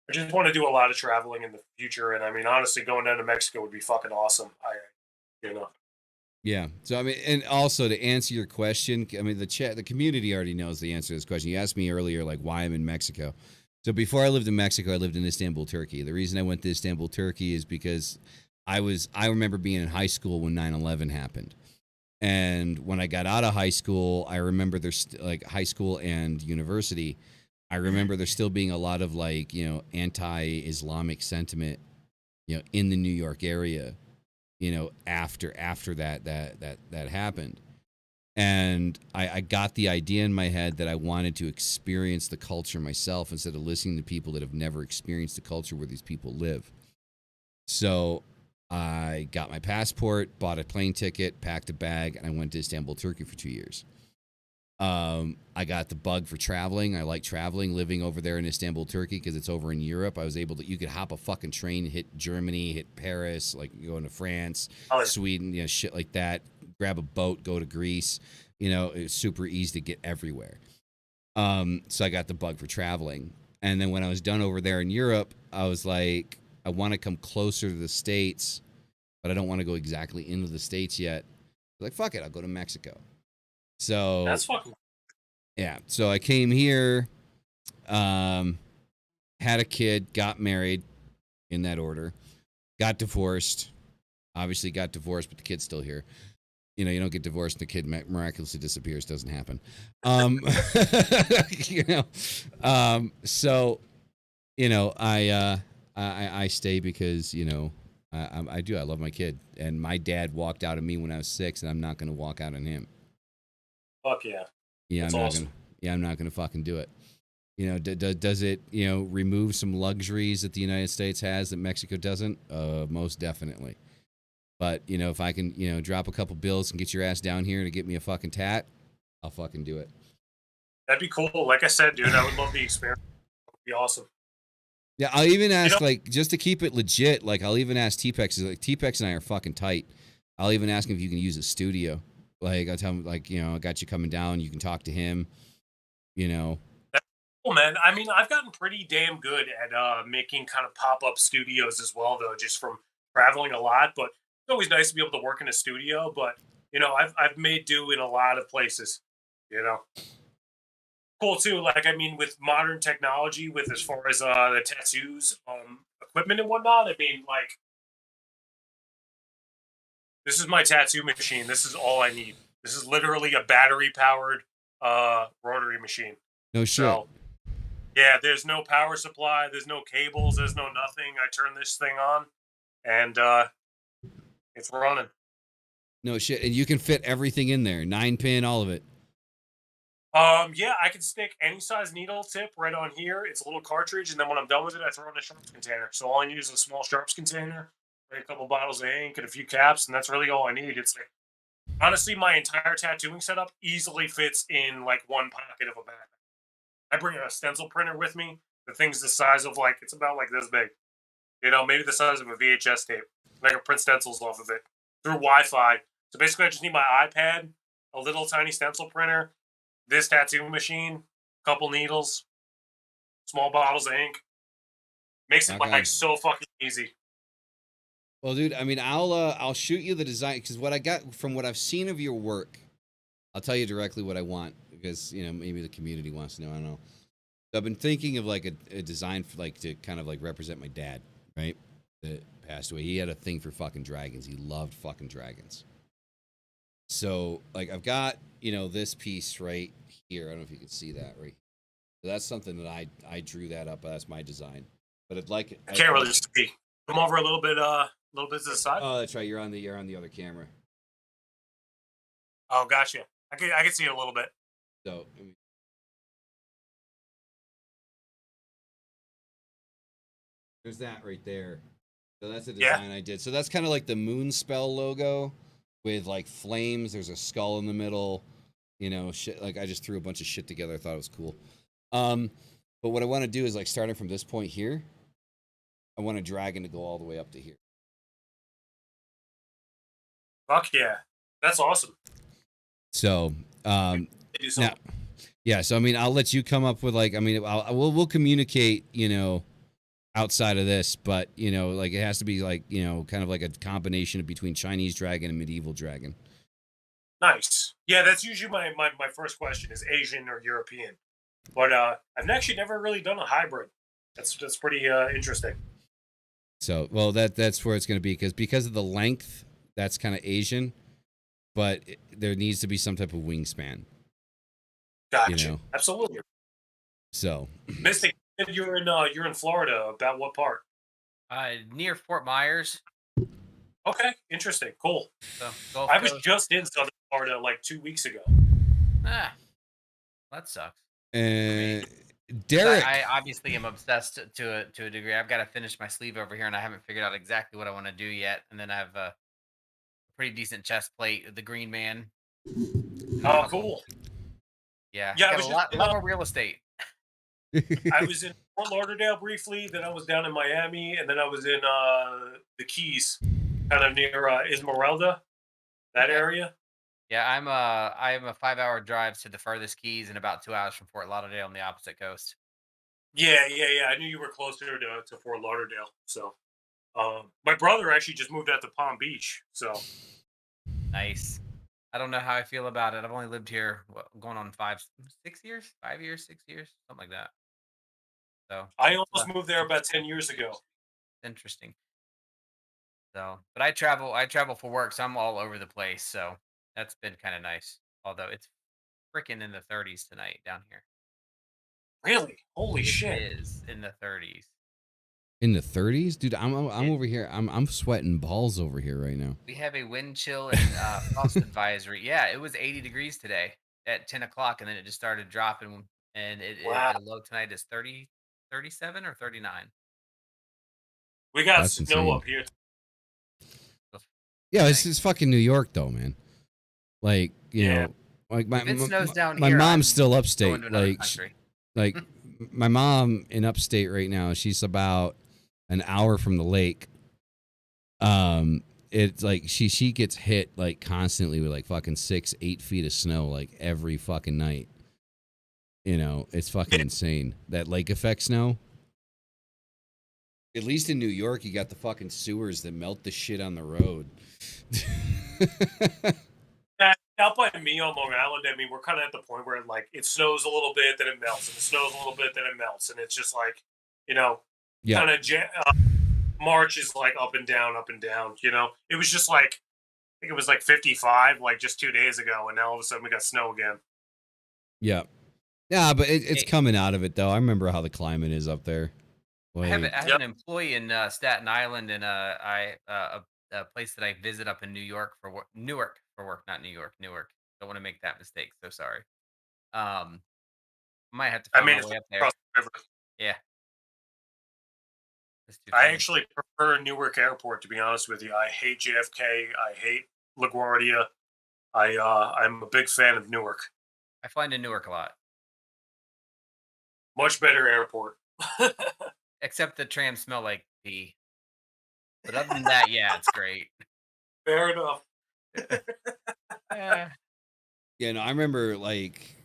I just want to do a lot of traveling in the future. And I mean, honestly, going down to Mexico would be fucking awesome. Yeah. So I mean, and also to answer your question, I mean, the community already knows the answer to this question. You asked me earlier, like, why I'm in Mexico. So before I lived in Mexico, I lived in Istanbul, Turkey. The reason I went to Istanbul, Turkey is because I remember being in high school when 9/11 happened. And when I got out of high school, I remember there's like high school and university. I remember there still being a lot of like, anti-Islamic sentiment, in the New York area, after that happened. And I got the idea in my head that I wanted to experience the culture myself instead of listening to people that have never experienced the culture where these people live. So I got my passport, bought a plane ticket, packed a bag, and I went to Istanbul, Turkey for 2 years. I got the bug for traveling. I like traveling, living over there in Istanbul, Turkey, because it's over in Europe. I was able to, you could hop a fucking train, hit Germany, hit Paris, like go into France, Sweden, shit like that. Grab a boat, go to Greece. It's super easy to get everywhere. So I got the bug for traveling. And then when I was done over there in Europe, I was like, I want to come closer to the States, but I don't want to go exactly into the States yet. Like, fuck it, I'll go to Mexico. So That's fucking. Yeah. So I came here, had a kid, got married in that order, got divorced. Obviously got divorced, but the kid's still here. You don't get divorced and the kid miraculously disappears. Doesn't happen. So, I stay because, I do. I love my kid. And my dad walked out of me when I was 6, and I'm not going to walk out on him. Fuck yeah. Yeah, I'm not gonna fucking do it. Does it, remove some luxuries that the United States has that Mexico doesn't? Most definitely. But, if I can, drop a couple bills and get your ass down here to get me a fucking tat, I'll fucking do it. That'd be cool. Like I said, dude, I would love the experience. It would be awesome. Yeah, I'll even ask, just to keep it legit, like, I'll even ask T-Pex, like, T-Pex and I are fucking tight. I'll even ask him if you can use a studio. Like, I'll tell him, like, I got you coming down, you can talk to him, That's cool, man. I mean, I've gotten pretty damn good at making kind of pop-up studios as well, though, just from traveling a lot. But it's always nice to be able to work in a studio. But, I've made do in a lot of places, Cool, too. Like, I mean, with modern technology, with as far as the tattoos, equipment and whatnot, I mean, like, this is my tattoo machine. This is all I need. This is literally a battery-powered rotary machine. No shit. So, yeah, there's no power supply. There's no cables. There's no nothing. I turn this thing on, and it's running. No shit. And you can fit everything in there. 9-pin, all of it. Yeah, I can stick any size needle tip right on here. It's a little cartridge, and then when I'm done with it, I throw it in a sharps container. So all I need is a small sharps container, a couple bottles of ink, and a few caps, and that's really all I need. It's like, honestly, my entire tattooing setup easily fits in like one pocket of a bag. I bring a stencil printer with me. The thing's the size of like, it's about like this big. Maybe the size of a VHS tape. I can print stencils off of it. through Wi-Fi. So basically, I just need my iPad, a little tiny stencil printer, this tattoo machine, couple needles, small bottles of ink. Makes it Rock like on. so fucking easy. Well, dude, I mean, I'll shoot you the design because what I got from what I've seen of your work, I'll tell you directly what I want because maybe the community wants to know. I don't know. So I've been thinking of like a design for like to kind of like represent my dad, right? That passed away. He had a thing for fucking dragons. He loved fucking dragons. So like I've got this piece right here. I don't know if you can see that right. So that's something that I drew that up. That's my design. But I can't really see. Come over a little bit to the side. Oh, that's right. You're on the other camera. Oh, gotcha. I can see it a little bit. So there's that right there. So that's a design I did. So that's kind of like the moon spell logo with like flames. There's a skull in the middle. Shit. Like I just threw a bunch of shit together. I thought it was cool. But what I want to do is like starting from this point here, I want a dragon to go all the way up to here. Fuck yeah, that's awesome. So Do something. now, yeah. So I mean, I'll let you come up with like. I mean, we'll communicate. Outside of this, but like it has to be like kind of like a combination between Chinese dragon and medieval dragon. Nice. Yeah, that's usually my first question is Asian or European, but I've actually never really done a hybrid. That's pretty interesting. So well that's where it's going to be because of the length. That's kind of Asian, but there needs to be some type of wingspan. Gotcha. Absolutely. So, Mystic, you're in Florida. About what part? Near Fort Myers. Okay, interesting. Cool. So, I was just in Southern Florida like 2 weeks ago. That sucks. Derek, I obviously am obsessed to a degree. I've got to finish my sleeve over here, and I haven't figured out exactly what I want to do yet. And then I have a pretty decent chest plate of the Green Man. Oh, cool. Yeah. I was a lot more real estate. I was in Fort Lauderdale briefly, then I was down in Miami, and then I was in the Keys, kind of near Esmeralda, that area. Yeah, I'm a 5-hour drive to the furthest Keys and about 2 hours from Fort Lauderdale on the opposite coast. Yeah. I knew you were closer to Fort Lauderdale. So, my brother actually just moved out to Palm Beach. So nice. I don't know how I feel about it. I've only lived here going on 6 years, something like that. So I almost moved there about 10 years ago. Interesting. So, but I travel for work, so I'm all over the place. So that's been kind of nice. Although it's freaking in the 30s tonight down here. Really? Holy shit! It is in the 30s. In the 30s, dude. I'm over here. I'm sweating balls over here right now. We have a wind chill and frost advisory. Yeah, it was 80 degrees today at 10 o'clock, and then it just started dropping. And the low tonight is 30, 37 or 39. We got That's snow insane. up here. Yeah, this is fucking New York, though, man. Like you know, like if it snows down my here, mom's still going upstate. to another Like, country. like my mom in upstate right now. She's about an hour from the lake. It's like she gets hit like constantly with like fucking 6-8 feet of snow like every fucking night. It's fucking insane. That lake effect snow. At least in New York, you got the fucking sewers that melt the shit on the road. Out by me on Long Island, I mean, we're kind of at the point where like it snows a little bit, then it melts, and it snows a little bit, then it melts, and it's just like, kind of March is like up and down, up and down. It was just like I think it was like 55 like just 2 days ago, and now all of a sudden we got snow again. Yeah, yeah, but it's coming out of it though. I remember how the climate is up there. I have an employee in Staten Island, and a place that I visit up in New York for work. Newark for work, not New York. Newark. Don't want to make that mistake. So sorry. Might have to find my way up there. Across the river. Yeah. I actually prefer Newark Airport, to be honest with you. I hate JFK. I hate LaGuardia. I'm a big fan of Newark. I fly into Newark a lot. Much better airport. Except the trams smell like pee. But other than that, yeah, it's great. Fair enough. Eh, Yeah, no, I remember like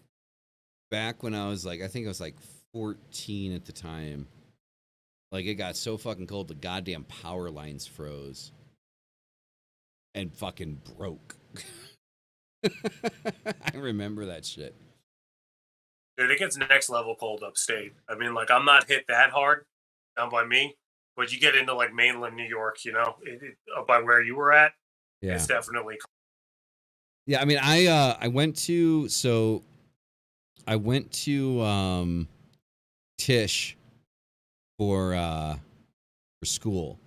back when I was like, I think I was like 14 at the time. Like it got so fucking cold, the goddamn power lines froze and fucking broke. I remember that shit. Dude, it gets next level cold upstate. I mean, like, I'm not hit that hard down by me, but you get into like mainland New York, up by where you were at, Yeah. it's definitely cold. Yeah, I mean, I went to Tisch for school.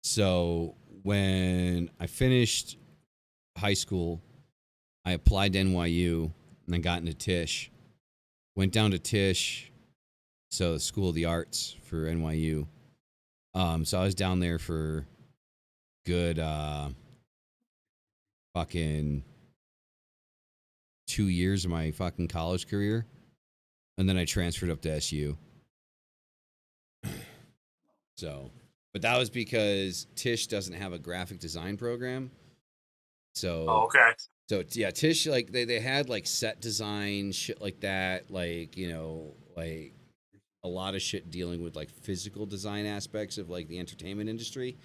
So when I finished high school, I applied to NYU and then got into Tisch. Went down to Tisch, so the School of the Arts for NYU. So I was down there for good fucking 2 years of my fucking college career, and then I transferred up to SU. So, but that was because Tisch doesn't have a graphic design program. Oh, okay. So yeah, Tisch, like they had like set design shit like that, like like a lot of shit dealing with like physical design aspects of like the entertainment industry.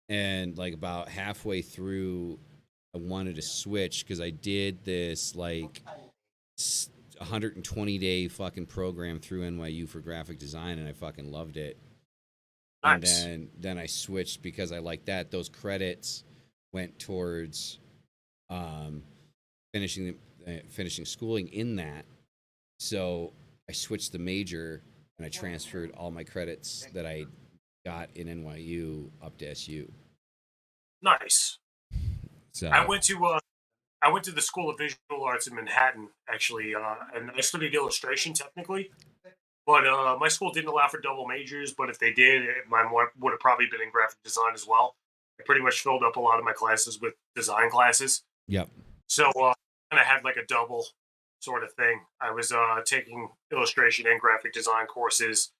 And like about halfway through, I wanted to switch because I did this like 120-day fucking program through NYU for graphic design, and I fucking loved it. Nice. And then I switched because I liked that. Those credits went towards finishing schooling in that. So I switched the major and I transferred all my credits that I got in NYU up to SU. Nice. So I went to the School of Visual Arts in Manhattan, actually, and I studied illustration technically. But my school didn't allow for double majors. But if they did, mine would have probably been in graphic design as well. I pretty much filled up a lot of my classes with design classes. Yep. So kind of had like a double sort of thing. I was taking illustration and graphic design courses,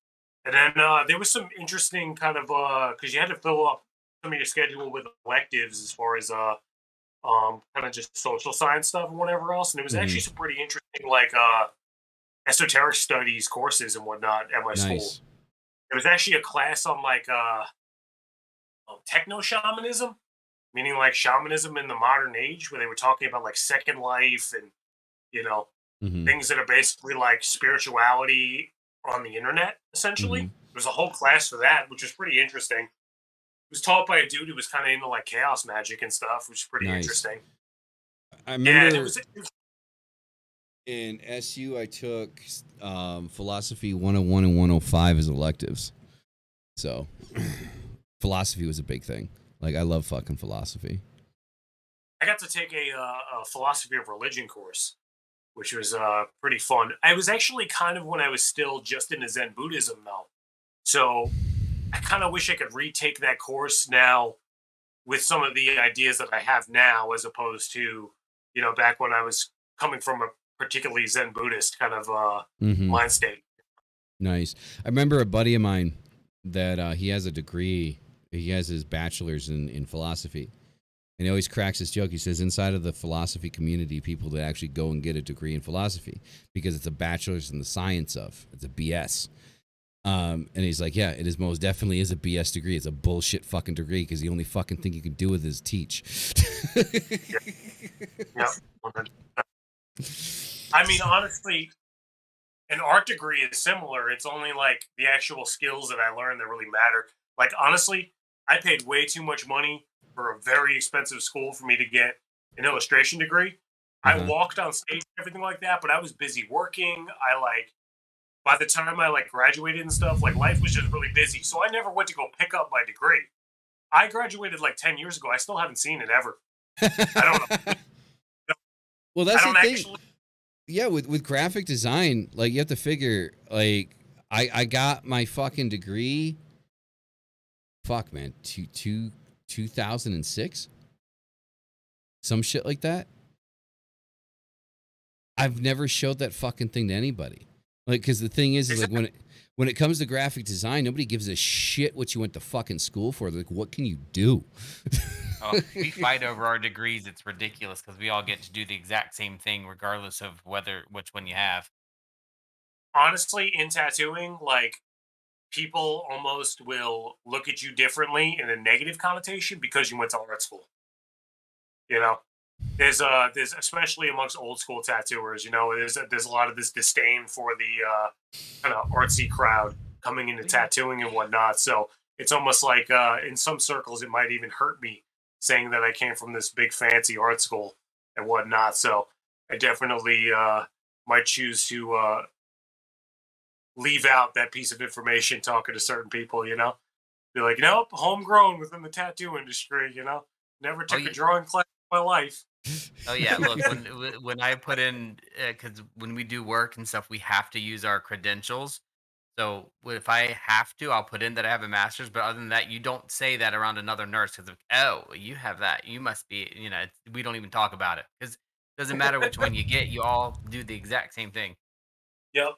and then there was some interesting kind of because you had to fill up some of your schedule with electives as far as kind of just social science stuff and whatever else. And it was actually some pretty interesting like esoteric studies courses and whatnot at my school. Nice. There was actually a class on like techno shamanism, meaning like shamanism in the modern age, where they were talking about like second life and things that are basically like spirituality on the internet. Essentially, there's a whole class for that, which was pretty interesting. It was taught by a dude who was kind of into like chaos magic and stuff, which is pretty interesting. I remember it was in SU I took philosophy 101 and 105 as electives. So philosophy was a big thing. Like I love fucking philosophy. I got to take a philosophy of religion course, which was pretty fun. I was actually kind of when I was still just into Zen Buddhism though. So I kind of wish I could retake that course now with some of the ideas that I have now, as opposed to, back when I was coming from a particularly Zen Buddhist kind of mind state. Nice. I remember a buddy of mine that he has a degree. He has his bachelor's in philosophy. And he always cracks this joke. He says inside of the philosophy community, people that actually go and get a degree in philosophy because it's a bachelor's in the science of. It's a BS. And he's like, yeah, it is most definitely is a BS degree. It's a bullshit fucking degree because the only fucking thing you can do with it is teach. Yeah. I mean, honestly, an art degree is similar. It's only like the actual skills that I learned that really matter. Like, honestly, I paid way too much money for a very expensive school for me to get an illustration degree. I walked on stage and everything like that, but I was busy working. By the time I graduated and stuff, life was just really busy. So I never went to go pick up my degree. I graduated 10 years ago. I still haven't seen it ever. I don't know. Well, that's the thing. Yeah, with graphic design, you have to figure, I got my fucking degree, fuck, man, 2006? Some shit like that. I've never showed that fucking thing to anybody. Because the thing is when it comes to graphic design, nobody gives a shit what you went to fucking school for. They're like, what can you do? Oh, we fight over our degrees. It's ridiculous because we all get to do the exact same thing, regardless of which one you have. Honestly, in tattooing, like people almost will look at you differently in a negative connotation because you went to art school. You know, there's especially amongst old school tattooers. You know, there's a lot of this disdain for the kind of artsy crowd coming into tattooing and whatnot. So it's almost like in some circles it might even hurt me saying that I came from this big fancy art school and whatnot. So I definitely might choose to leave out that piece of information talking to certain people. You know, be like, nope, homegrown within the tattoo industry. You know, never Oh, took a drawing class in my life. Oh yeah, look, when I put in, because when we do work and stuff, we have to use our credentials. So if I have to, I'll put in that I have a master's. But other than that, you don't say that around another nurse because, oh, you have that, you must be, we don't even talk about it because it doesn't matter which one you get, you all do the exact same thing. Yep.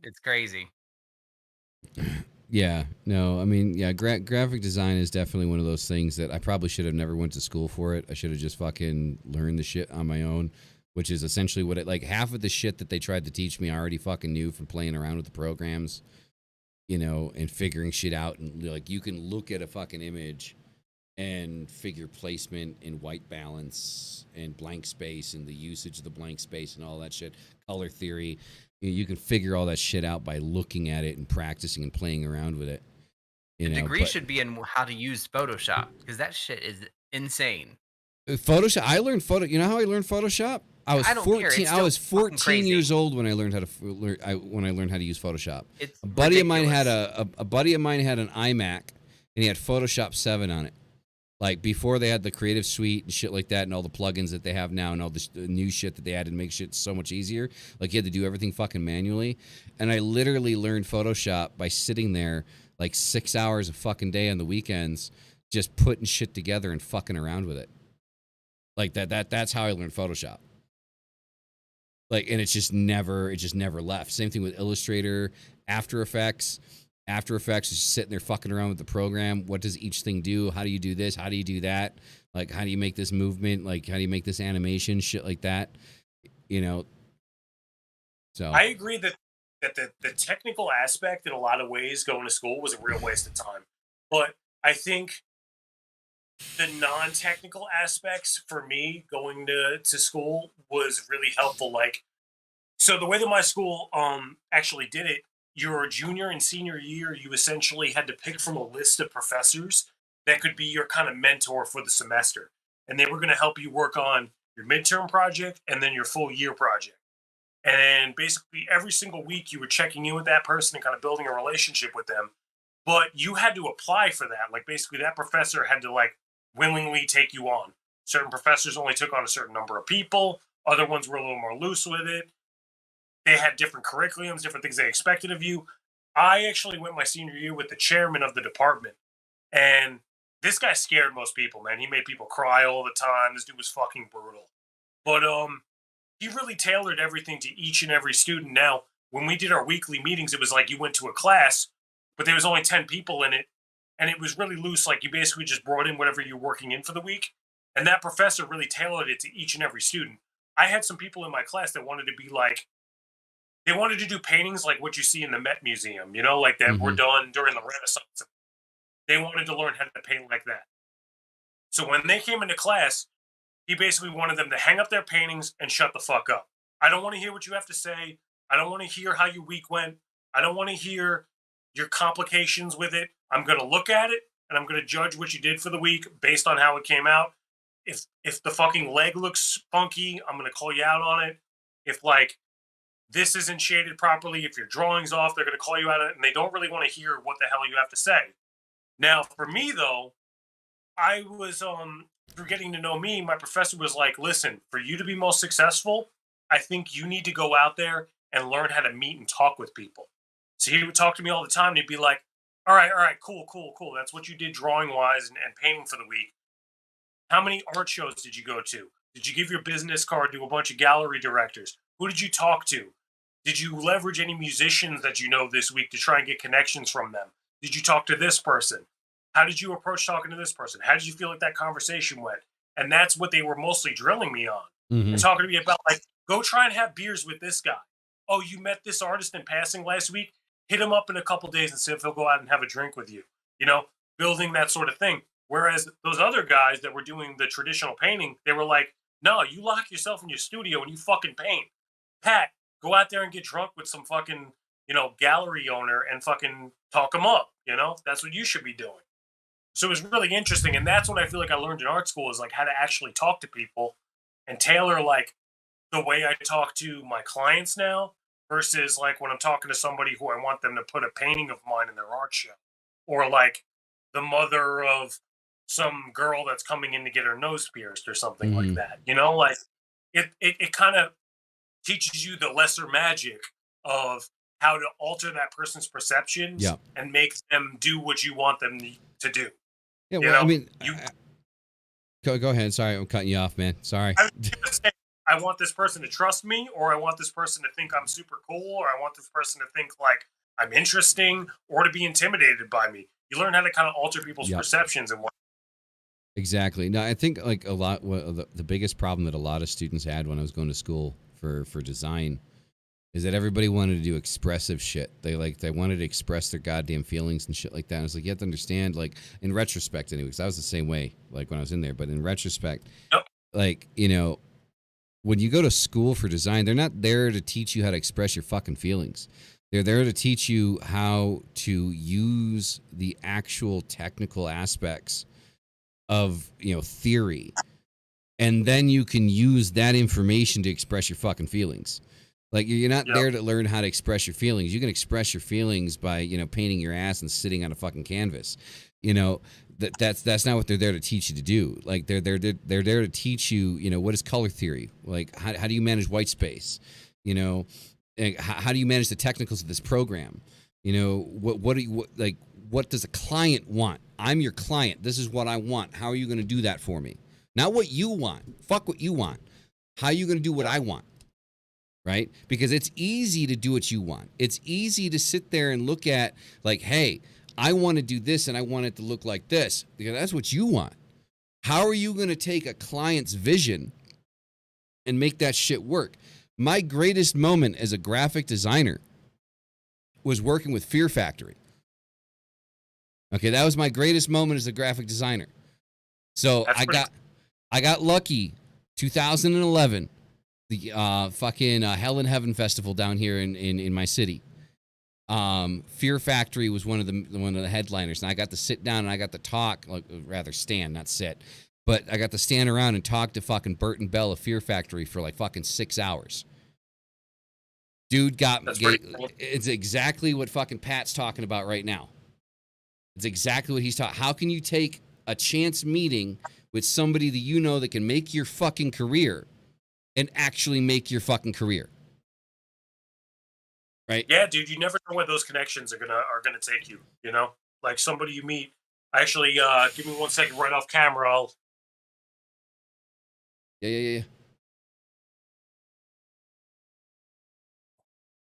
It's crazy. Yeah, no, I mean, yeah, graphic design is definitely one of those things that I probably should have never went to school for it. I should have just fucking learned the shit on my own, which is essentially what it, like, half of the shit that they tried to teach me I already fucking knew from playing around with the programs, and figuring shit out. And like, you can look at a fucking image and figure placement and white balance and blank space and the usage of the blank space and all that shit, color theory. You can figure all that shit out by looking at it and practicing and playing around with it. The degree should be in how to use Photoshop because that shit is insane. Photoshop. I learned photo. You know how I learned Photoshop? I was I don't care. 14. It's I was still fucking 14 crazy. years old when I learned how to when I learned how to use Photoshop. It's A buddy of mine had ridiculous. a buddy of mine had an iMac and he had Photoshop 7 on it. Like before they had the Creative Suite and shit like that and all the plugins that they have now and all the new shit that they added to make shit so much easier. Like you had to do everything fucking manually. And I literally learned Photoshop by sitting there like 6 hours a fucking day on the weekends just putting shit together and fucking around with it. Like that's how I learned Photoshop. Like, and it just never left. Same thing with Illustrator, After Effects. After Effects is just sitting there fucking around with the program. What does each thing do? How do you do this? How do you do that? Like, how do you make this movement? Like, how do you make this animation? Shit like that. So I agree that the technical aspect in a lot of ways going to school was a real waste of time. But I think the non-technical aspects for me going to school was really helpful. Like, so the way that my school actually did it, your junior and senior year, you essentially had to pick from a list of professors that could be your kind of mentor for the semester. And they were going to help you work on your midterm project and then your full year project. And basically every single week you were checking in with that person and kind of building a relationship with them. But you had to apply for that. Like basically that professor had to like willingly take you on. Certain professors only took on a certain number of people. Other ones were a little more loose with it. They had different curriculums, different things they expected of you. I actually went my senior year with the chairman of the department. And this guy scared most people, man. He made people cry all the time. This dude was fucking brutal. But he really tailored everything to each and every student. Now, when we did our weekly meetings, it was like you went to a class, but there was only 10 people in it. And it was really loose. Like you basically just brought in whatever you're working in for the week. And that professor really tailored it to each and every student. I had some people in my class that wanted to be like, they wanted to do paintings like what you see in the Met Museum, like that were done during the Renaissance. They wanted to learn how to paint like that. So when they came into class, he basically wanted them to hang up their paintings and shut the fuck up. I don't want to hear what you have to say. I don't want to hear how your week went. I don't want to hear your complications with it. I'm going to look at it and I'm going to judge what you did for the week based on how it came out. If the fucking leg looks funky, I'm going to call you out on it. If like this isn't shaded properly, if your drawing's off, they're going to call you out on it, and they don't really want to hear what the hell you have to say. Now, for me though, I was through getting to know me, my professor was like, listen, for you to be most successful, I think you need to go out there and learn how to meet and talk with people. So he would talk to me all the time and he'd be like, all right, cool. That's what you did drawing wise and painting for the week. How many art shows did you go to? Did you give your business card to a bunch of gallery directors? Who did you talk to? Did you leverage any musicians that you know this week to try and get connections from them? Did you talk to this person? How did you approach talking to this person? How did you feel like that conversation went? And that's what they were mostly drilling me on and talking to me about, like, go try and have beers with this guy. Oh, you met this artist in passing last week? Hit him up in a couple days and see if he'll go out and have a drink with you. You know, building that sort of thing. Whereas those other guys that were doing the traditional painting, they were like, no, you lock yourself in your studio and you fucking paint. Pat, go out there and get drunk with some fucking, gallery owner and fucking talk them up. That's what you should be doing. So it was really interesting. And that's what I feel like I learned in art school, is like how to actually talk to people and tailor like the way I talk to my clients now versus like when I'm talking to somebody who I want them to put a painting of mine in their art show, or like the mother of some girl that's coming in to get her nose pierced or something like that. Like it kind of teaches you the lesser magic of how to alter that person's perceptions and make them do what you want them to do. Yeah, well, I mean, go ahead. Sorry, I'm cutting you off, man. Sorry. I was gonna say, I want this person to trust me, or I want this person to think I'm super cool, or I want this person to think like I'm interesting, or to be intimidated by me. You learn how to kind of alter people's perceptions and what. Exactly. No, I think like a lot. The biggest problem that a lot of students had when I was going to school for design is that everybody wanted to do expressive shit. They wanted to express their goddamn feelings and shit like that. And it's like, you have to understand, like, in retrospect anyway, because I was the same way, like, when I was in there. But in retrospect, like, when you go to school for design, they're not there to teach you how to express your fucking feelings. They're there to teach you how to use the actual technical aspects of, theory. And then you can use that information to express your fucking feelings. Like, you're not there to learn how to express your feelings. You can express your feelings by, painting your ass and sitting on a fucking canvas. That's not what they're there to teach you to do. Like, they're there to teach you, what is color theory? Like, how do you manage white space? How do you manage the technicals of this program? What does a client want? I'm your client. This is what I want. How are you going to do that for me? Not what you want. Fuck what you want. How are you going to do what I want? Right? Because it's easy to do what you want. It's easy to sit there and look at, like, hey, I want to do this and I want it to look like this, because that's what you want. How are you going to take a client's vision and make that shit work? My greatest moment as a graphic designer was working with Fear Factory. Okay, that was my greatest moment as a graphic designer. So I got lucky. 2011, the fucking Hell in Heaven festival down here in my city. Fear Factory was one of the headliners, and I got to sit down and I got to talk, rather stand, not sit, but I got to stand around and talk to fucking Bert and Bell of Fear Factory for like fucking 6 hours. Dude cool. It's exactly what fucking Pat's talking about right now. It's exactly what he's talking. How can you take a chance meeting with somebody that that can make your fucking career and actually make your fucking career? Right? Yeah, dude, you never know where those connections are gonna take you. Like somebody you meet. Actually, give me 1 second, right off camera. Yeah.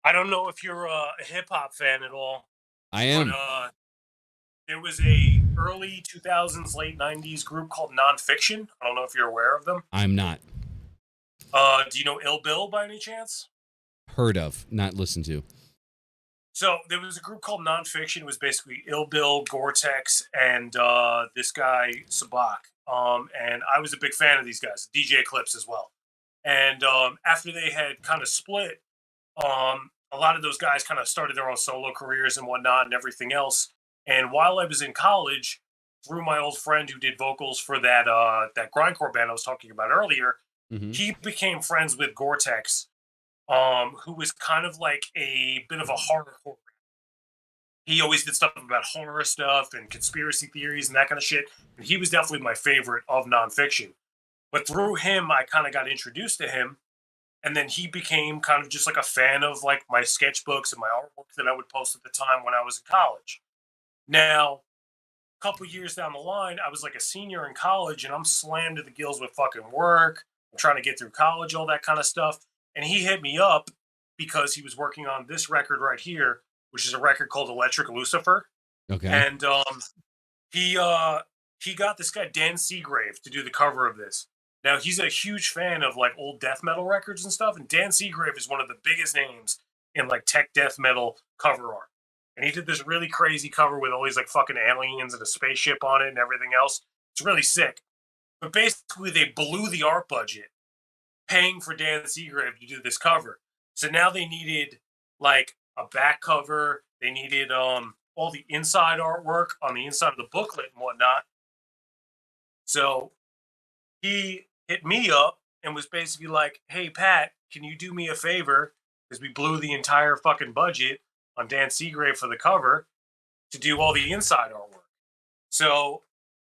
I don't know if you're a hip hop fan at all. I am. But, there was a early 2000s, late 90s group called Nonfiction. I don't know if you're aware of them. I'm not. Do you know Ill Bill by any chance? Heard of, not listened to. So there was a group called Nonfiction. It was basically Ill Bill, Gore-Tex, and this guy, Sabak. And I was a big fan of these guys, DJ Clips as well. And after they had kind of split, a lot of those guys kind of started their own solo careers and whatnot and everything else. And while I was in college, through my old friend who did vocals for that grindcore band I was talking about earlier, he became friends with Gore-Tex, who was kind of like a bit of a horrorcore. He always did stuff about horror stuff and conspiracy theories and that kind of shit. And he was definitely my favorite of Nonfiction. But through him, I kind of got introduced to him. And then he became kind of just like a fan of like my sketchbooks and my artwork that I would post at the time when I was in college. Now, a couple years down the line, I was like a senior in college and I'm slammed to the gills with fucking work. I'm trying to get through college, all that kind of stuff. And he hit me up because he was working on this record right here, which is a record called Electric Lucifer. Okay. And he got this guy Dan Seagrave to do the cover of this. Now he's a huge fan of like old death metal records and stuff, and Dan Seagrave is one of the biggest names in like tech death metal cover art. And he did this really crazy cover with all these like fucking aliens and a spaceship on it and everything else. It's really sick. But basically they blew the art budget paying for Dan Seagrave to do this cover. So now they needed like a back cover. They needed all the inside artwork on the inside of the booklet and whatnot. So he hit me up and was basically like, hey, Pat, can you do me a favor? Because we blew the entire fucking budget on Dan Seagrave for the cover to do all the inside artwork. So,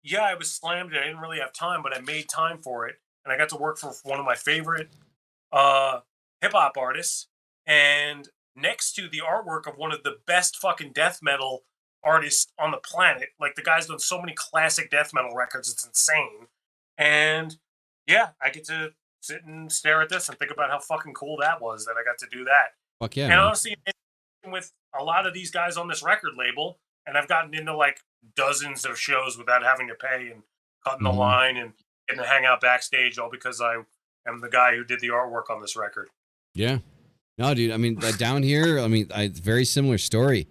yeah, I was slammed and I didn't really have time, but I made time for it. And I got to work for one of my favorite hip-hop artists. And next to the artwork of one of the best fucking death metal artists on the planet. Like, the guy's done so many classic death metal records, it's insane. And, yeah, I get to sit and stare at this and think about how fucking cool that was that I got to do that. Fuck yeah. And man. honestly, with a lot of these guys on this record label, and I've gotten into like dozens of shows without having to pay and cutting the line and getting to hang out backstage, all because I am the guy who did the artwork on this record. Yeah. No, dude. I mean, down here, I mean, very similar story.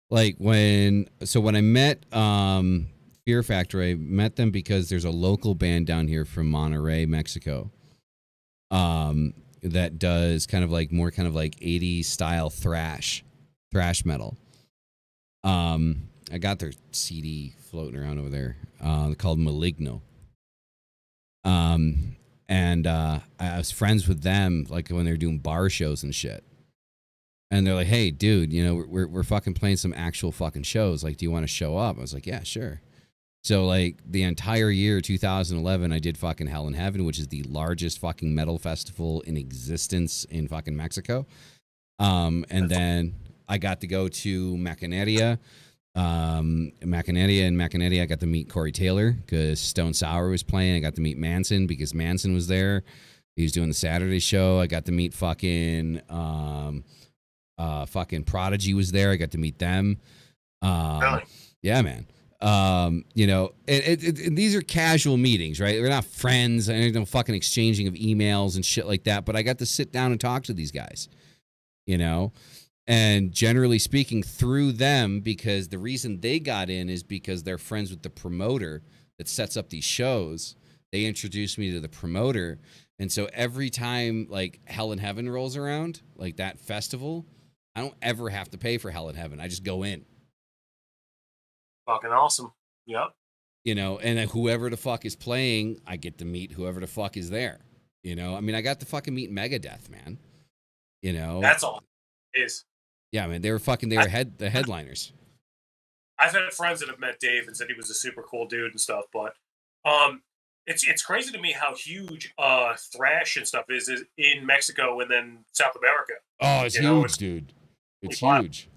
Like when I met Fear Factor, I met them because there's a local band down here from Monterrey, Mexico. That does kind of like 80s style thrash metal. I got their CD floating around over there. Called Maligno. And I was friends with them like when they were doing bar shows and shit. And they're like, "Hey, dude, you know, we're fucking playing some actual fucking shows. Like, do you want to show up?" I was like, "Yeah, sure." So, like, the entire year, 2011, I did fucking Hell in Heaven, which is the largest fucking metal festival in existence in fucking Mexico. And then I got to go to Maquinaria. Maquinaria, I got to meet Corey Taylor because Stone Sour was playing. I got to meet Manson because Manson was there. He was doing the Saturday show. I got to meet fucking Prodigy was there. I got to meet them. Really? Yeah, man. You know, and these are casual meetings, right? We're not friends and no fucking exchanging of emails and shit like that. But I got to sit down and talk to these guys, you know, and generally speaking through them, because the reason they got in is because they're friends with the promoter that sets up these shows. They introduced me to the promoter. And so every time like Hell in Heaven rolls around, like that festival, I don't ever have to pay for Hell in Heaven. I just go in. Fucking awesome. Yep. You know, and then whoever the fuck is playing, I get to meet whoever the fuck is there. You know, I mean, I got to fucking meet Megadeth, man. You know, that's all it is. Yeah, man, they were the headliners. I've had friends that have met Dave and said he was a super cool dude and stuff, but it's crazy to me how huge thrash and stuff is in Mexico and then South America. Oh, it's huge, dude. It's huge.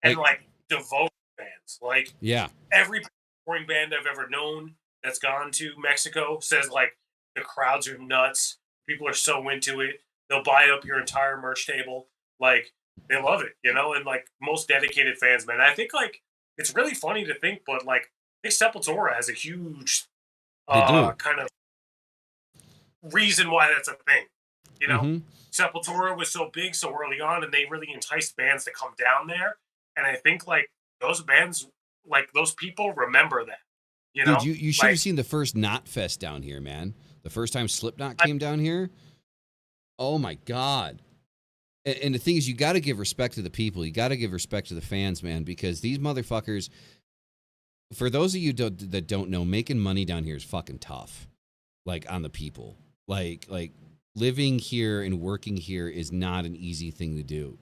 And like devoted fans. Like, yeah, every touring band I've ever known that's gone to Mexico says like the crowds are nuts. People are so into it. They'll buy up your entire merch table. Like, they love it, you know, and like most dedicated fans, man. I think like it's really funny to think, but like I think Sepultura has a huge kind of reason why that's a thing. You know, Sepultura was so big so early on, and they really enticed bands to come down there. And I think like those bands, like those people remember that. You know, dude, you should have seen the first Knot Fest down here, man. The first time Slipknot came down here. Oh my God. And the thing is, you got to give respect to the people. You got to give respect to the fans, man, because these motherfuckers, for those of you that don't know, making money down here is fucking tough. Like, on the people. Like living here and working here is not an easy thing to do.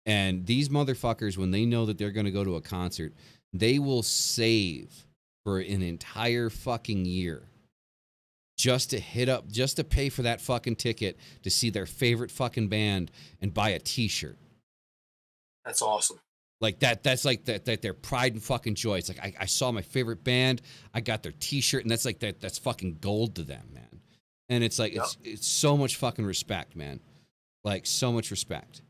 And these motherfuckers, when they know that they're going to go to a concert, they will save for an entire fucking year just to pay for that fucking ticket to see their favorite fucking band and buy a t-shirt. That's awesome. Like that's like that their pride and fucking joy. It's like I saw my favorite band, I got their t-shirt, and that's like that's fucking gold to them, man. And it's like it's so much fucking respect, man. Like, so much respect.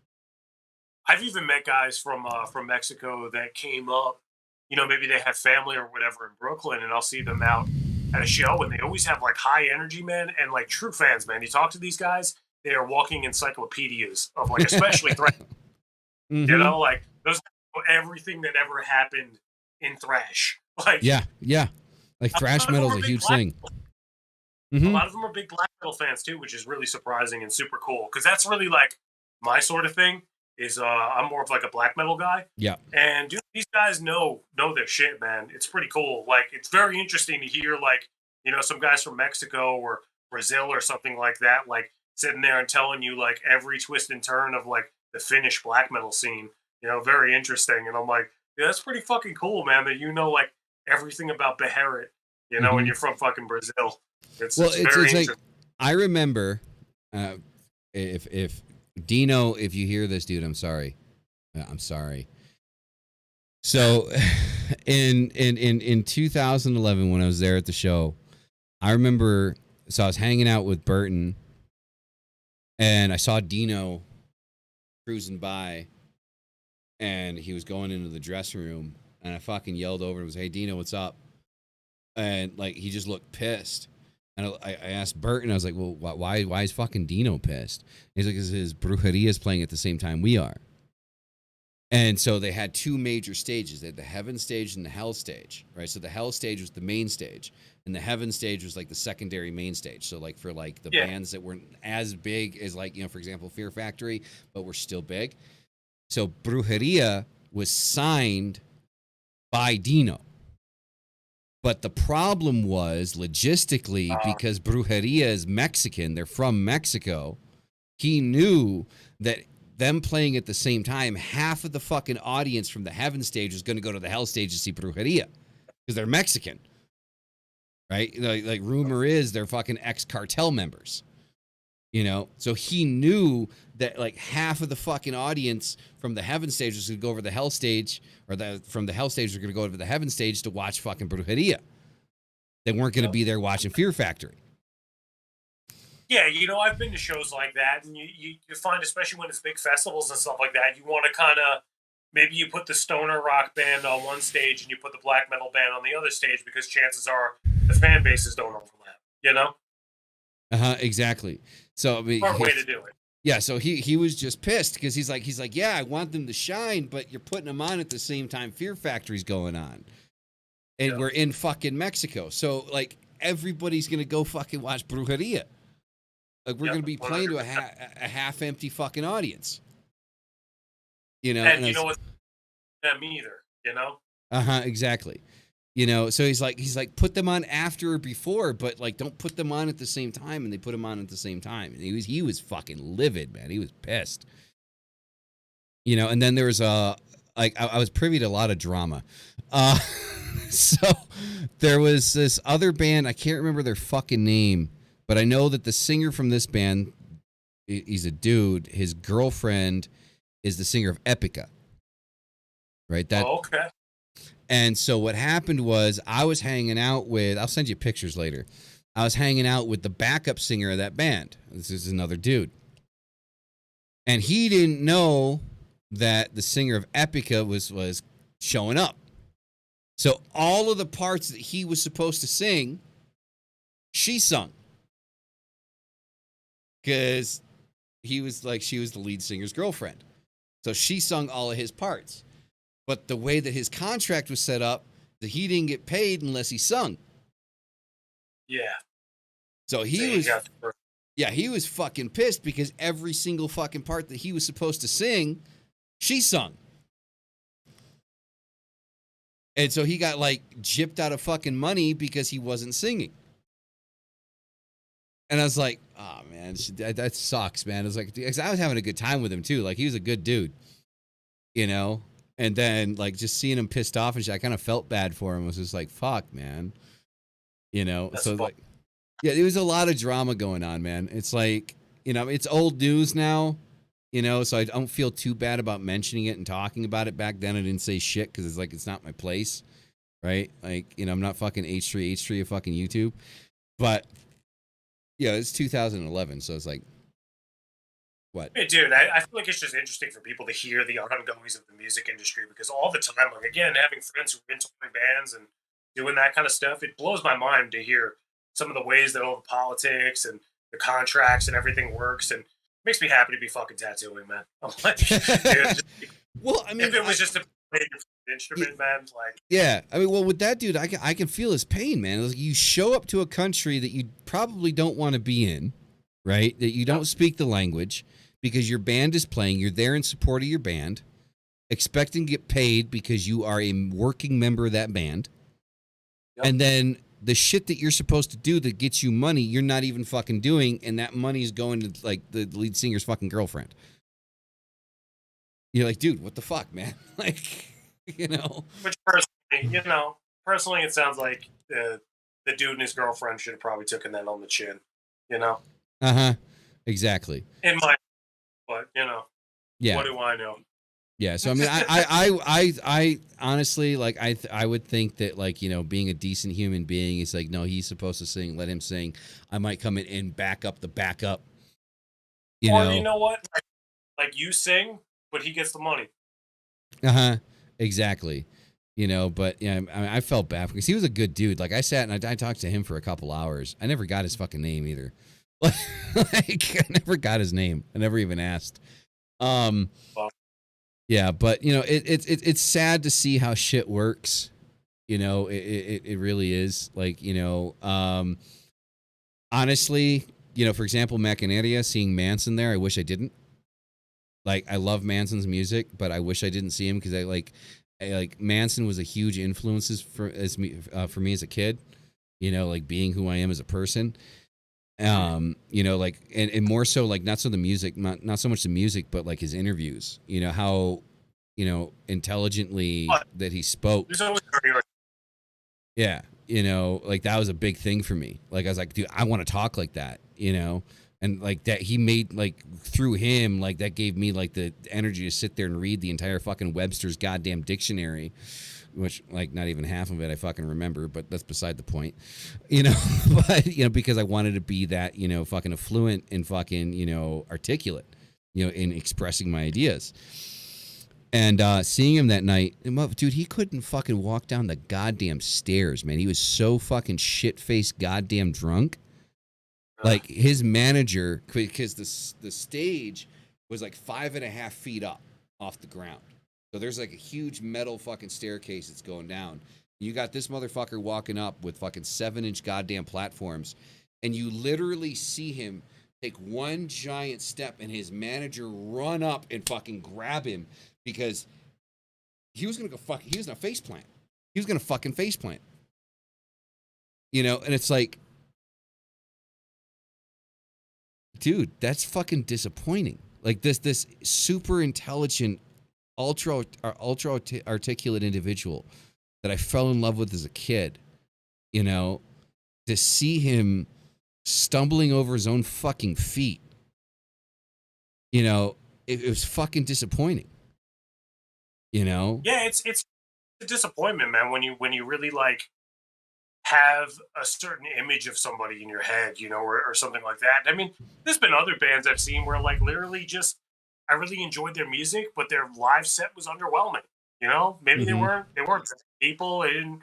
I've even met guys from Mexico that came up. You know, maybe they have family or whatever in Brooklyn, and I'll see them out at a show, and they always have like high energy, man, and like true fans, man. You talk to these guys, they are walking encyclopedias of like, especially thrash. Mm-hmm. You know, like those everything that ever happened in thrash. Like, yeah, like thrash metal is a huge thing. A lot of them are big black metal fans too, which is really surprising and super cool because that's really like my sort of thing. Is I'm more of like a black metal guy. Yeah. And dude, these guys know their shit, man. It's pretty cool. Like it's very interesting to hear like, you know, some guys from Mexico or Brazil or something like that, like sitting there and telling you like every twist and turn of like the Finnish black metal scene. You know, very interesting. And I'm like, yeah, that's pretty fucking cool, man, that you know like everything about Beherit, you know, and you're from fucking Brazil. It's very interesting. Like, I remember if Dino, if you hear this, dude, I'm sorry. I'm sorry. So in 2011, when I was there at the show, I remember, so I was hanging out with Burton and I saw Dino cruising by and he was going into the dressing room and I fucking yelled over and was, "Hey, Dino, what's up?" And like, he just looked pissed. And I asked Burton, I was like, well, why is fucking Dino pissed? He's like, because his Brujeria is playing at the same time we are. And so they had two major stages. They had the Heaven stage and the Hell stage, right? So the Hell stage was the main stage, and the Heaven stage was like the secondary main stage. So like for like the bands that weren't as big as like, you know, for example, Fear Factory, but were still big. So Brujeria was signed by Dino. But the problem was logistically, because Brujeria is Mexican, they're from Mexico, he knew that them playing at the same time, half of the fucking audience from the Heaven stage was going to go to the Hell stage to see Brujeria because they're Mexican, right? Like rumor is they're fucking ex-cartel members, you know? So he knew that like half of the fucking audience from the Heaven stage was going to go over the Hell stage, or from the Hell stage was going to go over to the Heaven stage to watch fucking Brujeria. They weren't going to be there watching Fear Factory. Yeah, you know, I've been to shows like that, and you find, especially when it's big festivals and stuff like that, you want to kind of, maybe you put the stoner rock band on one stage and you put the black metal band on the other stage because chances are the fan bases don't overlap, you know? Exactly. So I mean, smart way to do it. Yeah, so he was just pissed because he's like, yeah, I want them to shine, but you're putting them on at the same time Fear Factory's going on. And we're in fucking Mexico. So like everybody's going to go fucking watch Brujeria. Like we're going to be playing 100%. To a half empty fucking audience. You know, and you know what? Them either, you know? Exactly. You know, so he's like, put them on after or before, but like, don't put them on at the same time. And they put him on at the same time. And he was fucking livid, man. He was pissed. You know, and then there was I was privy to a lot of drama. So there was this other band. I can't remember their fucking name, but I know that the singer from this band, he's a dude. His girlfriend is the singer of Epica. Right. Okay. And so what happened was I was hanging out with, I'll send you pictures later. I was hanging out with the backup singer of that band. This is another dude. And he didn't know that the singer of Epica was showing up. So all of the parts that he was supposed to sing, she sung. Because he was like, she was the lead singer's girlfriend. So she sung all of his parts. But the way that his contract was set up, that he didn't get paid unless he sung. Yeah. So he was fucking pissed because every single fucking part that he was supposed to sing, she sung. And so he got like gypped out of fucking money because he wasn't singing. And I was like, oh man, that sucks, man. I was like, I was having a good time with him too. Like he was a good dude, you know? And then, like, just seeing him pissed off and shit, I kind of felt bad for him. I was just like, fuck, man. You know? That's so, fun. like, yeah, there was a lot of drama going on, man. It's like, you know, it's old news now, you know, so I don't feel too bad about mentioning it and talking about it. Back then, I didn't say shit because it's like, it's not my place, right? Like, you know, I'm not fucking H3 of fucking YouTube. But, yeah, it's 2011, so it's like, What? Hey, dude, I feel like it's just interesting for people to hear the ongoings of the music industry because all the time, like, again, having friends who are in touring bands and doing that kind of stuff, it blows my mind to hear some of the ways that all the politics and the contracts and everything works, and it makes me happy to be fucking tattooing, man. I'm like, dude, Well, I mean, if it was just a instrument, man, like, yeah, I mean, well, with that dude, I can feel his pain, man. Like, you show up to a country that you probably don't want to be in, right? That you don't speak the language because your band is playing. You're there in support of your band, expecting to get paid because you are a working member of that band. Yep. And then the shit that you're supposed to do that gets you money, you're not even fucking doing, and that money is going to, like, the lead singer's fucking girlfriend. You're like, dude, what the fuck, man? Like, you know. which personally, it sounds like the dude and his girlfriend should have probably taken that on the chin, you know. Exactly. In my, but Yeah. what do I know? Yeah, so I mean, I honestly, like, I would think that, like, you know, being a decent human being is like, no, he's supposed to sing, let him sing. I might come in and back up the backup. You know what? Like you sing, but he gets the money. Exactly. You know, but yeah, I felt bad because he was a good dude. Like, I sat and I talked to him for a couple hours. I never got his fucking name either. Like, I never got his name. I never even asked. Yeah, but you know, it's sad to see how shit works. You know, it really is. Like, you know, honestly, you know, for example, Maquinaria, seeing Manson there, I wish I didn't. Like, I love Manson's music, but I wish I didn't see him because I like Manson was a huge influence for me as a kid. You know, like, being who I am as a person. You know, like, and more so, like, not so the music, not so much the music, but like his interviews, you know, how, you know, intelligently that he spoke. Yeah. You know, like, that was a big thing for me. Like, I was like, dude, I want to talk like that, you know? And like that, he made, like, through him, like, that gave me, like, the energy to sit there and read the entire fucking Webster's goddamn dictionary, which, like, not even half of it I fucking remember, but that's beside the point, you know. But, you know, because I wanted to be that, you know, fucking affluent and fucking, you know, articulate, you know, in expressing my ideas. And seeing him that night, dude, he couldn't fucking walk down the goddamn stairs, man. He was so fucking shit-faced goddamn drunk. Like, his manager, because the stage was like 5.5 feet up off the ground. So there's like a huge metal fucking staircase that's going down. You got this motherfucker walking up with fucking 7-inch goddamn platforms, and you literally see him take one giant step and his manager run up and fucking grab him because he was gonna face plant. He was gonna fucking face plant. You know, and it's like, dude, that's fucking disappointing. Like, this super intelligent, ultra articulate individual that I fell in love with as a kid, you know, to see him stumbling over his own fucking feet, you know, it was fucking disappointing. You know? Yeah, it's a disappointment, man, when you really, like, have a certain image of somebody in your head, you know, or something like that. I mean, there's been other bands I've seen where, like, literally just, I really enjoyed their music, but their live set was underwhelming. You know, maybe they weren't people. They didn't,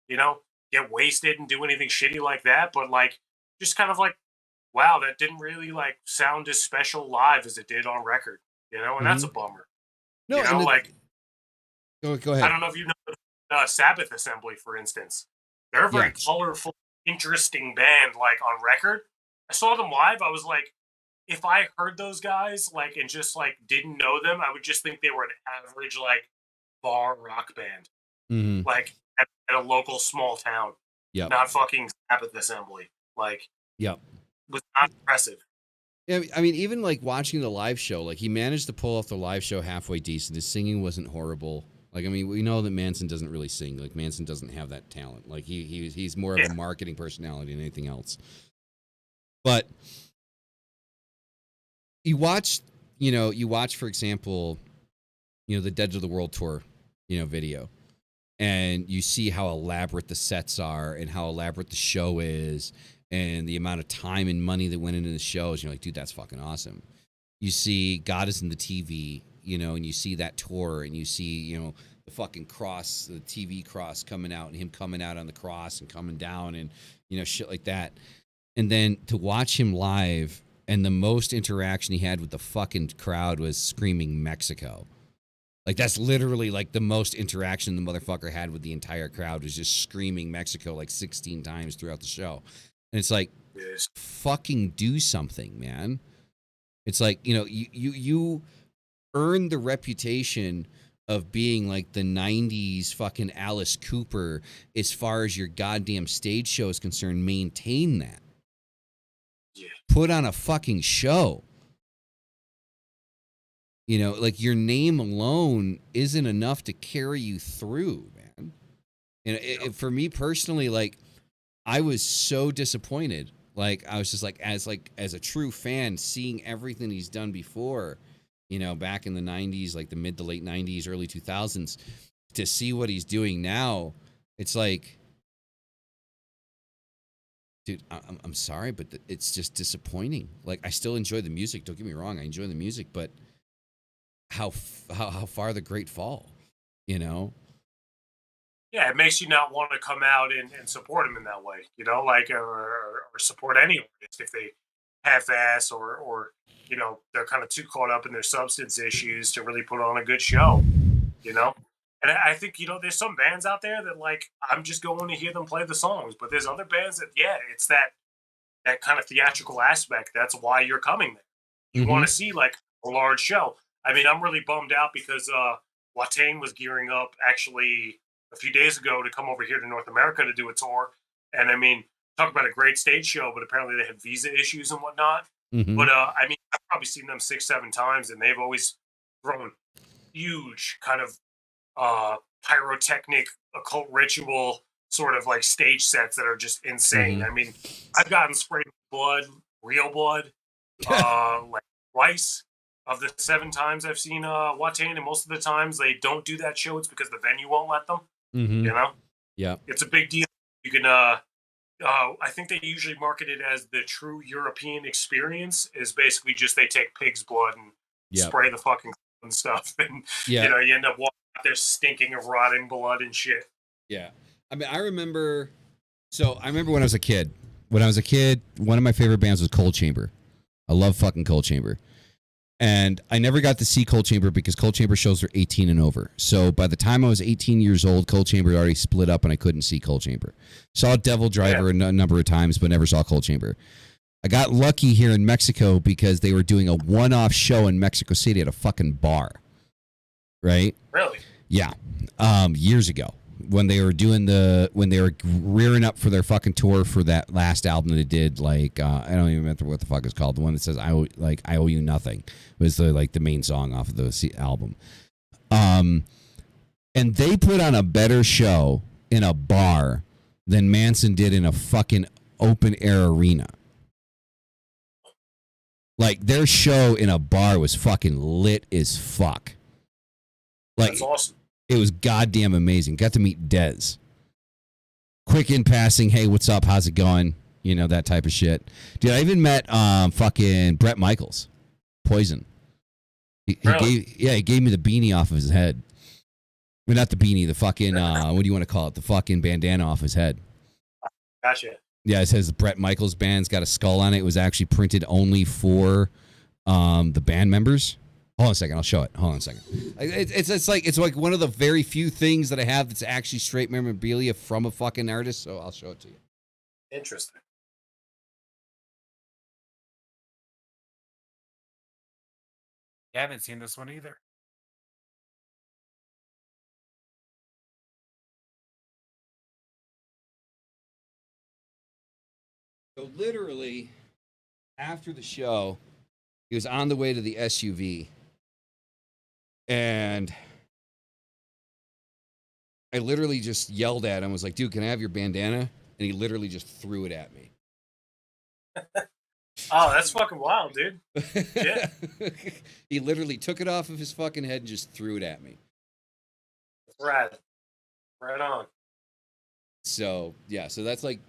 you know, get wasted and do anything shitty like that. But, like, just kind of like, wow, that didn't really, like, sound as special live as it did on record. You know, and that's a bummer. No, you know, like, go ahead. I don't know if you know Sabbath Assembly, for instance. They're a very colorful, interesting band, like, on record. I saw them live. I was like, if I heard those guys, like, and just, like, didn't know them, I would just think they were an average, like, bar rock band. Like, at a local small town. Yeah. Not fucking Sabbath Assembly. Like, yeah. Was not impressive. Yeah, I mean, even, like, watching the live show, like, he managed to pull off the live show halfway decent. His singing wasn't horrible. Like, I mean, we know that Manson doesn't really sing. Like, Manson doesn't have that talent. Like, he's more of a marketing personality than anything else. But you watch, for example, you know, the Dead to the World tour, you know, video, and you see how elaborate the sets are and how elaborate the show is and the amount of time and money that went into the shows. You're like, dude, that's fucking awesome. you see God is in the TV, you know, and you see that tour, and you see, you know, the fucking cross, the TV cross coming out, and him coming out on the cross and coming down, and, you know, shit like that. And then to watch him live, and the most interaction he had with the fucking crowd was screaming Mexico. Like, that's literally like the most interaction the motherfucker had with the entire crowd, was just screaming Mexico like 16 times throughout the show. And it's like, Yes. fucking do something, man. It's like, you know, you earn the reputation of being like the 90s fucking Alice Cooper as far as your goddamn stage show is concerned. Maintain that. Yeah. Put on a fucking show. You know, like, your name alone isn't enough to carry you through, man. And for me personally, like, I was so disappointed. Like, I was just like as a true fan, seeing everything he's done before, you know, back in the 90s, like the mid to late 90s, early 2000s, to see what he's doing now, it's like, dude, I'm sorry, but it's just disappointing. Like, I still enjoy the music. Don't get me wrong. I enjoy the music, but how far the great fall, you know? Yeah, it makes you not want to come out and support him in that way, you know, like, or support any artist if they half-ass, or you know, they're kind of too caught up in their substance issues to really put on a good show, you know. And I think, you know, there's some bands out there that, like, I'm just going to hear them play the songs, but there's other bands that, yeah, it's that kind of theatrical aspect. That's why you're coming there. You want to see like a large show. I mean, I'm really bummed out because Watain was gearing up actually a few days ago to come over here to North America to do a tour. And I mean, talk about a great stage show, but apparently they had visa issues and whatnot. But I mean, I've probably seen them 6-7 times, and they've always thrown huge kind of pyrotechnic occult ritual sort of like stage sets that are just insane. I mean, I've gotten sprayed with blood, real blood, like twice of the 7 times I've seen Watain, and most of the times they don't do that show. It's because the venue won't let them. You know, Yeah. it's a big deal. You can, I think they usually market it as the true European experience. Is basically just they take pig's blood and spray the fucking and stuff, and you know, you end up walking out there stinking of rotting blood and shit. Yeah. I mean, I remember when I was a kid. When I was a kid, one of my favorite bands was Cold Chamber. I love fucking Cold Chamber. And I never got to see Cold Chamber because Cold Chamber shows are 18 and over. So by the time I was 18 years old, Cold Chamber had already split up and I couldn't see Cold Chamber. Saw Devil Driver a number of times, but never saw Cold Chamber. I got lucky here in Mexico because they were doing a one-off show in Mexico City at a fucking bar. Right? Really? Yeah. Years ago. When they were rearing up for their fucking tour for that last album they did, like I don't even remember what the fuck it's called. The one that says I owe you nothing was the main song off of the album. And they put on a better show in a bar than Manson did in a fucking open air arena. Like, their show in a bar was fucking lit as fuck. Like, that's awesome. It was goddamn amazing. Got to meet Dez. Quick in passing, hey, what's up? How's it going? You know, that type of shit. Dude, I even met fucking Bret Michaels, Poison. He gave me the beanie off of his head. I mean, not the beanie, the fucking what do you want to call it? The fucking bandana off his head. Gotcha. Yeah, it says the Bret Michaels band's got a skull on it. It was actually printed only for the band members. Hold on a second, I'll show it. Hold on a second. It's like one of the very few things that I have that's actually straight memorabilia from a fucking artist, so I'll show it to you. Interesting. I haven't seen this one either. So literally, after the show, he was on the way to the SUV, and I literally just yelled at him. I was like, dude, can I have your bandana? And he literally just threw it at me. Oh, that's fucking wild, dude. Yeah. He literally took it off of his fucking head and just threw it at me. Rad. Right on. So, yeah. So that's like,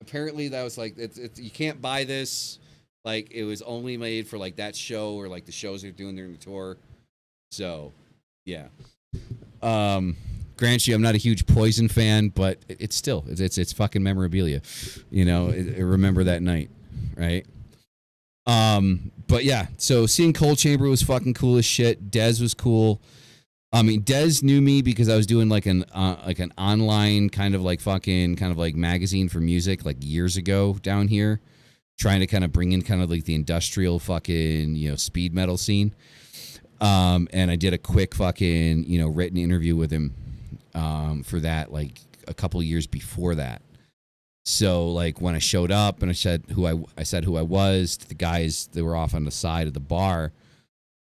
apparently that was like, you can't buy this. Like it was only made for like that show or like the shows they're doing during the tour. So, yeah. Grant you, I'm not a huge Poison fan, but it's still it's fucking memorabilia. You know, remember that night, right? But yeah, so seeing Cold Chamber was fucking cool as shit. Dez was cool. I mean, Dez knew me because I was doing like an online kind of like magazine for music like years ago down here, trying to kind of bring in kind of like the industrial fucking, you know, speed metal scene. And I did a quick fucking, you know, written interview with him for that like a couple years before that. So like when I showed up and I said who I was to the guys that were off on the side of the bar,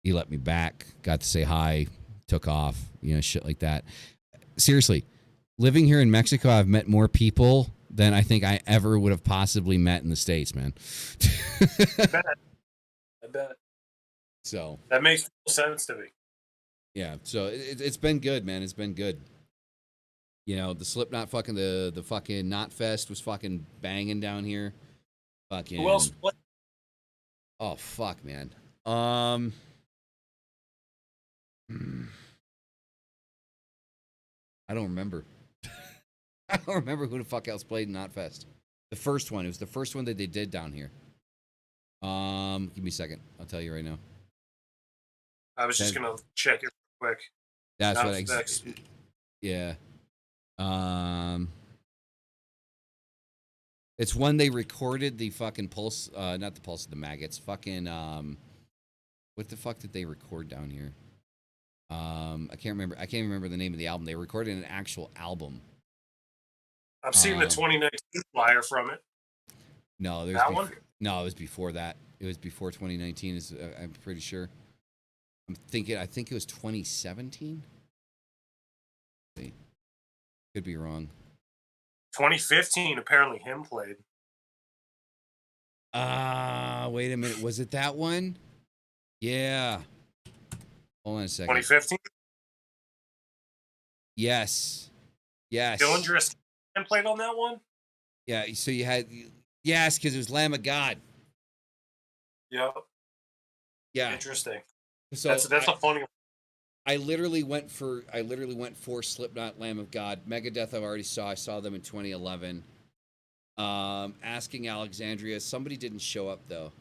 he let me back, got to say hi, took off, you know, shit like that. Seriously, living here in Mexico, I've met more people than I think I ever would have possibly met in the States, man. I bet. So that makes sense to me. Yeah, so it's been good, man. It's been good. You know, the Slipknot fucking the fucking Knot Fest was fucking banging down here. Fucking. Who else? What? Oh fuck, man. I don't remember. I don't remember who the fuck else played in Knot Fest. The first one. It was the first one that they did down here. Give me a second. I'll tell you right now. I was just gonna check it real quick. That's what yeah. It's when they recorded the fucking Pulse, not the Pulse of the Maggots, fucking, what the fuck did they record down here? I can't remember the name of the album. They recorded an actual album. I'm seeing the 2019 flyer from it. No, that one? No, it was before that. It was before 2019. I'm pretty sure. I think it was 2017. Could be wrong. 2015, apparently him played. Wait a minute. Was it that one? Yeah. Hold on a second. 2015? Yes. Yes. Dillinger Escape played on that one? Yeah, so you had... Yes, because it was Lamb of God. Yep. Yeah. Interesting. So that's a funny one. I literally went for Slipknot, Lamb of God. Megadeth I saw them in 2011. Asking Alexandria. Somebody didn't show up though.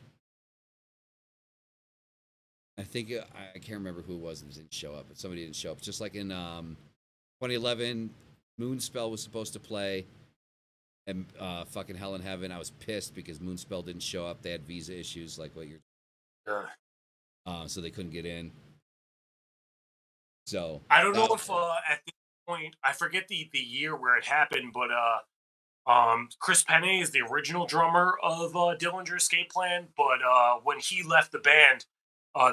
I think I can't remember who it was that didn't show up, but somebody didn't show up. Just like in 2011, Moonspell was supposed to play, and fucking Hell in Heaven. I was pissed because Moonspell didn't show up. They had visa issues, like what you're. So they couldn't get in. So I don't know if at this point, I forget the year where it happened, but Chris Penne is the original drummer of Dillinger Escape Plan, but when he left the band,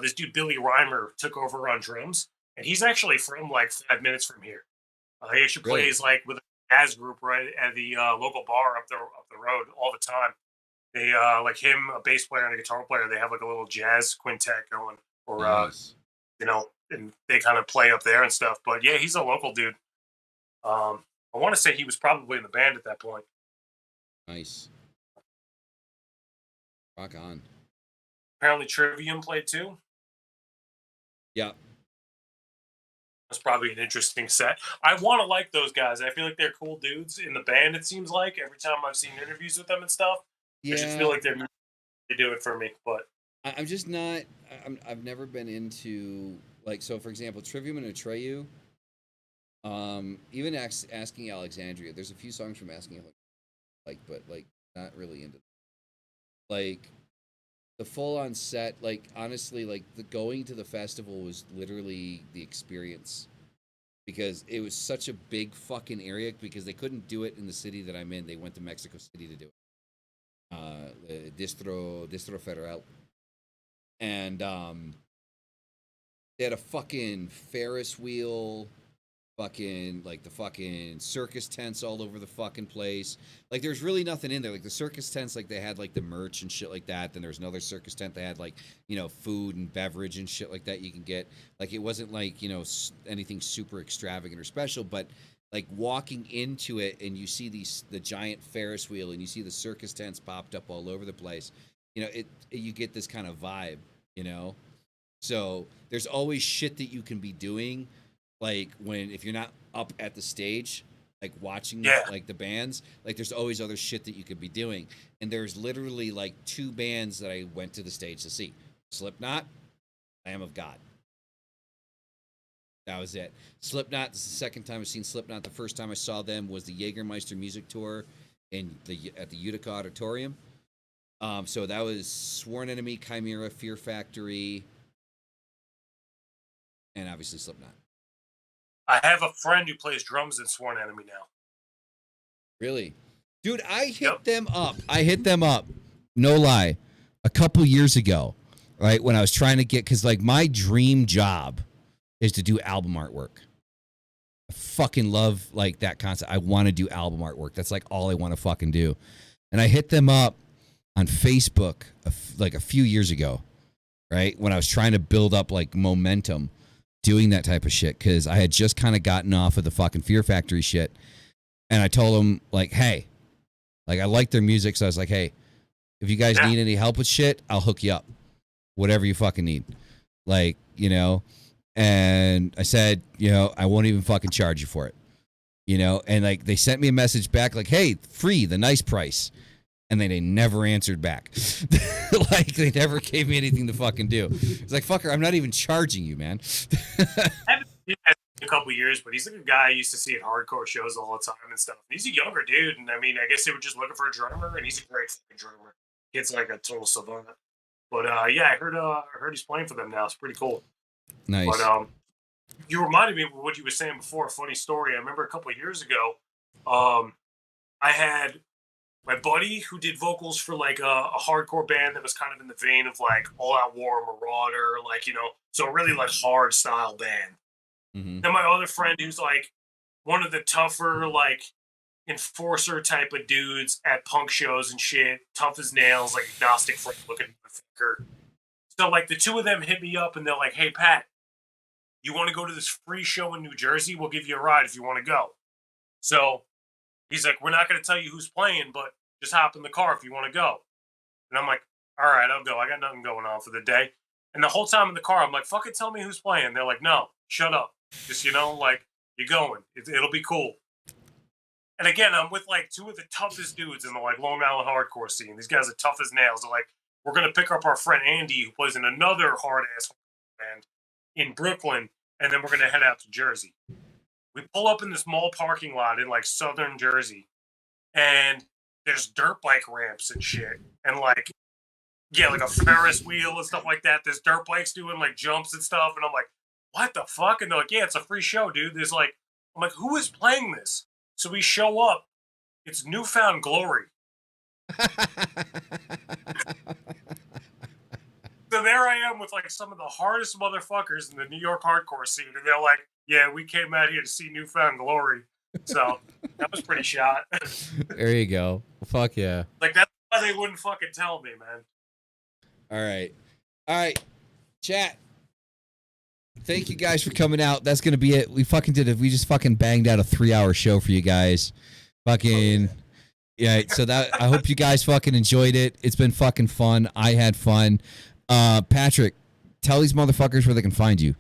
this dude Billy Reimer took over on drums, and he's actually from like 5 minutes from here. He actually plays like with a jazz group right at the local bar up the road all the time. They like him, a bass player and a guitar player. They have like a little jazz quintet going, or nice. you know, and they kind of play up there and stuff. But yeah, he's a local dude. I want to say he was probably in the band at that point. Nice. Rock on. Apparently Trivium played too. Yeah. That's probably an interesting set. I want to like those guys. I feel like they're cool dudes in the band, it seems like. Every time I've seen interviews with them and stuff, yeah. I just feel like they do it for me. But I'm just not... I've never been into... Like, so for example, Trivium and Atreyu, even Asking Alexandria, there's a few songs from Asking but like not really into, like, the full-on set. Like, honestly, like, the going to the festival was literally the experience, because it was such a big fucking area, because they couldn't do it in the city that I'm in. They went to Mexico City to do it. Distro Federal. And they had a fucking Ferris wheel, fucking, like, the fucking circus tents all over the fucking place. Like, there's really nothing in there. Like, the circus tents, like, they had, like, the merch and shit like that. Then there's another circus tent that had, like, you know, food and beverage and shit like that you can get. Like, it wasn't, like, you know, anything super extravagant or special, but, like, walking into it and you see the giant Ferris wheel and you see the circus tents popped up all over the place. you get this kind of vibe, you know. So there's always shit that you can be doing, like if you're not up at the stage, like watching like the bands, like there's always other shit that you could be doing. And there's literally like 2 bands that I went to the stage to see: Slipknot, Lamb of God. That was it. Slipknot. This is the second time I've seen Slipknot. The first time I saw them was the Jägermeister music tour at the Utica Auditorium. So that was Sworn Enemy, Chimera, Fear Factory, and obviously Slipknot. I have a friend who plays drums in Sworn Enemy now. Really? Dude, I hit them up. No lie. A couple years ago, right, when I was trying to because like my dream job is to do album artwork. I fucking love like that concept. I want to do album artwork. That's like all I want to fucking do. And I hit them up on Facebook like a few years ago, right, when I was trying to build up like momentum doing that type of shit, because I had just kind of gotten off of the fucking Fear Factory shit. And I told them, like, hey, like, I like their music. So I was like, hey, if you guys need any help with shit, I'll hook you up. Whatever you fucking need. Like, you know. And I said, you know, I won't even fucking charge you for it. You know. And, like, they sent me a message back, like, hey, free, the nice price. And they never answered back. Like, they never gave me anything to fucking do. It's like, fucker, I'm not even charging you, man. I haven't seen him in a couple years, but he's like a guy I used to see at hardcore shows all the time and stuff. He's a younger dude, and I mean, I guess they were just looking for a drummer, and he's a great fucking drummer. Kid's like a total savant. But yeah, I heard he's playing for them now. It's pretty cool. Nice. But you reminded me of what you were saying before. A funny story. I remember a couple of years ago, I had my buddy who did vocals for like a hardcore band that was kind of in the vein of like All Out War, Marauder, like, you know, so really like hard style band. Mm-hmm. Then my other friend who's like one of the tougher, like enforcer type of dudes at punk shows and shit, tough as nails, like agnostic freak looking motherfucker. So like the two of them hit me up and they're like, hey Pat, you want to go to this free show in New Jersey? We'll give you a ride if you want to go. So he's like, we're not going to tell you who's playing, but just hop in the car if you want to go. And I'm like, all right, I'll go. I got nothing going on for the day. And the whole time in the car, I'm like, fucking tell me who's playing. They're like, no, shut up. Just, you know, like, you're going. It'll be cool. And again, I'm with like 2 of the toughest dudes in the like Long Island hardcore scene. These guys are tough as nails. They're like, we're going to pick up our friend Andy, who plays in another hard-ass band in Brooklyn, and then we're going to head out to Jersey. We pull up in this mall parking lot in like southern Jersey, and there's dirt bike ramps and shit. And like, yeah, like a Ferris wheel and stuff like that. There's dirt bikes doing like jumps and stuff. And I'm like, what the fuck? And they're like, yeah, it's a free show, dude. There's like, I'm like, who is playing this? So we show up. It's Newfound Glory. So there I am with like some of the hardest motherfuckers in the New York hardcore scene. And they're like, yeah, we came out here to see Newfound Glory. So that was pretty shot. There you go. Fuck yeah. Like, that's why they wouldn't fucking tell me, man. All right. Chat. Thank you guys for coming out. That's going to be it. We fucking did it. We just fucking banged out a 3-hour show for you guys. Fucking. Yeah. So I hope you guys fucking enjoyed it. It's been fucking fun. I had fun. Patrick, tell these motherfuckers where they can find you.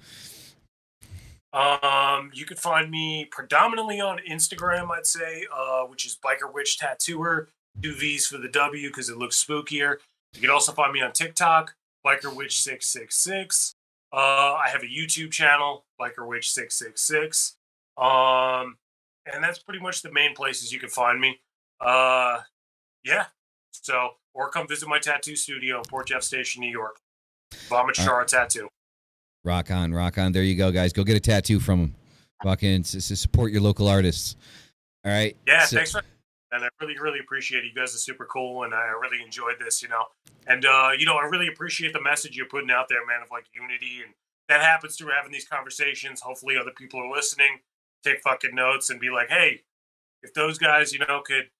You can find me predominantly on Instagram, I'd say, which is BikerVitch Tattooer. 2 V's for the W because it looks spookier. You can also find me on TikTok, BikerVitch666. I have a YouTube channel, BikerVitch666. And that's pretty much the main places you can find me. Yeah. So, or come visit my tattoo studio in Port Jeff Station, New York. Vomit Chara Tattoo. Rock on. There you go, guys. Go get a tattoo from them. Fucking support your local artists. All right. Yeah, thanks for. And I really, really appreciate it. You guys are super cool, and I really enjoyed this, you know. And, you know, I really appreciate the message you're putting out there, man, of, like, unity. And that happens through having these conversations. Hopefully other people are listening, take fucking notes, and be like, hey, if those guys, you know, could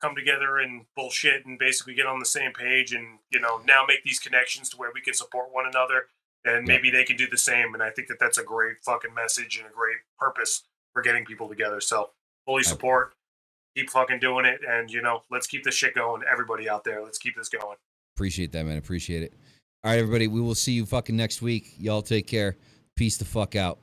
come together and bullshit and basically get on the same page and, you know, now make these connections to where we can support one another, then maybe they can do the same. And I think that that's a great fucking message and a great purpose for getting people together. So fully support. Keep fucking doing it, and, you know, let's keep this shit going. Everybody out there, let's keep this going. Appreciate that, man. Appreciate it. All right, everybody. We will see you fucking next week. Y'all take care. Peace the fuck out.